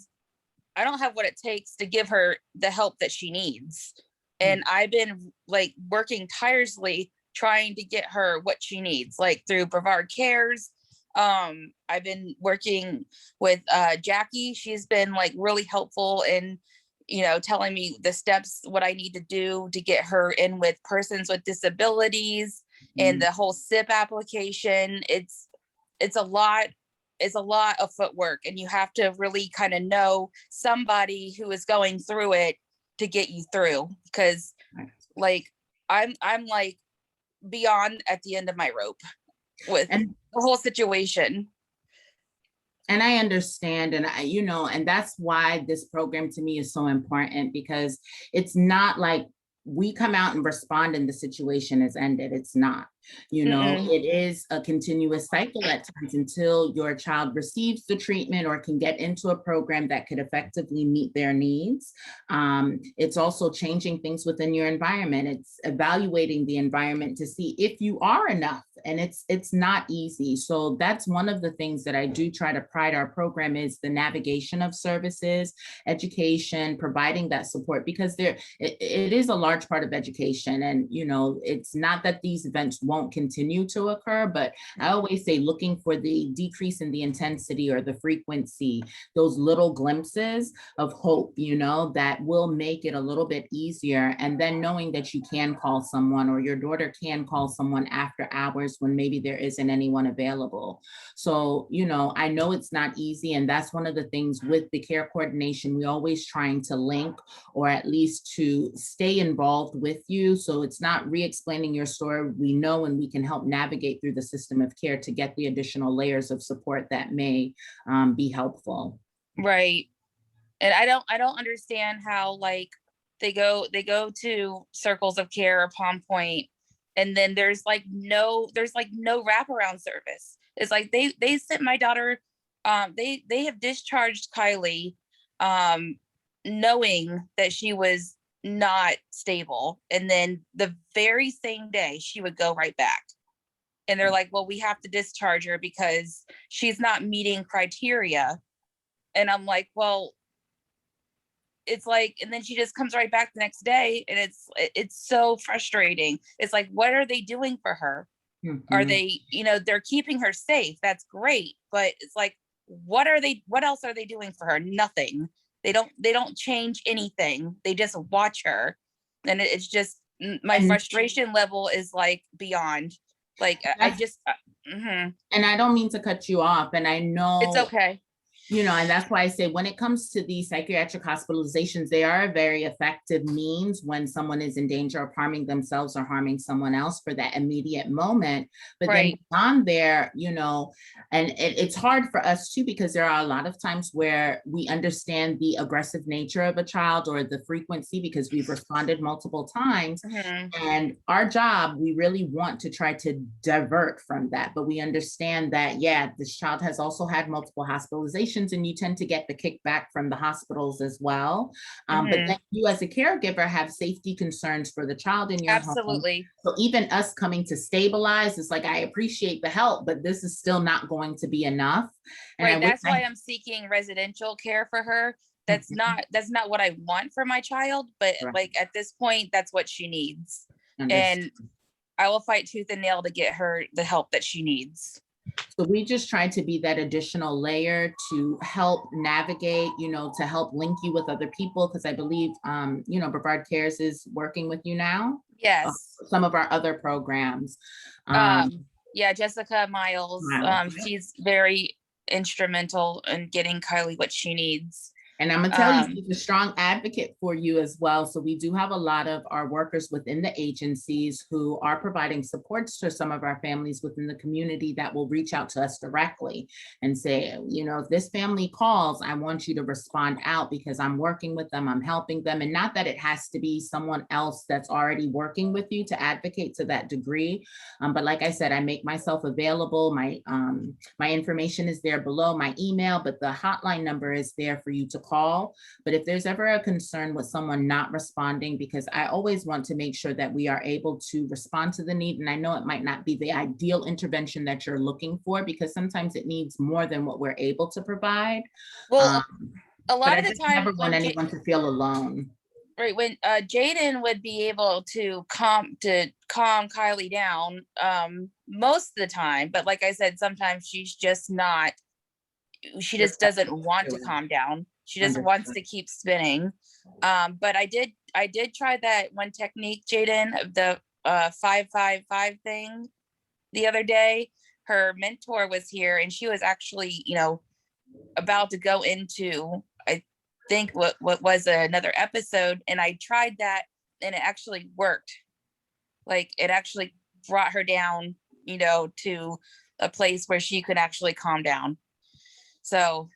what it takes to give her the help that she needs. And I've been like working tirelessly trying to get her what she needs, like through Brevard Cares. I've been working with Jackie. She's been like really helpful in, you know, telling me the steps, what I need to do to get her in with persons with disabilities and the whole SIP application. It's a lot. It's a lot of footwork, and you have to really kind of know somebody who is going through it to get you through, because like I'm like beyond at the end of my rope with the whole situation. And I understand, and you know, and that's why this program to me is so important, because it's not like we come out and respond and the situation is ended. It's not. You know, it is a continuous cycle at times until your child receives the treatment or can get into a program that could effectively meet their needs. It's also changing things within your environment. It's evaluating the environment to see if you are enough, and it's not easy. So that's one of the things that I do try to pride our program is the navigation of services, education, providing that support, because it is a large part of education. And, you know, it's not that these events won't continue to occur, but I always say looking for the decrease in the intensity or the frequency, those little glimpses of hope, you know, that will make it a little bit easier. And then knowing that you can call someone, or your daughter can call someone after hours when maybe there isn't anyone available. So, you know, I know it's not easy. And that's one of the things with the care coordination, we always trying to link, or at least to stay involved with you. So it's not re-explaining your story. We know, and we can help navigate through the system of care to get the additional layers of support that may be helpful. Right. And I don't understand how like they go to circles of care or Palm Point, and then there's no wraparound service. It's like they sent my daughter, they have discharged Kylie, knowing that she was not stable, and then the very same day she would go right back, and they're like, well, we have to discharge her because she's not meeting criteria. And I'm like, well, it's like, and then she just comes right back the next day, and it's so frustrating. It's like, what are they doing for her? Are they, they're keeping her safe, that's great, but it's like, what else are they doing for her? Nothing. They don't change anything, they just watch her. And it's just, my frustration level is like beyond, like, I just and I don't mean to cut you off, and I know it's okay. And that's why I say when it comes to these psychiatric hospitalizations, they are a very effective means when someone is in danger of harming themselves or harming someone else for that immediate moment. But then beyond there, and it's hard for us too, because there are a lot of times where we understand the aggressive nature of a child or the frequency because we've responded multiple times. And our job, we really want to try to divert from that. But we understand that, this child has also had multiple hospitalizations, and you tend to get the kickback from the hospitals as well. But then you as a caregiver have safety concerns for the child in your home. So even us coming to stabilize, it's like, I appreciate the help, but this is still not going to be enough. And that's why I'm seeking residential care for her. That's not what I want for my child, but like at this point, that's what she needs. And I will fight tooth and nail to get her the help that she needs. So we just try to be that additional layer to help navigate, to help link you with other people. Because I believe, Brevard Cares is working with you now. Yes. Some of our other programs. Jessica Miles. She's very instrumental in getting Kylie what she needs. And I'm gonna tell you, she's a strong advocate for you as well. So we do have a lot of our workers within the agencies who are providing supports to some of our families within the community that will reach out to us directly and say, if this family calls, I want you to respond out because I'm working with them, I'm helping them. And not that it has to be someone else that's already working with you to advocate to that degree. But like I said, I make myself available. My information is there below, my email, but the hotline number is there for you to call. But if there's ever a concern with someone not responding, because I always want to make sure that we are able to respond to the need. And I know it might not be the ideal intervention that you're looking for, because sometimes it needs more than what we're able to provide. Well, a lot of the time, I never want anyone to feel alone. Right, when Jaden would be able to calm Kylie down most of the time, but like I said, sometimes she's just not. She just doesn't want to calm down. She just wants to keep spinning. But I did try that one technique, Jaden, the 5-5-5 thing the other day. Her mentor was here, and she was actually, about to go into, I think what was another episode, and I tried that, and it actually worked. Like, it actually brought her down, to a place where she could actually calm down. So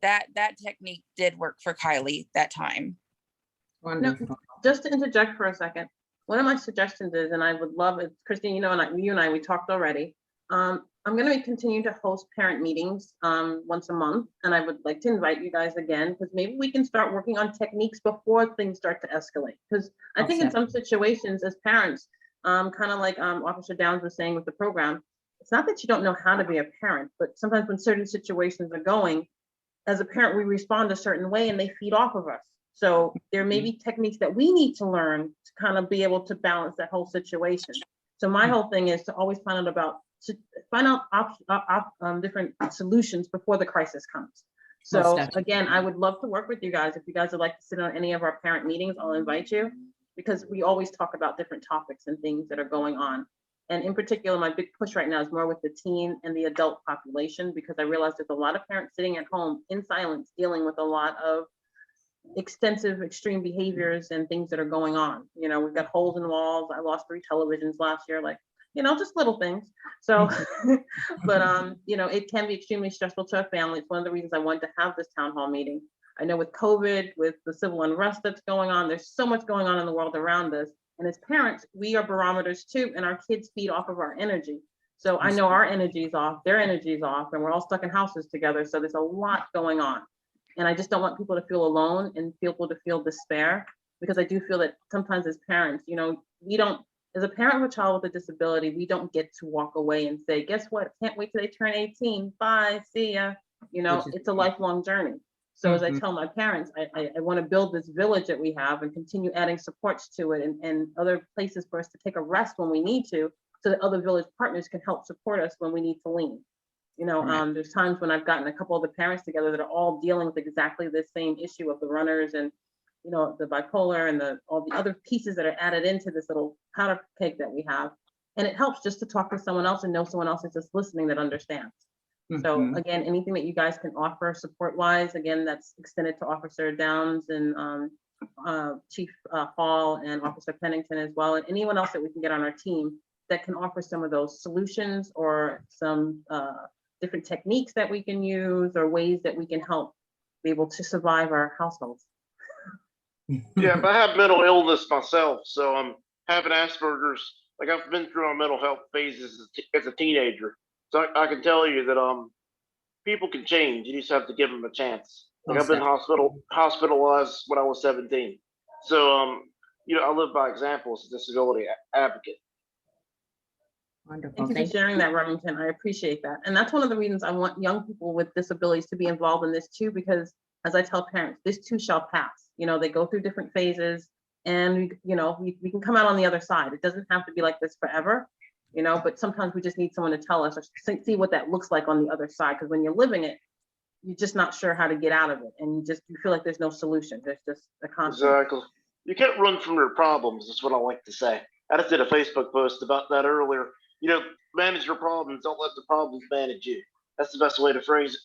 that technique did work for Kylie that time. No, just to interject for a second, one of my suggestions is, and I would love it, Christine, you and I, we talked already. I'm going to continue to host parent meetings once a month, and I would like to invite you guys again, because maybe we can start working on techniques before things start to escalate. Because I think in some situations as parents, kind of like Officer Downs was saying with the program, it's not that you don't know how to be a parent, but sometimes when certain situations are going, as a parent, we respond a certain way and they feed off of us. So there may be techniques that we need to learn to kind of be able to balance that whole situation. So my whole thing is to always find out different solutions before the crisis comes. So again, I would love to work with you guys. If you guys would like to sit on any of our parent meetings, I'll invite you, because we always talk about different topics and things that are going on. And in particular, my big push right now is more with the teen and the adult population, because I realize there's a lot of parents sitting at home in silence, dealing with a lot of extensive extreme behaviors and things that are going on. We've got holes in walls. I lost 3 televisions last year, just little things. So, but it can be extremely stressful to a family. It's one of the reasons I wanted to have this town hall meeting. I know with COVID, with the civil unrest that's going on, there's so much going on in the world around us. And as parents, we are barometers too, and our kids feed off of our energy. So I know our energy is off, their energy is off, and we're all stuck in houses together. So there's a lot going on. And I just don't want people to feel alone and people to feel despair, because I do feel that sometimes as parents, we don't, as a parent of a child with a disability, we don't get to walk away and say, guess what? Can't wait till they turn 18. Bye, see ya. It's a lifelong journey. So as I tell my parents, I want to build this village that we have and continue adding supports to it and other places for us to take a rest when we need to, so that other village partners can help support us when we need to lean. You know, there's times when I've gotten a couple of the parents together that are all dealing with exactly the same issue of the runners and, you know, the bipolar and all the other pieces that are added into this little powder cake that we have. And it helps just to talk to someone else and know someone else is just listening that understands. So again, anything that you guys can offer support-wise, again, that's extended to Officer Downs and Chief Hall and Officer Pennington as well, and anyone else that we can get on our team that can offer some of those solutions or some different techniques that we can use or ways that we can help be able to survive our households. Yeah, but I have mental illness myself, so I'm having Asperger's. Like I've been through my mental health phases as a teenager. So I can tell you that people can change. You just have to give them a chance. Like I've been hospitalized when I was 17. So you know, I live by example as a disability advocate. Wonderful. Thank you for sharing that, Remington. I appreciate that. And that's one of the reasons I want young people with disabilities to be involved in this too, because as I tell parents, this too shall pass. You know, they go through different phases and, you know, we can come out on the other side. It doesn't have to be like this forever. You know, but sometimes we just need someone to tell us or see what that looks like on the other side. Because when you're living it, you're just not sure how to get out of it. And you feel like there's no solution. There's just a constant. Exactly. You can't run from your problems. That's what I like to say. I just did a Facebook post about that earlier. You know, manage your problems. Don't let the problems manage you. That's the best way to phrase it.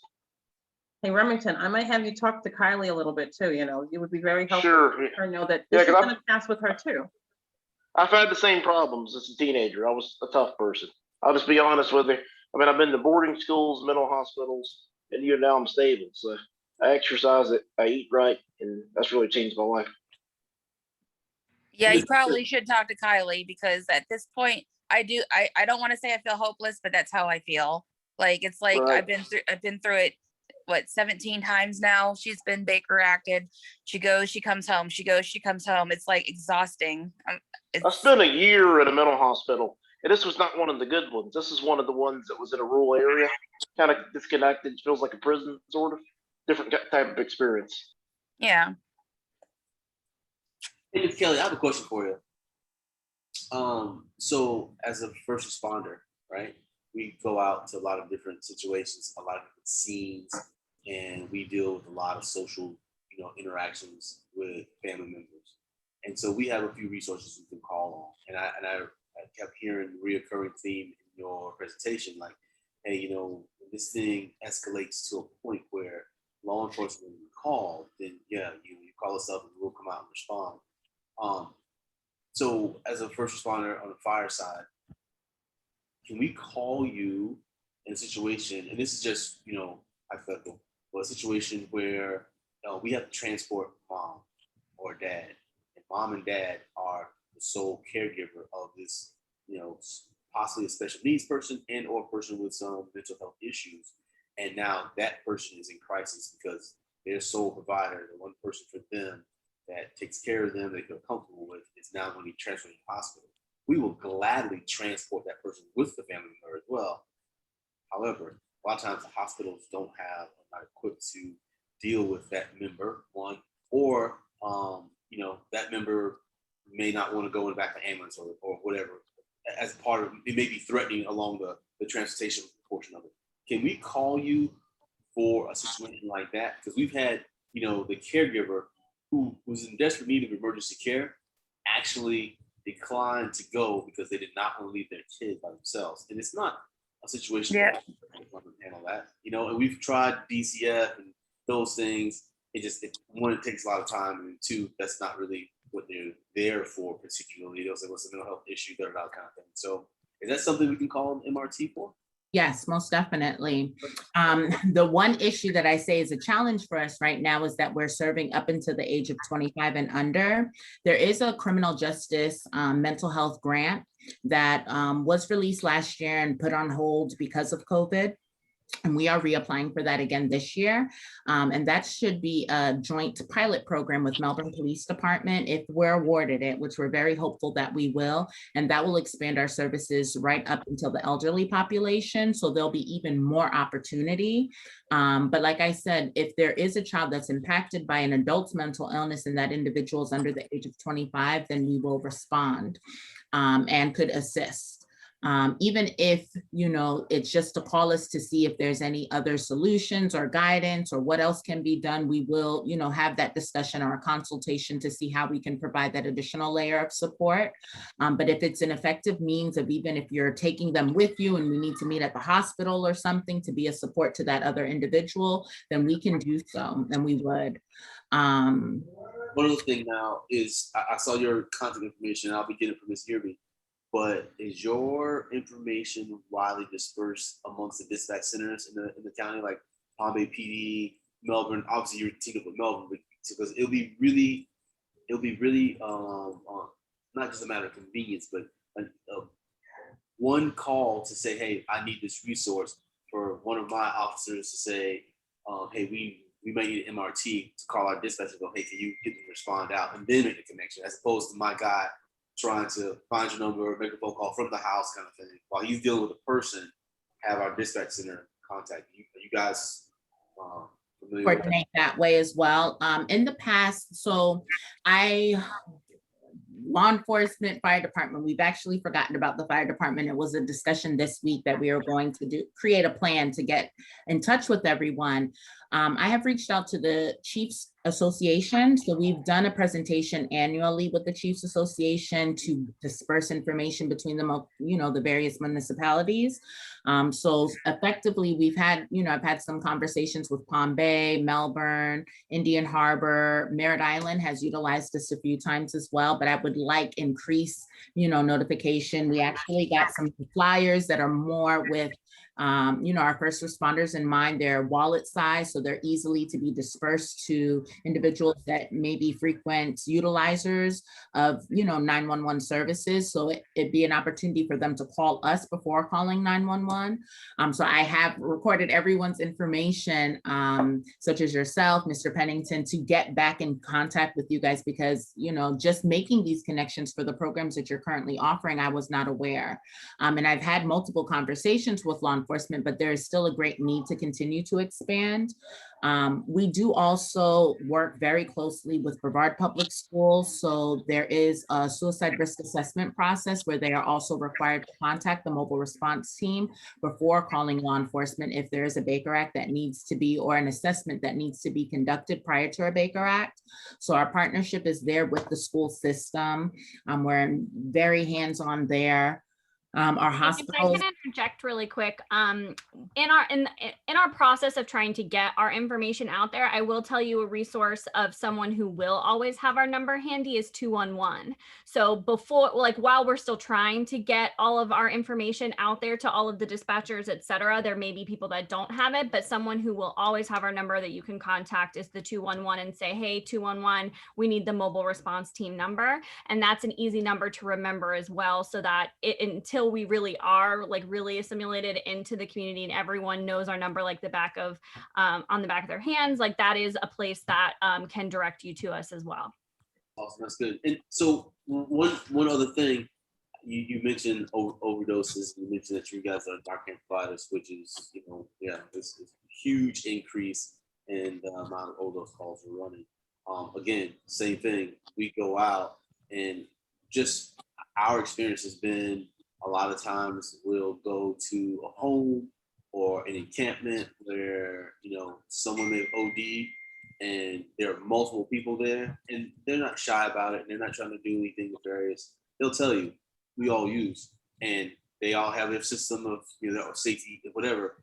Hey, Remington, I might have you talk to Kylie a little bit too. You know, it would be very helpful Sure. to her know that this is going to pass with her too. I've had the same problems as a teenager. I was a tough person. I'll just be honest with you. I mean, I've been to boarding schools, mental hospitals, and now I'm stable. So I exercise it, I eat right, and that's really changed my life. Yeah, you probably should talk to Kylie because at this point, I don't want to say I feel hopeless, but that's how I feel. Like it's like Right. I've been through it. What, 17 times now she's been Baker acted. She goes, she comes home. She goes, she comes home. It's like exhausting. I spent a year at a mental hospital, and this was not one of the good ones. This is one of the ones that was in a rural area, kind of disconnected. Feels like a prison, sort of different type of experience. Yeah. Hey, Kelly, I have a question for you. So as a first responder, right, we go out to a lot of different situations, a lot of different scenes, and we deal with a lot of social, you know, interactions with family members. And so we have a few resources we can call on. And I kept hearing the reoccurring theme in your presentation, like, hey, you know, when this thing escalates to a point where law enforcement will call, then yeah, you call us up and we'll come out and respond. So as a first responder on the fire side, can we call you in a situation, and this is just, you know, hypothetical, but a situation where we have to transport mom or dad, and mom and dad are the sole caregiver of this, you know, possibly a special needs person and or person with some mental health issues. And now that person is in crisis because their sole provider, the one person for them that takes care of them, they feel comfortable with, is now going to be transferred to the hospital. We will gladly transport that person with the family member as well. However, a lot of times the hospitals don't have, are not equipped to deal with that member, one, or you know, that member may not want to go in the back of the ambulance or whatever, as part of, it may be threatening along the transportation portion of it. Can we call you for a situation like that? Because we've had, you know, the caregiver who was in desperate need of emergency care actually declined to go because they did not want to leave their kids by themselves. And it's not a situation where I want to handle that, you know, and we've tried DCF and those things. One, it takes a lot of time, and two, that's not really what they're there for particularly. They'll say, what's a mental health issue, that kind of thing. So is that something we can call an MRT for? Yes, most definitely. The one issue that I say is a challenge for us right now is that we're serving up until the age of 25 and under. There is a criminal justice mental health grant that was released last year and put on hold because of COVID. And we are reapplying for that again this year. And that should be a joint pilot program with Melbourne Police Department if we're awarded it, which we're very hopeful that we will. And that will expand our services right up until the elderly population. So there'll be even more opportunity. But like I said, if there is a child that's impacted by an adult's mental illness and that individual is under the age of 25, then we will respond and could assist. Even if, you know, it's just to call us to see if there's any other solutions or guidance or what else can be done, we will, you know, have that discussion or a consultation to see how we can provide that additional layer of support. But if it's an effective means of, even if you're taking them with you and we need to meet at the hospital or something to be a support to that other individual, then we can do so, and we would. One other thing now is I saw your contact information. I'll be getting it from Ms. Yearby. But is your information widely dispersed amongst the dispatch centers in the county, like Palm Bay PD, Melbourne? Obviously, you're teaming up with Melbourne because it'll be really not just a matter of convenience, but one call to say, hey, I need this resource, for one of my officers to say, hey, we might need an MRT, to call our dispatcher and go, hey, can you get them to respond out, and then make the connection, as opposed to my guy trying to find your number, make a phone call from the house kind of thing. While he's dealing with a person, have our dispatch center contact you. Are you guys familiar with Coordinate that way as well. In the past, so law enforcement, fire department, we've actually forgotten about the fire department. It was a discussion this week that we are going to create a plan to get in touch with everyone. I have reached out to the Chiefs Association. So we've done a presentation annually with the Chiefs Association to disperse information between the various municipalities. So effectively we've had, I've had some conversations with Palm Bay, Melbourne, Indian Harbor, Merritt Island has utilized us a few times as well, but I would like increase, notification. We actually got some flyers that are more with our first responders in mind. They're wallet size, so they're easily to be dispersed to individuals that may be frequent utilizers of 911 services. So it'd be an opportunity for them to call us before calling 911. So I have recorded everyone's information, such as yourself, Mr. Pennington, to get back in contact with you guys, because just making these connections for the programs that you're currently offering, I was not aware. And I've had multiple conversations with law enforcement, but there is still a great need to continue to expand. We do also work very closely with Brevard Public Schools. So there is a suicide risk assessment process where they are also required to contact the mobile response team before calling law enforcement if there is a Baker Act that needs to be, or an assessment that needs to be conducted prior to a Baker Act. So our partnership is there with the school system. We're very hands-on there. Our hospitals. I can interject really quick. In our process of trying to get our information out there, I will tell you a resource of someone who will always have our number handy is 211. So while we're still trying to get all of our information out there to all of the dispatchers, et cetera, there may be people that don't have it, but someone who will always have our number that you can contact is the 211 and say, hey, 211, we need the mobile response team number. And that's an easy number to remember as well, so that until we really are really assimilated into the community and everyone knows our number like the back of on the back of their hands, that is a place that can direct you to us as well. Awesome, that's good. And so one other thing, you mentioned overdoses. You mentioned that you guys are Narcan providers, which is this is a huge increase in the amount of overdose calls we're running. Again, same thing. We go out and just our experience has been, a lot of times we'll go to a home or an encampment where, someone may OD and there are multiple people there, and they're not shy about it and they're not trying to do anything nefarious. They'll tell you, we all use, and they all have their system of, safety, whatever.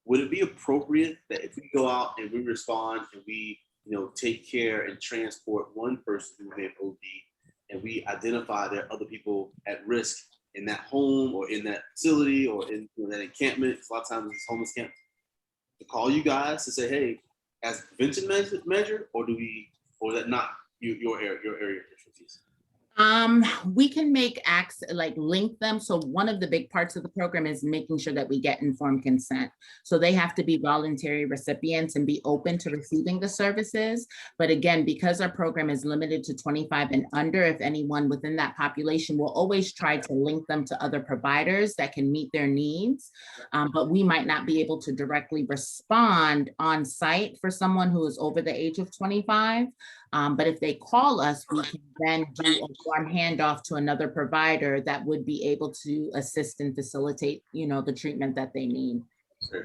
Would it be appropriate that if we go out and we respond and we, take care and transport one person who may have OD, and we identify there are other people at risk in that home or in that facility or in that encampment, a lot of times it's homeless camp, to call you guys to say, hey, as a prevention measure, or is that not your area of expertise? We can make acts like link them. So one of the big parts of the program is making sure that we get informed consent. So they have to be voluntary recipients and be open to receiving the services. But again, because our program is limited to 25 and under, if anyone within that population, we'll always try to link them to other providers that can meet their needs. But we might not be able to directly respond on site for someone who is over the age of 25. But if they call us, we can then do a warm handoff to another provider that would be able to assist and facilitate, you know, the treatment that they need.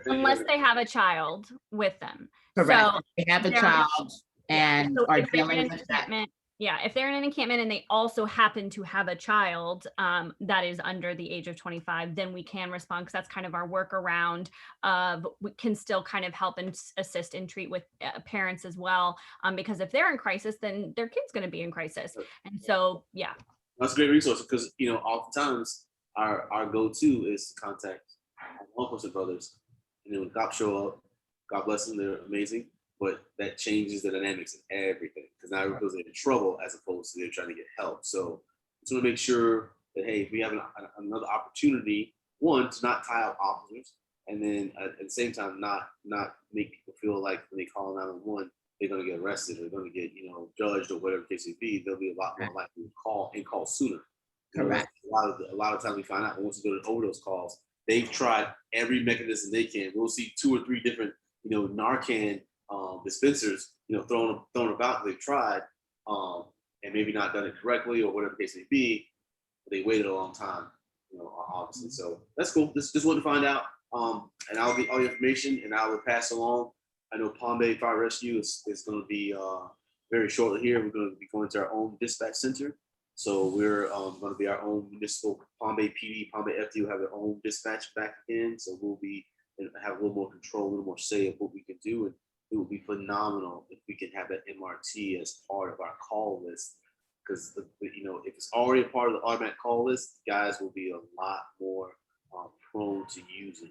Unless they have a child with them. Correct. So If they have a they're- child and so are if they're in dealing an with that. encampment, yeah, if they're in an encampment and they also happen to have a child that is under the age of 25, then we can respond, because that's kind of our workaround of we can still kind of help and assist and treat with parents as well. Because if they're in crisis, then their kid's going to be in crisis. And so, yeah. That's a great resource because, you know, oftentimes our go-to is to contact law enforcement brothers. And then when cops show up, God bless them, they're amazing. But that changes the dynamics of everything because now everybody's in trouble as opposed to they're trying to get help. So just want to make sure that, hey, if we have another opportunity, one, to not tie up officers, and then at the same time, not make people feel like when they call 911, they're going to get arrested or they're going to get, you know, judged or whatever the case may be. They'll be a lot more likely to call and call sooner. Correct. A lot of times we find out once we go to overdose calls, they've tried every mechanism they can. We'll see 2 or 3 different, you know, Narcan dispensers, you know, thrown about. They've tried and maybe not done it correctly or whatever the case may be. But they waited a long time, you know, obviously. So that's cool. Just wanted to find out. And I'll get all the information and I will pass along. I know Palm Bay Fire Rescue is going to be very shortly here. We're going to be going to our own dispatch center. So we're going to be our own municipal Palm Bay PD, Palm Bay FD will have their own dispatch back in. So we'll be and have a little more control, a little more say of what we can do. And it would be phenomenal if we can have that MRT as part of our call list. Because, you know, if it's already a part of the automatic call list, guys will be a lot more prone to use it.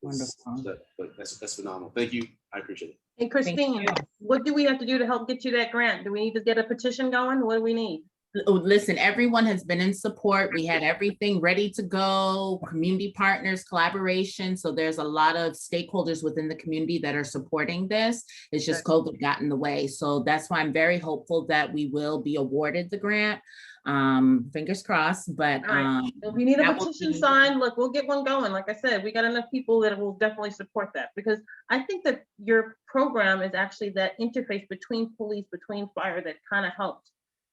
Wonderful. But that's phenomenal. Thank you. I appreciate it. Hey, Christine, what do we have to do to help get you that grant? Do we need to get a petition going? What do we need? Oh, listen, everyone has been in support. We had everything ready to go, community partners, collaboration. So there's a lot of stakeholders within the community that are supporting this. It's just COVID got in the way. So that's why I'm very hopeful that we will be awarded the grant. Fingers crossed, but if you need a petition signed, look, we'll get one going. Like I said, we got enough people that will definitely support that, because I think that your program is actually that interface between police, between fire, that kind of helps,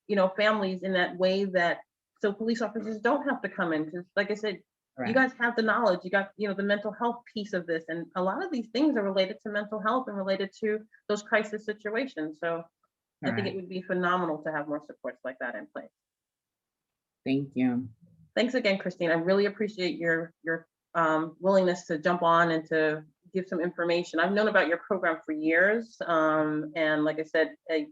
you know, families in that way, that so police officers don't have to come in, because like I said, you guys have the knowledge, you got, you know, the mental health piece of this, and a lot of these things are related to mental health and related to those crisis situations. So I think it would be phenomenal to have more supports like that in place. Thank you. Thanks again, Christine. I really appreciate your willingness to jump on and to give some information. I've known about your program for years. And like I said, I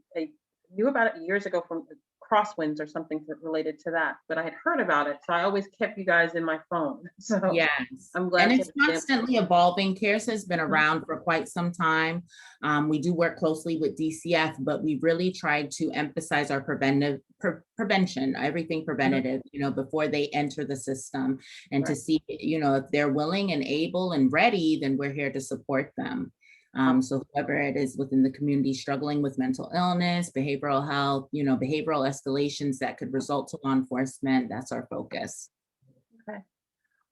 knew about it years ago from Crosswinds or something related to that, but I had heard about it. So I always kept you guys in my phone. So yes, I'm glad. And it's constantly evolving. CARES has been around for quite some time. We do work closely with DCF, but we really tried to emphasize our prevention, everything preventative, you know, before they enter the system, and to see, you know, if they're willing and able and ready, then we're here to support them. So whoever it is within the community struggling with mental illness, behavioral health, you know, behavioral escalations that could result to law enforcement, that's our focus. Okay.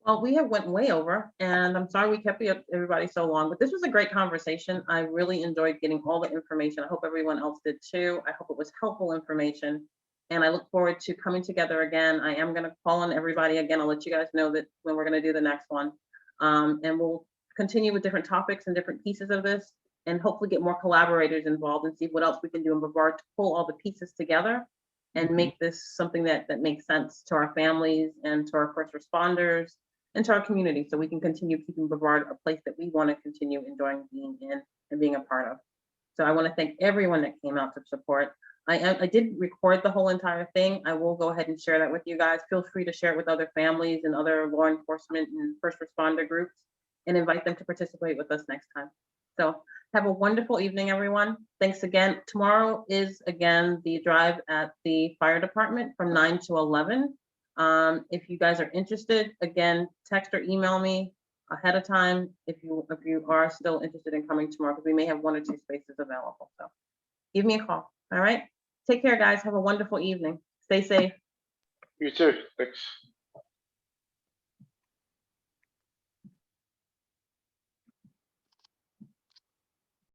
Well, we have went way over, and I'm sorry we kept everybody so long, but this was a great conversation. I really enjoyed getting all the information. I hope everyone else did too. I hope it was helpful information, and I look forward to coming together again. I am going to call on everybody again. I'll let you guys know that when we're going to do the next one, and we'll continue with different topics and different pieces of this, and hopefully get more collaborators involved and see what else we can do in Brevard to pull all the pieces together and make this something that makes sense to our families and to our first responders and to our community, so we can continue keeping Brevard a place that we want to continue enjoying being in and being a part of. So I want to thank everyone that came out to support. I did record the whole entire thing. I will go ahead and share that with you guys. Feel free to share it with other families and other law enforcement and first responder groups, and invite them to participate with us next time. So have a wonderful evening, everyone. Thanks again. Tomorrow is again the drive at the fire department from 9 to 11. If you guys are interested, again, text or email me ahead of time if you are still interested in coming tomorrow, because we may have 1 or 2 spaces available. So give me a call. All right. Take care, guys. Have a wonderful evening. Stay safe. You too. Thanks.